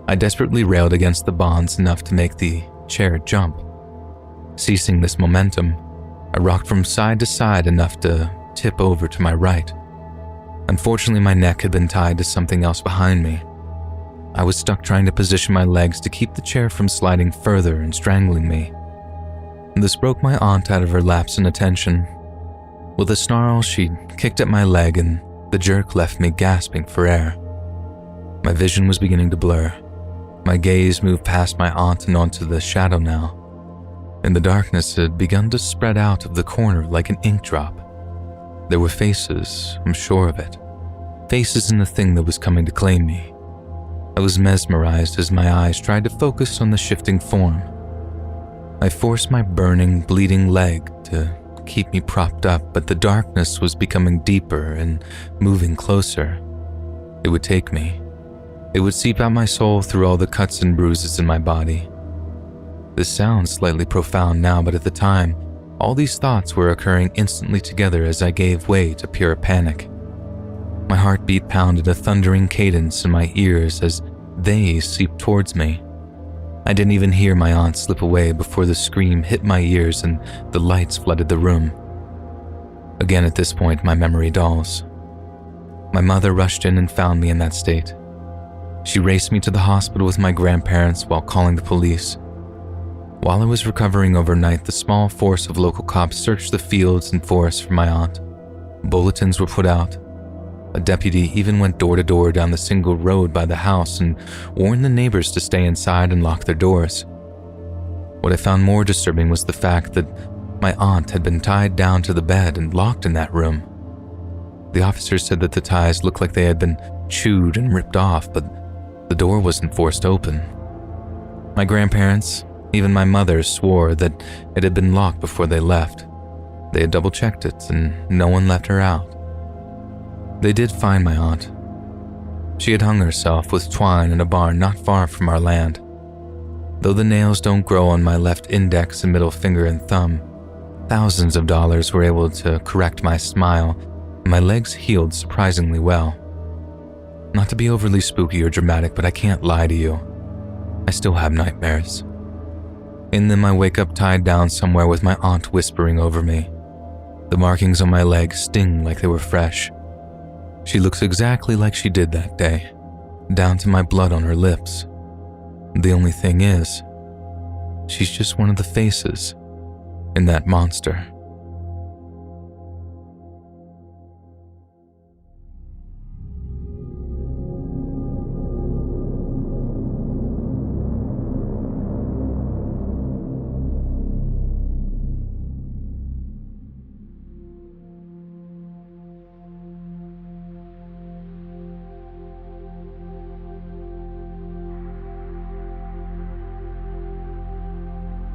I desperately railed against the bonds enough to make the chair jump. Ceasing this momentum, I rocked from side to side enough to tip over to my right. Unfortunately, my neck had been tied to something else behind me. I was stuck trying to position my legs to keep the chair from sliding further and strangling me. This broke my aunt out of her lapse in attention. With a snarl, she kicked at my leg and the jerk left me gasping for air. My vision was beginning to blur. My gaze moved past my aunt and onto the shadow now. In the darkness, it had begun to spread out of the corner like an ink drop. There were faces, I'm sure of it. Face isn't the thing that was coming to claim me. I was mesmerized as my eyes tried to focus on the shifting form. I forced my burning, bleeding leg to keep me propped up, but the darkness was becoming deeper and moving closer. It would take me. It would seep out my soul through all the cuts and bruises in my body. This sounds slightly profound now, but at the time, all these thoughts were occurring instantly together as I gave way to pure panic. My heartbeat pounded a thundering cadence in my ears as they seeped towards me. I didn't even hear my aunt slip away before the scream hit my ears and the lights flooded the room. Again, at this point, my memory dulls. My mother rushed in and found me in that state. She raced me to the hospital with my grandparents while calling the police. While I was recovering overnight, the small force of local cops searched the fields and forests for my aunt. Bulletins were put out. A deputy even went door to door down the single road by the house and warned the neighbors to stay inside and lock their doors. What I found more disturbing was the fact that my aunt had been tied down to the bed and locked in that room. The officers said that the ties looked like they had been chewed and ripped off, but the door wasn't forced open. My grandparents, even my mother, swore that it had been locked before they left. They had double-checked it and no one let her out. They did find my aunt. She had hung herself with twine in a barn not far from our land. Though the nails don't grow on my left index and middle finger and thumb, thousands of dollars were able to correct my smile, and my legs healed surprisingly well. Not to be overly spooky or dramatic, but I can't lie to you. I still have nightmares. In them, I wake up tied down somewhere with my aunt whispering over me. The markings on my legs sting like they were fresh. She looks exactly like she did that day, down to my blood on her lips. The only thing is, she's just one of the faces in that monster.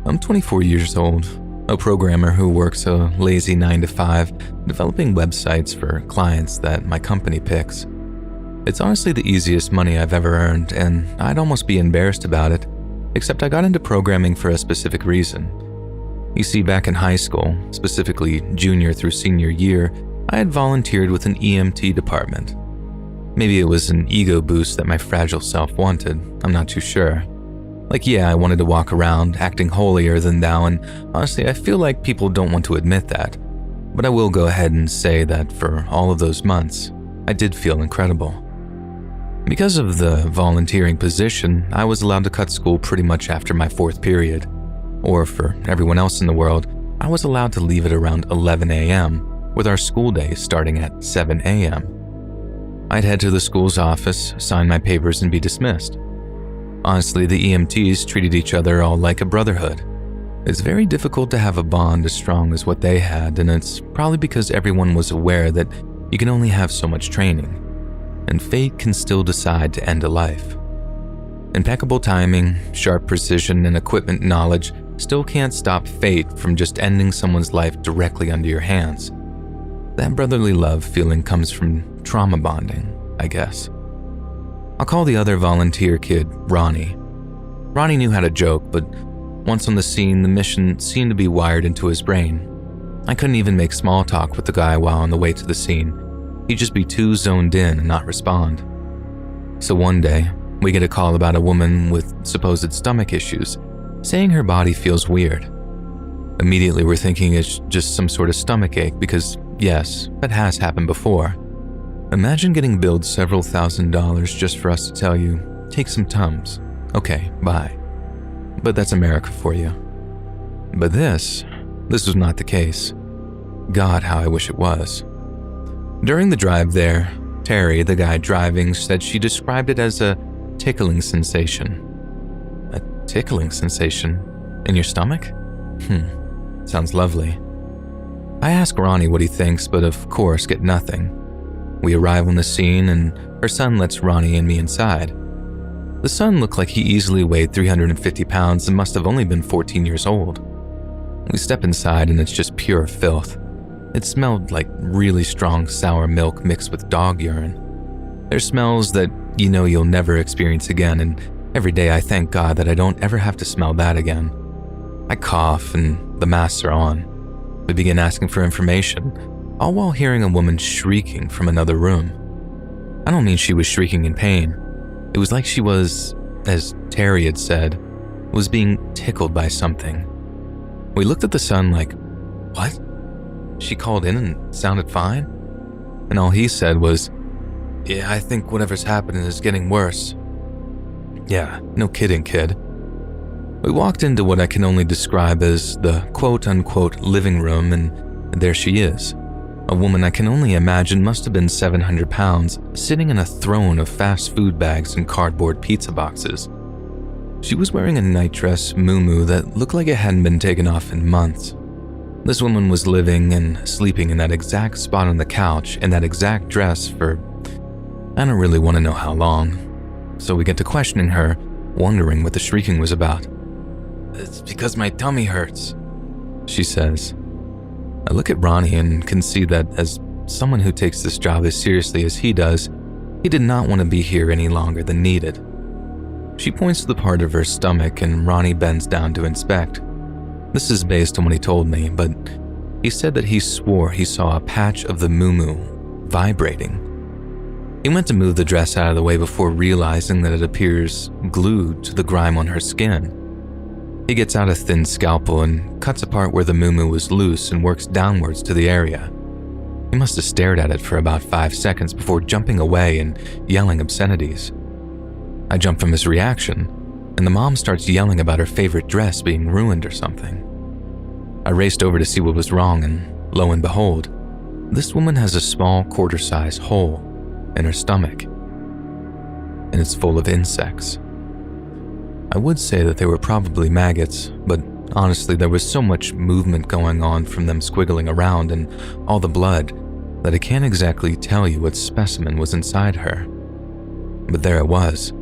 I'm 24 years old, a programmer who works a lazy 9-to-5, developing websites for clients that my company picks. It's honestly the easiest money I've ever earned, and I'd almost be embarrassed about it, except I got into programming for a specific reason. You see, back in high school, specifically junior through senior year, I had volunteered with an EMT department. Maybe it was an ego boost that my fragile self wanted, I'm not too sure. Like, yeah, I wanted to walk around, acting holier than thou, and honestly, I feel like people don't want to admit that. But I will go ahead and say that for all of those months, I did feel incredible. Because of the volunteering position, I was allowed to cut school pretty much after my 4th period. Or for everyone else in the world, I was allowed to leave at around 11 a.m., with our school day starting at 7 a.m. I'd head to the school's office, sign my papers, and be dismissed. Honestly, the EMTs treated each other all like a brotherhood. It's very difficult to have a bond as strong as what they had, and it's probably because everyone was aware that you can only have so much training, and fate can still decide to end a life. Impeccable timing, sharp precision, and equipment knowledge still can't stop fate from just ending someone's life directly under your hands. That brotherly love feeling comes from trauma bonding, I guess. I'll call the other volunteer kid Ronnie. Ronnie knew how to joke, but once on the scene, the mission seemed to be wired into his brain. I couldn't even make small talk with the guy while on the way to the scene. He'd just be too zoned in and not respond. So one day, we get a call about a woman with supposed stomach issues, saying her body feels weird. Immediately, we're thinking it's just some sort of stomach ache because, yes, that has happened before. Imagine getting billed several $1,000s just for us to tell you, take some Tums. Okay, bye. But that's America for you. But this was not the case. God, how I wish it was. During the drive there, Terry, the guy driving, said she described it as a tickling sensation. A tickling sensation? In your stomach? Sounds lovely. I ask Ronnie what he thinks, but of course get nothing. We arrive on the scene and her son lets Ronnie and me inside. The son looked like he easily weighed 350 pounds and must have only been 14 years old. We step inside and it's just pure filth. It smelled like really strong sour milk mixed with dog urine. There's smells that you know you'll never experience again, and every day I thank God that I don't ever have to smell that again. I cough and the masks are on. We begin asking for information, all while hearing a woman shrieking from another room. I don't mean she was shrieking in pain. It was like she was, as Terry had said, was being tickled by something. We looked at the son like, what? She called in and sounded fine? And all he said was, yeah, I think whatever's happening is getting worse. Yeah, no kidding, kid. We walked into what I can only describe as the quote-unquote living room, and there she is. A woman I can only imagine must have been 700 pounds, sitting in a throne of fast food bags and cardboard pizza boxes. She was wearing a nightdress muumuu that looked like it hadn't been taken off in months. This woman was living and sleeping in that exact spot on the couch in that exact dress for, I don't really want to know how long. So we get to questioning her, wondering what the shrieking was about. It's because my tummy hurts, she says. I look at Ronnie and can see that as someone who takes this job as seriously as he does, he did not want to be here any longer than needed. She points to the part of her stomach and Ronnie bends down to inspect. This is based on what he told me, but he said that he swore he saw a patch of the muumuu vibrating. He went to move the dress out of the way before realizing that it appears glued to the grime on her skin. He gets out a thin scalpel and cuts apart where the muumuu was loose and works downwards to the area. He must have stared at it for about 5 seconds before jumping away and yelling obscenities. I jump from his reaction, and the mom starts yelling about her favorite dress being ruined or something. I raced over to see what was wrong, and lo and behold, this woman has a small quarter-size hole in her stomach, and it's full of insects. I would say that they were probably maggots, but honestly there was so much movement going on from them squiggling around and all the blood that I can't exactly tell you what specimen was inside her. But there it was.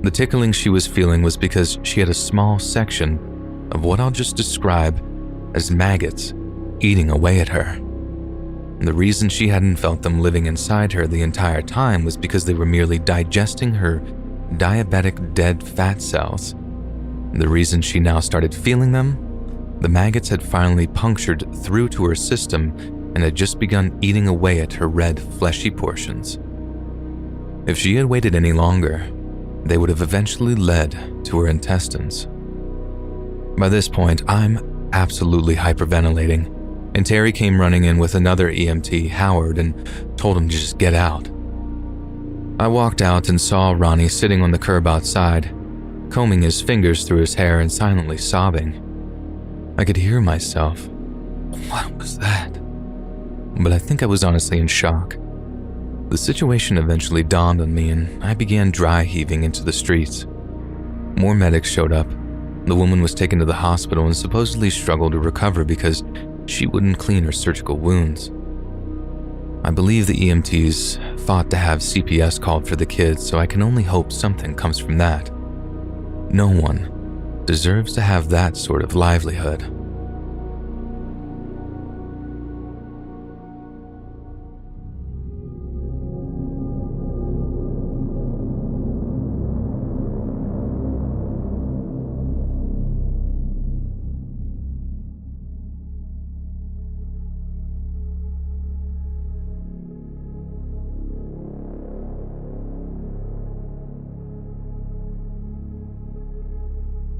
The tickling she was feeling was because she had a small section of what I'll just describe as maggots eating away at her. And the reason she hadn't felt them living inside her the entire time was because they were merely digesting her diabetic dead fat cells. The reason she now started feeling them? The maggots had finally punctured through to her system and had just begun eating away at her red, fleshy portions. If she had waited any longer, they would have eventually led to her intestines. By this point, I'm absolutely hyperventilating, and Terry came running in with another EMT, Howard, and told him to just get out. I walked out and saw Ronnie sitting on the curb outside, combing his fingers through his hair and silently sobbing. I could hear myself. What was that? But I think I was honestly in shock. The situation eventually dawned on me and I began dry heaving into the streets. More medics showed up. The woman was taken to the hospital and supposedly struggled to recover because she wouldn't clean her surgical wounds. I believe the EMTs fought to have CPS called for the kids, so I can only hope something comes from that. No one deserves to have that sort of livelihood.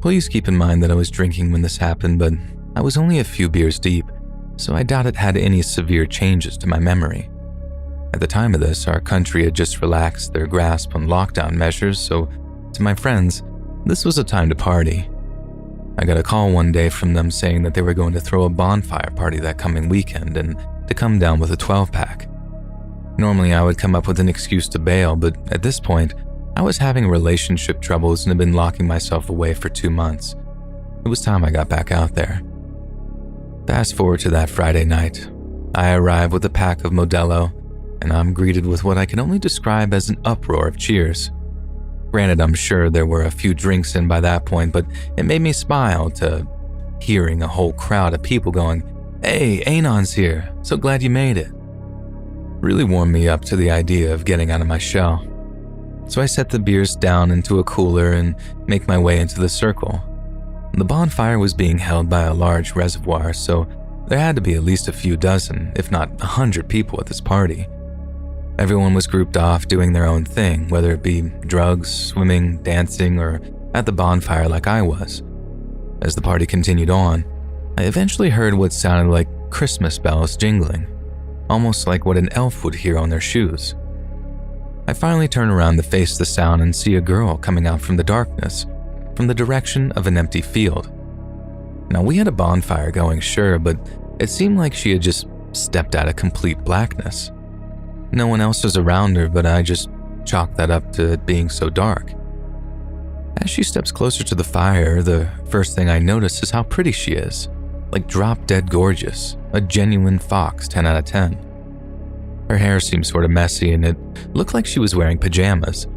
Please keep in mind that I was drinking when this happened, but I was only a few beers deep, so I doubt it had any severe changes to my memory. At the time of this, our country had just relaxed their grasp on lockdown measures, so to my friends, this was a time to party. I got a call one day from them saying that they were going to throw a bonfire party that coming weekend and to come down with a 12-pack. Normally, I would come up with an excuse to bail, but at this point, I was having relationship troubles and had been locking myself away for 2 months. It was time I got back out there. Fast forward to that Friday night. I arrived with a pack of Modelo, and I'm greeted with what I can only describe as an uproar of cheers. Granted, I'm sure there were a few drinks in by that point, but it made me smile to hearing a whole crowd of people going, "Hey, Anon's here, so glad you made it." Really warmed me up to the idea of getting out of my shell. So I set the beers down into a cooler and make my way into the circle. The bonfire was being held by a large reservoir, so there had to be at least a few dozen, if not 100 people at this party. Everyone was grouped off doing their own thing, whether it be drugs, swimming, dancing, or at the bonfire like I was. As the party continued on, I eventually heard what sounded like Christmas bells jingling, almost like what an elf would hear on their shoes. I finally turn around to face the sound and see a girl coming out from the darkness, from the direction of an empty field. Now, we had a bonfire going, sure, but it seemed like she had just stepped out of complete blackness. No one else was around her, but I just chalked that up to it being so dark. As she steps closer to the fire, the first thing I notice is how pretty she is, like drop-dead gorgeous, a genuine fox 10 out of 10. Her hair seemed sort of messy and it looked like she was wearing pajamas,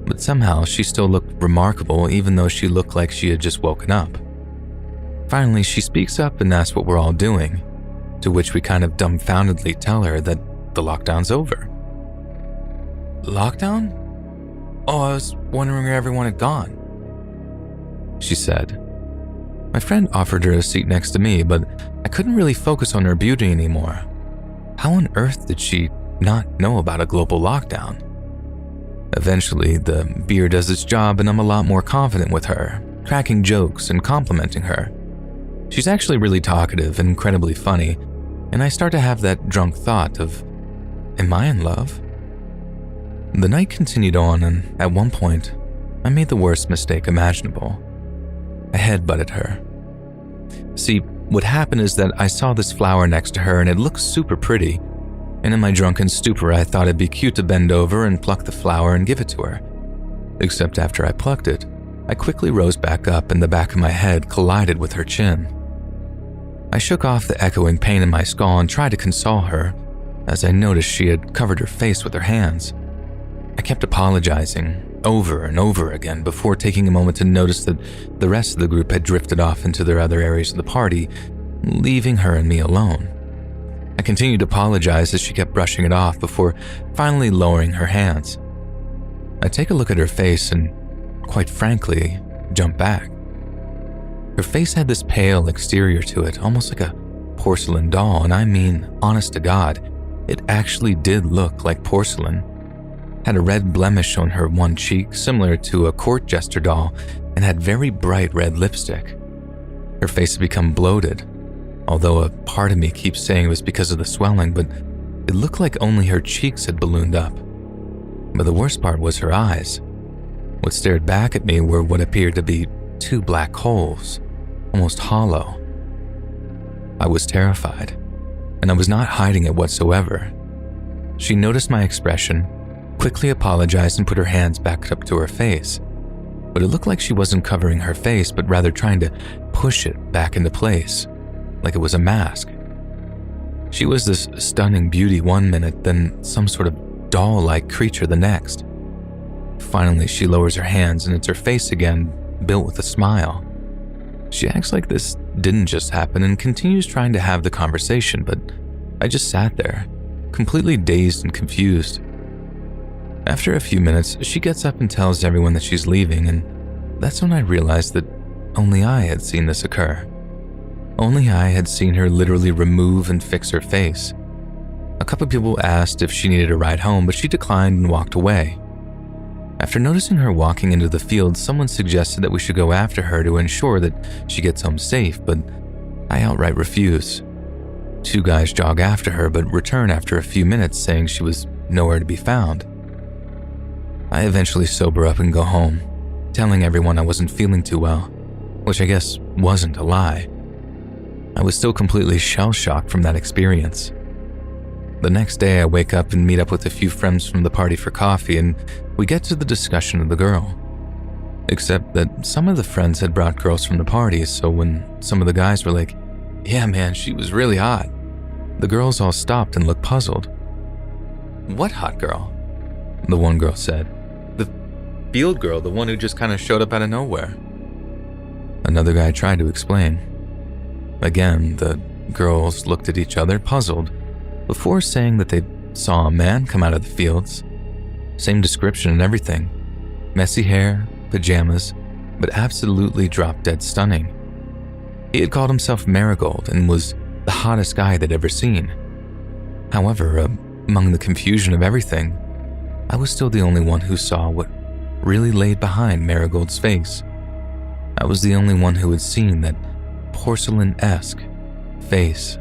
but somehow she still looked remarkable even though she looked like she had just woken up. Finally, she speaks up and asks what we're all doing, to which we kind of dumbfoundedly tell her that the lockdown's over. "Lockdown? Oh, I was wondering where everyone had gone," she said. My friend offered her a seat next to me, but I couldn't really focus on her beauty anymore. How on earth did she not know about a global lockdown? Eventually, the beer does its job and I'm a lot more confident with her, cracking jokes and complimenting her. She's actually really talkative and incredibly funny, and I start to have that drunk thought of, am I in love? The night continued on, and at one point, I made the worst mistake imaginable. I headbutted her. See, what happened is that I saw this flower next to her and it looked super pretty, and in my drunken stupor I thought it'd be cute to bend over and pluck the flower and give it to her. Except after I plucked it, I quickly rose back up and the back of my head collided with her chin. I shook off the echoing pain in my skull and tried to console her, as I noticed she had covered her face with her hands. I kept apologizing over and over again before taking a moment to notice that the rest of the group had drifted off into their other areas of the party, leaving her and me alone. I continued to apologize as she kept brushing it off before finally lowering her hands. I take a look at her face and, quite frankly, jump back. Her face had this pale exterior to it, almost like a porcelain doll, and I mean, honest to God, it actually did look like porcelain. Had a red blemish on her one cheek, similar to a court jester doll, and had very bright red lipstick. Her face had become bloated, although a part of me keeps saying it was because of the swelling, but it looked like only her cheeks had ballooned up. But the worst part was her eyes. What stared back at me were what appeared to be two black holes, almost hollow. I was terrified, and I was not hiding it whatsoever. She noticed my expression, quickly apologized and put her hands back up to her face, but it looked like she wasn't covering her face but rather trying to push it back into place, like it was a mask. She was this stunning beauty one minute, then some sort of doll-like creature the next. Finally, she lowers her hands and it's her face again, built with a smile. She acts like this didn't just happen and continues trying to have the conversation, but I just sat there, completely dazed and confused. After a few minutes, she gets up and tells everyone that she's leaving, and that's when I realized that only I had seen this occur. Only I had seen her literally remove and fix her face. A couple people asked if she needed a ride home, but she declined and walked away. After noticing her walking into the field, someone suggested that we should go after her to ensure that she gets home safe, but I outright refuse. Two guys jog after her, but return after a few minutes saying she was nowhere to be found. I eventually sober up and go home, telling everyone I wasn't feeling too well, which I guess wasn't a lie. I was still completely shell-shocked from that experience. The next day I wake up and meet up with a few friends from the party for coffee, and we get to the discussion of the girl. Except that some of the friends had brought girls from the party, so when some of the guys were like, "Yeah man, she was really hot," the girls all stopped and looked puzzled. What hot girl? The one girl said. The field girl, the one who just kind of showed up out of nowhere. Another guy tried to explain. Again, the girls looked at each other, puzzled, before saying that they saw a man come out of the fields. Same description and everything. Messy hair, pajamas, but absolutely drop-dead stunning. He had called himself Marigold and was the hottest guy they'd ever seen. However, among the confusion of everything, I was still the only one who saw what really laid behind Marigold's face. I was the only one who had seen that porcelain-esque face.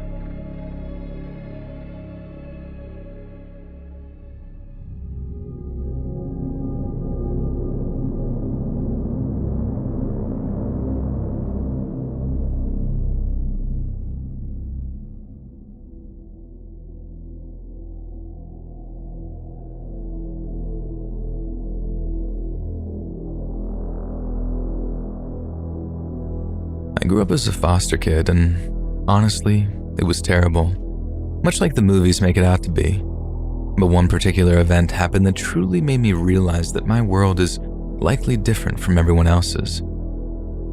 I grew up as a foster kid, and honestly, it was terrible, much like the movies make it out to be. But one particular event happened that truly made me realize that my world is likely different from everyone else's.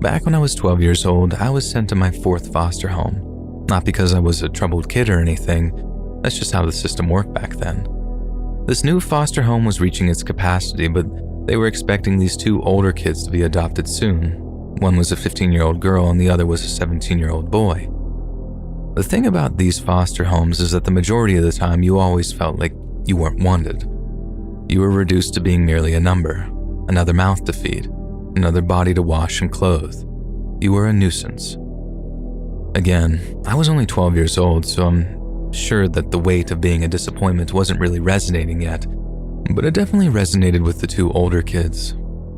Back when I was 12 years old, I was sent to my 4th foster home. Not because I was a troubled kid or anything, that's just how the system worked back then. This new foster home was reaching its capacity, but they were expecting these 2 older kids to be adopted soon. One was a 15-year-old girl and the other was a 17-year-old boy. The thing about these foster homes is that the majority of the time you always felt like you weren't wanted. You were reduced to being merely a number, another mouth to feed, another body to wash and clothe. You were a nuisance. Again, I was only 12 years old, so I'm sure that the weight of being a disappointment wasn't really resonating yet, but it definitely resonated with the 2 older kids.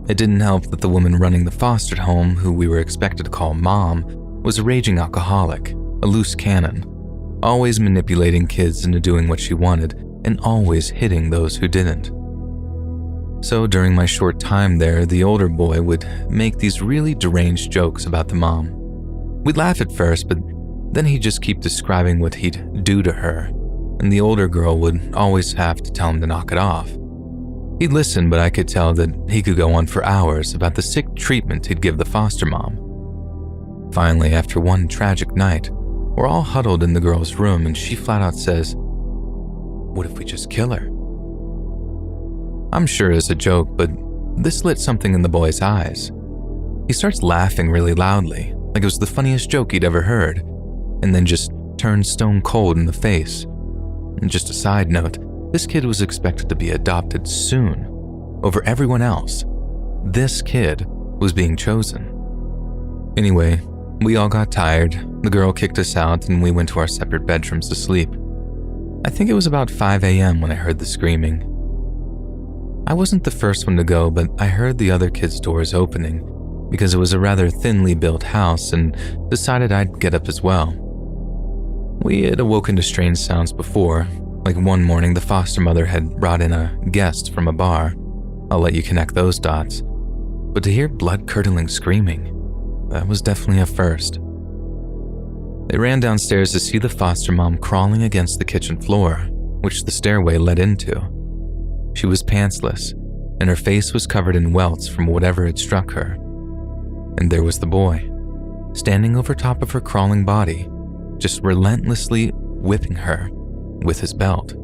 It didn't help that the woman running the fostered home, who we were expected to call Mom, was a raging alcoholic, a loose cannon, always manipulating kids into doing what she wanted and always hitting those who didn't. So during my short time there, the older boy would make these really deranged jokes about the mom. We'd laugh at first, but then he'd just keep describing what he'd do to her, and the older girl would always have to tell him to knock it off. He'd listen, but I could tell that he could go on for hours about the sick treatment he'd give the foster mom. Finally, after one tragic night, we're all huddled in the girl's room and she flat out says, "What if we just kill her?" I'm sure it's a joke, but this lit something in the boy's eyes. He starts laughing really loudly, like it was the funniest joke he'd ever heard, and then just turns stone cold in the face. And just a side note, this kid was expected to be adopted soon. Over everyone else, this kid was being chosen. Anyway, we all got tired, the girl kicked us out, and we went to our separate bedrooms to sleep. I think it was about 5 a.m. when I heard the screaming. I wasn't the first one to go, but I heard the other kids' doors opening because it was a rather thinly built house and decided I'd get up as well. We had awoken to strange sounds before. Like one morning, the foster mother had brought in a guest from a bar. I'll let you connect those dots. But to hear blood-curdling screaming, that was definitely a first. They ran downstairs to see the foster mom crawling against the kitchen floor, which the stairway led into. She was pantsless, and her face was covered in welts from whatever had struck her. And there was the boy, standing over top of her crawling body, just relentlessly whipping her with his belt.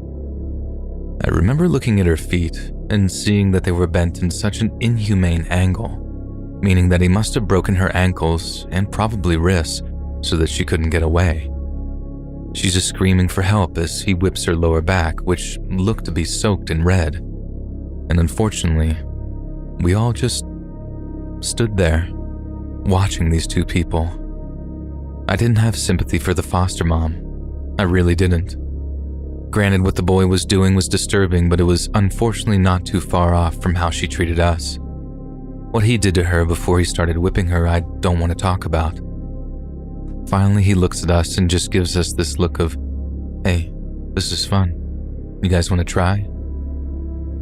I remember looking at her feet and seeing that they were bent in such an inhumane angle, meaning that he must have broken her ankles and probably wrists so that she couldn't get away. She's just screaming for help as he whips her lower back, which looked to be soaked in red. And unfortunately, we all just stood there, watching these 2 people. I didn't have sympathy for the foster mom. I really didn't. Granted, what the boy was doing was disturbing, but it was unfortunately not too far off from how she treated us. What he did to her before he started whipping her, I don't want to talk about. Finally, he looks at us and just gives us this look of, "Hey, this is fun. You guys want to try?"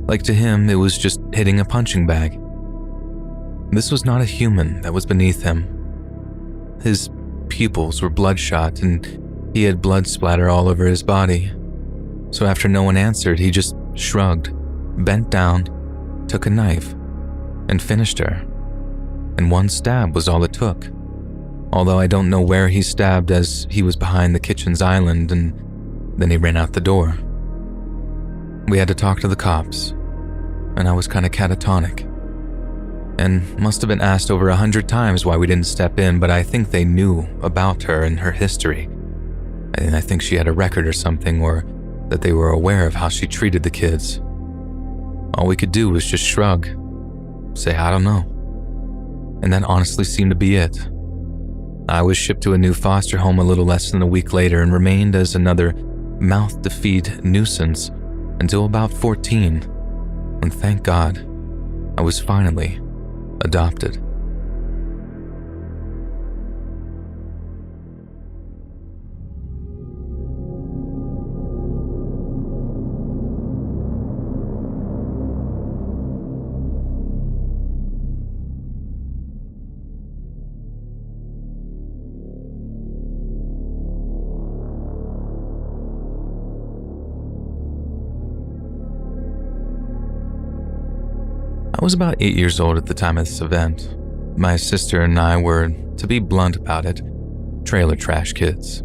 Like to him, it was just hitting a punching bag. This was not a human that was beneath him. His pupils were bloodshot and he had blood splatter all over his body. So after no one answered, he just shrugged, bent down, took a knife, and finished her. And one stab was all it took. Although I don't know where he stabbed, as he was behind the kitchen's island, and then he ran out the door. We had to talk to the cops, and I was kind of catatonic. And must have been asked over 100 times why we didn't step in, but I think they knew about her and her history. And I think she had a record or something, or that they were aware of how she treated the kids. All we could do was just shrug, say, I don't know. And that honestly seemed to be it. I was shipped to a new foster home a little less than a week later and remained as another mouth-to-feed nuisance until about 14, when thank God, I was finally adopted. I was about 8 years old at the time of this event. My sister and I were, to be blunt about it, trailer trash kids.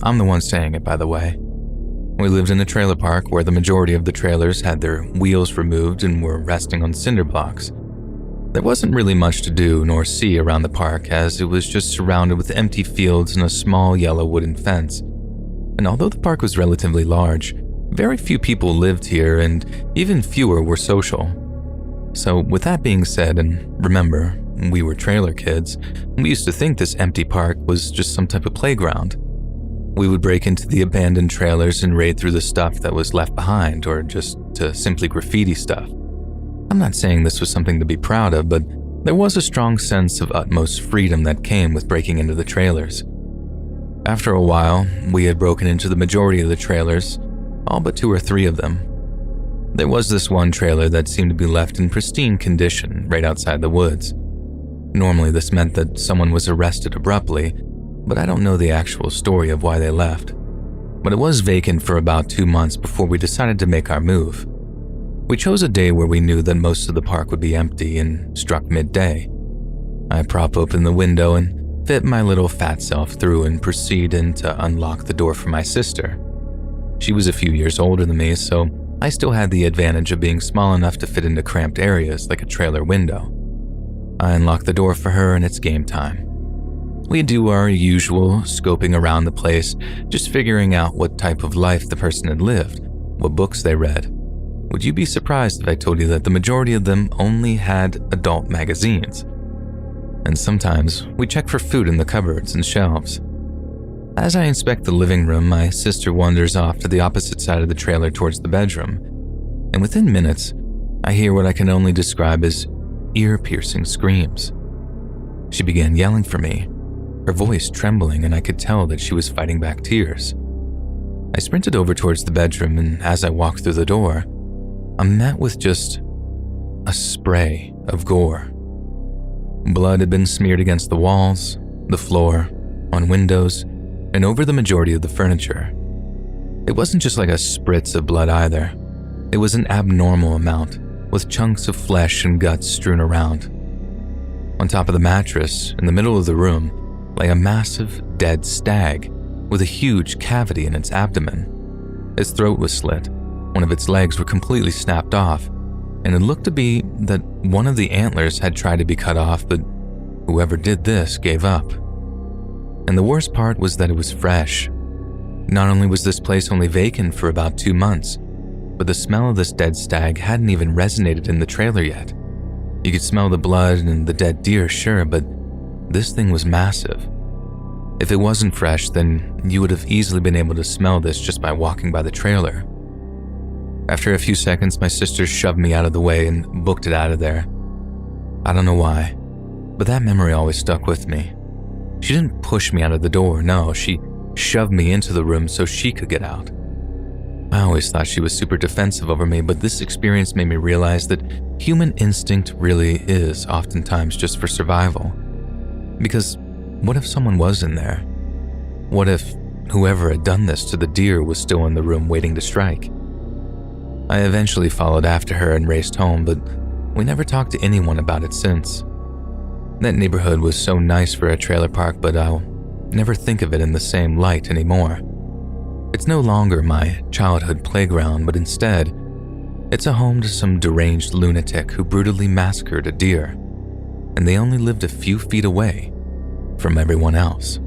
I'm the one saying it, by the way. We lived in a trailer park where the majority of the trailers had their wheels removed and were resting on cinder blocks. There wasn't really much to do nor see around the park, as it was just surrounded with empty fields and a small yellow wooden fence. And although the park was relatively large, very few people lived here and even fewer were social. So with that being said, and remember, we were trailer kids, we used to think this empty park was just some type of playground. We would break into the abandoned trailers and raid through the stuff that was left behind, or just to simply graffiti stuff. I'm not saying this was something to be proud of, but there was a strong sense of utmost freedom that came with breaking into the trailers. After a while, we had broken into the majority of the trailers, all but 2 or 3 of them. There was this one trailer that seemed to be left in pristine condition right outside the woods. Normally this meant that someone was arrested abruptly, but I don't know the actual story of why they left. But it was vacant for about 2 months before we decided to make our move. We chose a day where we knew that most of the park would be empty and struck midday. I prop open the window and fit my little fat self through and proceed in to unlock the door for my sister. She was a few years older than me, so I still had the advantage of being small enough to fit into cramped areas like a trailer window. I unlock the door for her and it's game time. We do our usual scoping around the place, just figuring out what type of life the person had lived, what books they read. Would you be surprised if I told you that the majority of them only had adult magazines? And sometimes we check for food in the cupboards and shelves. As I inspect the living room, my sister wanders off to the opposite side of the trailer towards the bedroom, and within minutes, I hear what I can only describe as ear-piercing screams. She began yelling for me, her voice trembling, and I could tell that she was fighting back tears. I sprinted over towards the bedroom, and as I walked through the door, I'm met with just a spray of gore. Blood had been smeared against the walls, the floor, on windows, and over the majority of the furniture. It wasn't just like a spritz of blood either. It was an abnormal amount, with chunks of flesh and guts strewn around. On top of the mattress, in the middle of the room, lay a massive dead stag with a huge cavity in its abdomen. Its throat was slit, one of its legs were completely snapped off, and it looked to be that one of the antlers had tried to be cut off, but whoever did this gave up. And the worst part was that it was fresh. Not only was this place only vacant for about 2 months, but the smell of this dead stag hadn't even resonated in the trailer yet. You could smell the blood and the dead deer, sure, but this thing was massive. If it wasn't fresh, then you would have easily been able to smell this just by walking by the trailer. After a few seconds, my sister shoved me out of the way and booked it out of there. I don't know why, but that memory always stuck with me. She didn't push me out of the door, no, she shoved me into the room so she could get out. I always thought she was super defensive over me, but this experience made me realize that human instinct really is oftentimes just for survival. Because what if someone was in there? What if whoever had done this to the deer was still in the room waiting to strike? I eventually followed after her and raced home, but we never talked to anyone about it since. That neighborhood was so nice for a trailer park, but I'll never think of it in the same light anymore. It's no longer my childhood playground, but instead, it's a home to some deranged lunatic who brutally massacred a deer, and they only lived a few feet away from everyone else.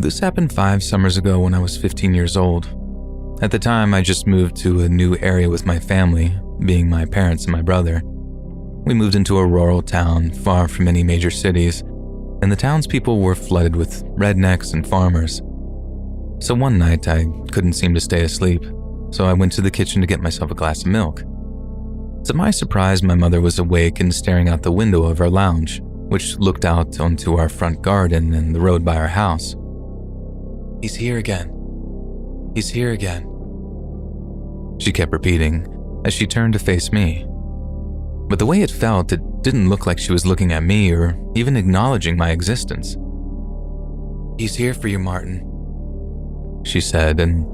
This happened 5 summers ago when I was 15 years old. At the time, I just moved to a new area with my family, being my parents and my brother. We moved into a rural town far from any major cities, and the townspeople were flooded with rednecks and farmers. So one night, I couldn't seem to stay asleep, so I went to the kitchen to get myself a glass of milk. To my surprise, my mother was awake and staring out the window of our lounge, which looked out onto our front garden and the road by our house. "He's here again. He's here again," she kept repeating as she turned to face me. But the way it felt, it didn't look like she was looking at me or even acknowledging my existence. "He's here for you, Martin," she said, and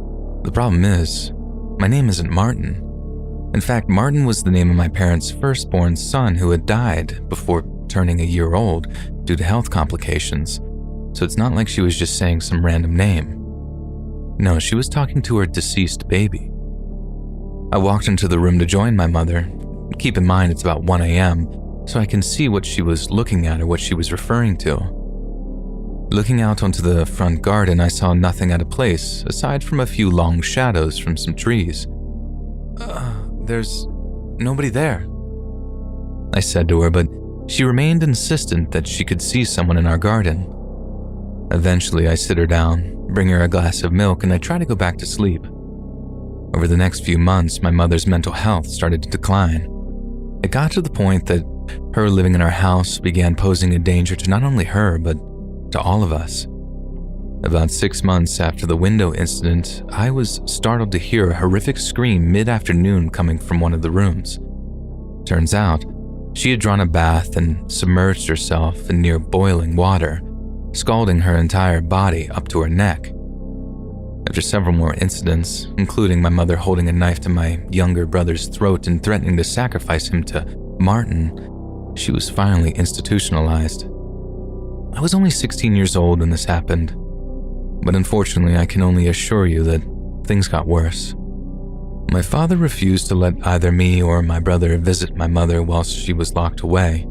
the problem is, my name isn't Martin. In fact, Martin was the name of my parents' firstborn son who had died before turning a year old due to health complications. So it's not like she was just saying some random name. No, she was talking to her deceased baby. I walked into the room to join my mother. Keep in mind it's about 1 a.m., so I can see what she was looking at or what she was referring to. Looking out onto the front garden, I saw nothing out of place, aside from a few long shadows from some trees. There's nobody there," I said to her, but she remained insistent that she could see someone in our garden. Eventually, I sit her down, bring her a glass of milk, and I try to go back to sleep. Over the next few months, my mother's mental health started to decline. It got to the point that her living in our house began posing a danger to not only her, but to all of us. About 6 months after the window incident, I was startled to hear a horrific scream mid-afternoon coming from one of the rooms. Turns out, she had drawn a bath and submerged herself in near boiling water, scalding her entire body up to her neck. After several more incidents, including my mother holding a knife to my younger brother's throat and threatening to sacrifice him to Martin, she was finally institutionalized. I was only 16 years old when this happened, but unfortunately I can only assure you that things got worse. My father refused to let either me or my brother visit my mother whilst she was locked away,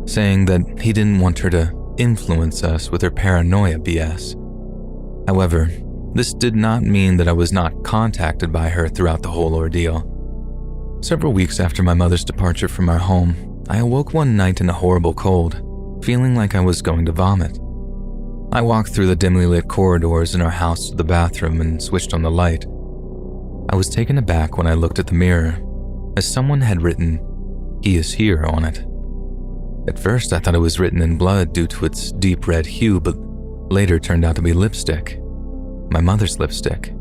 saying that he didn't want her to influence us with her paranoia BS. However, this did not mean that I was not contacted by her throughout the whole ordeal. Several weeks after my mother's departure from our home, I awoke one night in a horrible cold, feeling like I was going to vomit. I walked through the dimly lit corridors in our house to the bathroom and switched on the light. I was taken aback when I looked at the mirror, as someone had written, "He is here," on it. At first, I thought it was written in blood due to its deep red hue, but later turned out to be lipstick. My mother's lipstick.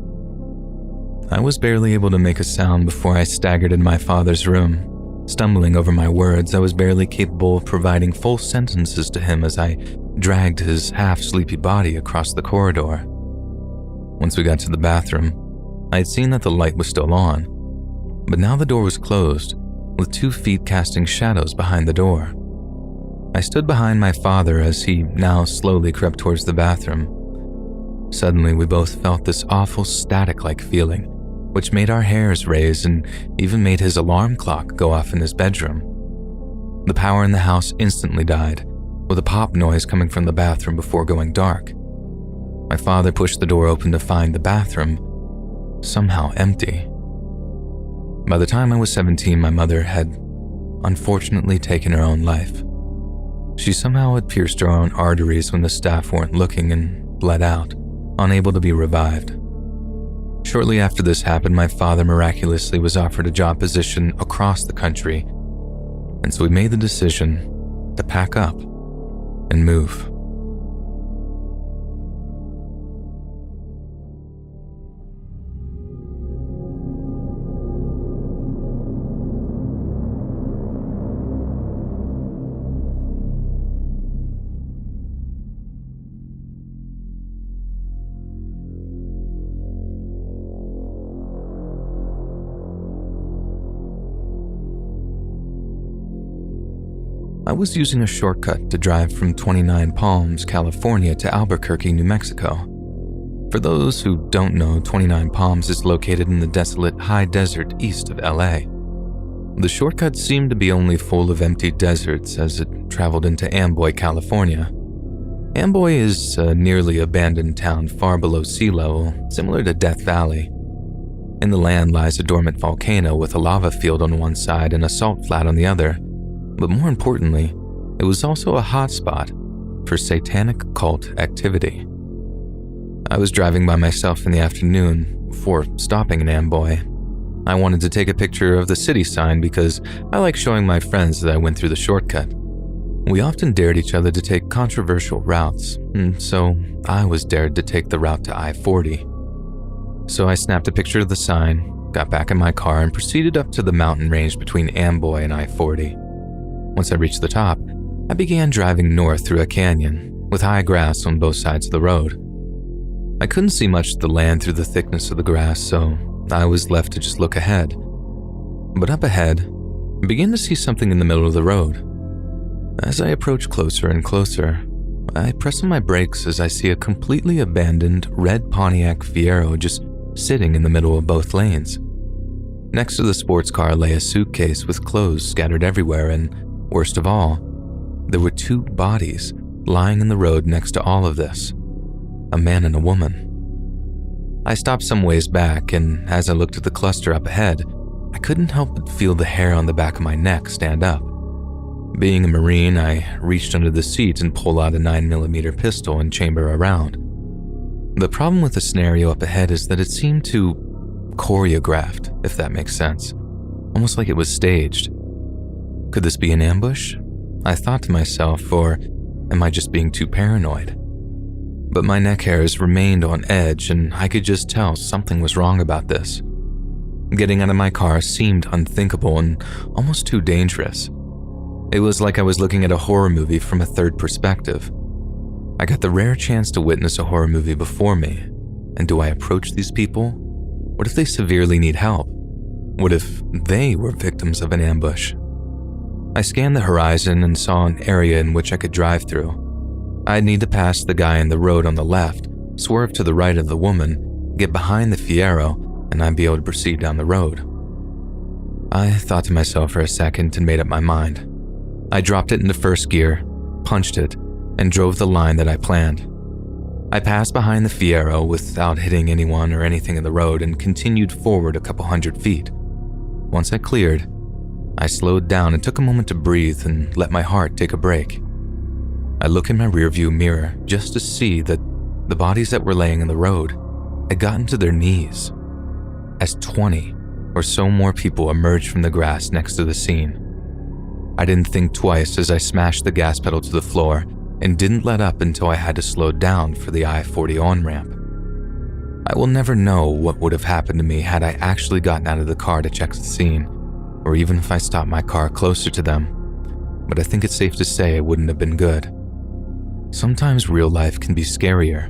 I was barely able to make a sound before I staggered in my father's room. Stumbling over my words, I was barely capable of providing full sentences to him as I dragged his half-sleepy body across the corridor. Once we got to the bathroom, I had seen that the light was still on, but now the door was closed, with 2 feet casting shadows behind the door. I stood behind my father as he now slowly crept towards the bathroom. Suddenly, we both felt this awful static-like feeling, which made our hairs raise and even made his alarm clock go off in his bedroom. The power in the house instantly died, with a pop noise coming from the bathroom before going dark. My father pushed the door open to find the bathroom somehow empty. By the time I was 17, my mother had unfortunately taken her own life. She somehow had pierced her own arteries when the staff weren't looking and bled out, unable to be revived. Shortly after this happened, my father miraculously was offered a job position across the country. and so we made the decision to pack up and move. I was using a shortcut to drive from 29 Palms, California to Albuquerque, New Mexico. For those who don't know, 29 Palms is located in the desolate high desert east of LA. The shortcut seemed to be only full of empty deserts as it traveled into Amboy, California. Amboy is a nearly abandoned town far below sea level, similar to Death Valley. In the land lies a dormant volcano with a lava field on one side and a salt flat on the other. But more importantly, it was also a hotspot for satanic cult activity. I was driving by myself in the afternoon before stopping in Amboy. I wanted to take a picture of the city sign because I like showing my friends that I went through the shortcut. We often dared each other to take controversial routes, and so I was dared to take the route to I-40. So I snapped a picture of the sign, got back in my car, and proceeded up to the mountain range between Amboy and I-40. Once I reached the top, I began driving north through a canyon with high grass on both sides of the road. I couldn't see much of the land through the thickness of the grass, so I was left to just look ahead. But up ahead, I began to see something in the middle of the road. As I approached closer and closer, I press on my brakes as I see a completely abandoned red Pontiac Fiero just sitting in the middle of both lanes. Next to the sports car lay a suitcase with clothes scattered everywhere, and worst of all, there were two bodies lying in the road next to all of this, a man and a woman. I stopped some ways back, and as I looked at the cluster up ahead, I couldn't help but feel the hair on the back of my neck stand up. Being a Marine, I reached under the seat and pulled out a 9mm pistol and chamber a round. The problem with the scenario up ahead is that it seemed too choreographed, if that makes sense, almost like it was staged. Could this be an ambush? I thought to myself, or am I just being too paranoid? But my neck hairs remained on edge, and I could just tell something was wrong about this. Getting out of my car seemed unthinkable and almost too dangerous. It was like I was looking at a horror movie from a third perspective. I got the rare chance to witness a horror movie before me, and do I approach these people? What if they severely need help? What if they were victims of an ambush? I scanned the horizon and saw an area in which I could drive through. I'd need to pass the guy in the road on the left, swerve to the right of the woman, get behind the Fiero, and I'd be able to proceed down the road. I thought to myself for a second and made up my mind. I dropped it into first gear, punched it, and drove the line that I planned. I passed behind the Fiero without hitting anyone or anything in the road and continued forward a couple hundred feet. Once I cleared, I slowed down and took a moment to breathe and let my heart take a break. I look in my rearview mirror just to see that the bodies that were laying in the road had gotten to their knees, as 20 or so more people emerged from the grass next to the scene. I didn't think twice as I smashed the gas pedal to the floor and didn't let up until I had to slow down for the I-40 on-ramp. I will never know what would have happened to me had I actually gotten out of the car to check the scene, or even if I stopped my car closer to them, but I think it's safe to say it wouldn't have been good. Sometimes real life can be scarier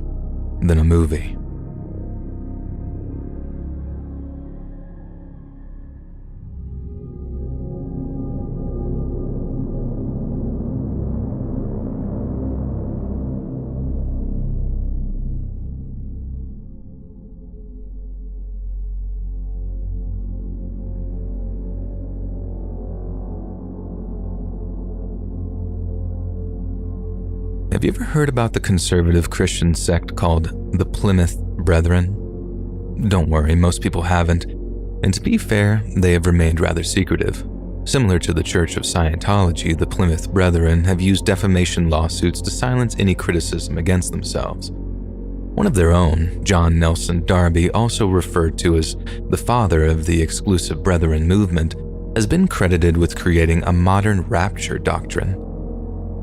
than a movie. Have you ever heard about the conservative Christian sect called the Plymouth Brethren? Don't worry, most people haven't, and to be fair, they have remained rather secretive. Similar to the Church of Scientology, the Plymouth Brethren have used defamation lawsuits to silence any criticism against themselves. One of their own, John Nelson Darby, also referred to as the father of the exclusive Brethren movement, has been credited with creating a modern rapture doctrine.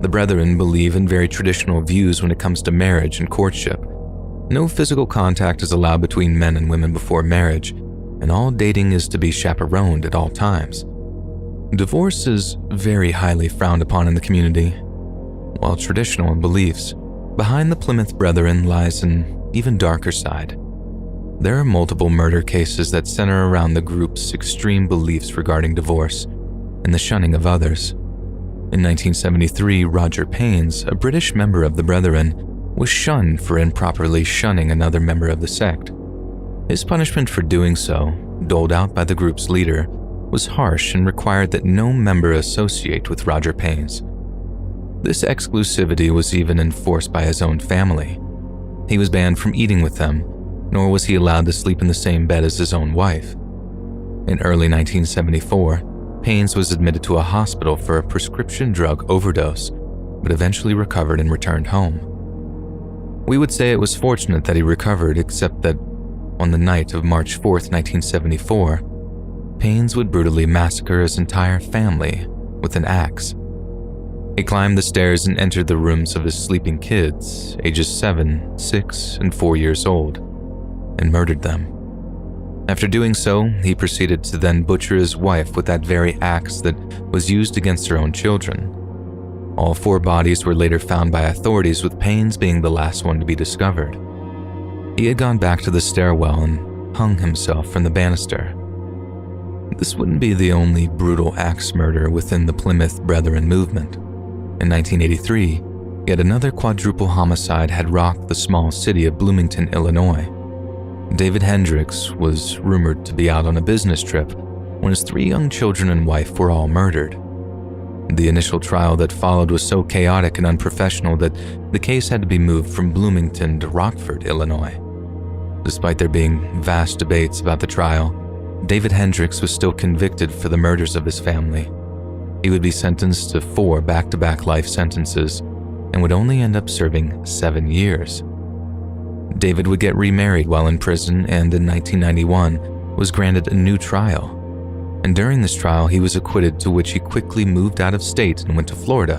The Brethren believe in very traditional views when it comes to marriage and courtship. No physical contact is allowed between men and women before marriage, and all dating is to be chaperoned at all times. Divorce is very highly frowned upon in the community. While traditional in beliefs, behind the Plymouth Brethren lies an even darker side. There are multiple murder cases that center around the group's extreme beliefs regarding divorce and the shunning of others. In 1973, Roger Paynes, a British member of the Brethren, was shunned for improperly shunning another member of the sect. His punishment for doing so, doled out by the group's leader, was harsh and required that no member associate with Roger Paynes. This exclusivity was even enforced by his own family. He was banned from eating with them, nor was he allowed to sleep in the same bed as his own wife. In early 1974, Paynes was admitted to a hospital for a prescription drug overdose, but eventually recovered and returned home. We would say it was fortunate that he recovered, except that on the night of March 4th, 1974, Paynes would brutally massacre his entire family with an axe. He climbed the stairs and entered the rooms of his sleeping kids, ages 7, 6, and 4 years old, and murdered them. After doing so, he proceeded to then butcher his wife with that very axe that was used against her own children. All 4 bodies were later found by authorities, with Paynes being the last one to be discovered. He had gone back to the stairwell and hung himself from the banister. This wouldn't be the only brutal axe murder within the Plymouth Brethren movement. In 1983, yet another quadruple homicide had rocked the small city of Bloomington, Illinois. David Hendricks was rumored to be out on a business trip when his 3 young children and wife were all murdered. The initial trial that followed was so chaotic and unprofessional that the case had to be moved from Bloomington to Rockford, Illinois. Despite there being vast debates about the trial, David Hendricks was still convicted for the murders of his family. He would be sentenced to 4 back-to-back life sentences and would only end up serving 7 years. David would get remarried while in prison and in 1991 was granted a new trial. And during this trial, he was acquitted, to which he quickly moved out of state and went to Florida,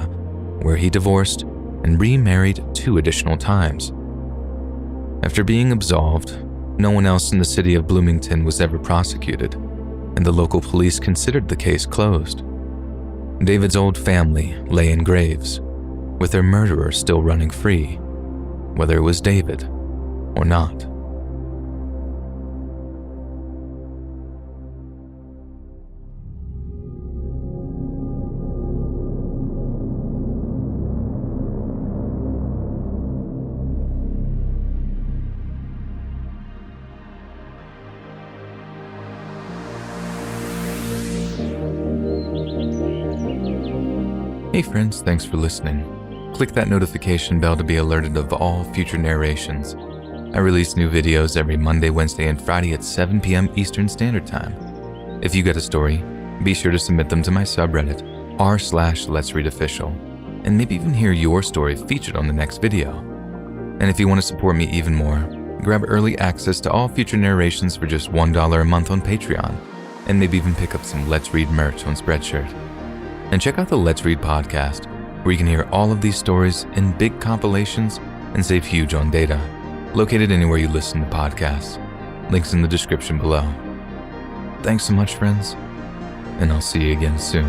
where he divorced and remarried 2 additional times. After being absolved, no one else in the city of Bloomington was ever prosecuted, and the local police considered the case closed. David's old family lay in graves, with their murderer still running free, whether it was David or not. Hey friends, thanks for listening. Click that notification bell to be alerted of all future narrations. I release new videos every Monday, Wednesday, and Friday at 7 p.m. Eastern Standard Time. If you got a story, be sure to submit them to my subreddit, r/Let'sReadOfficial, and maybe even hear your story featured on the next video. And if you want to support me even more, grab early access to all future narrations for just $1 a month on Patreon, and maybe even pick up some Let's Read merch on Spreadshirt. And check out the Let's Read podcast, where you can hear all of these stories in big compilations and save huge on data. Located anywhere you listen to podcasts. Links in the description below. Thanks so much, friends, and I'll see you again soon.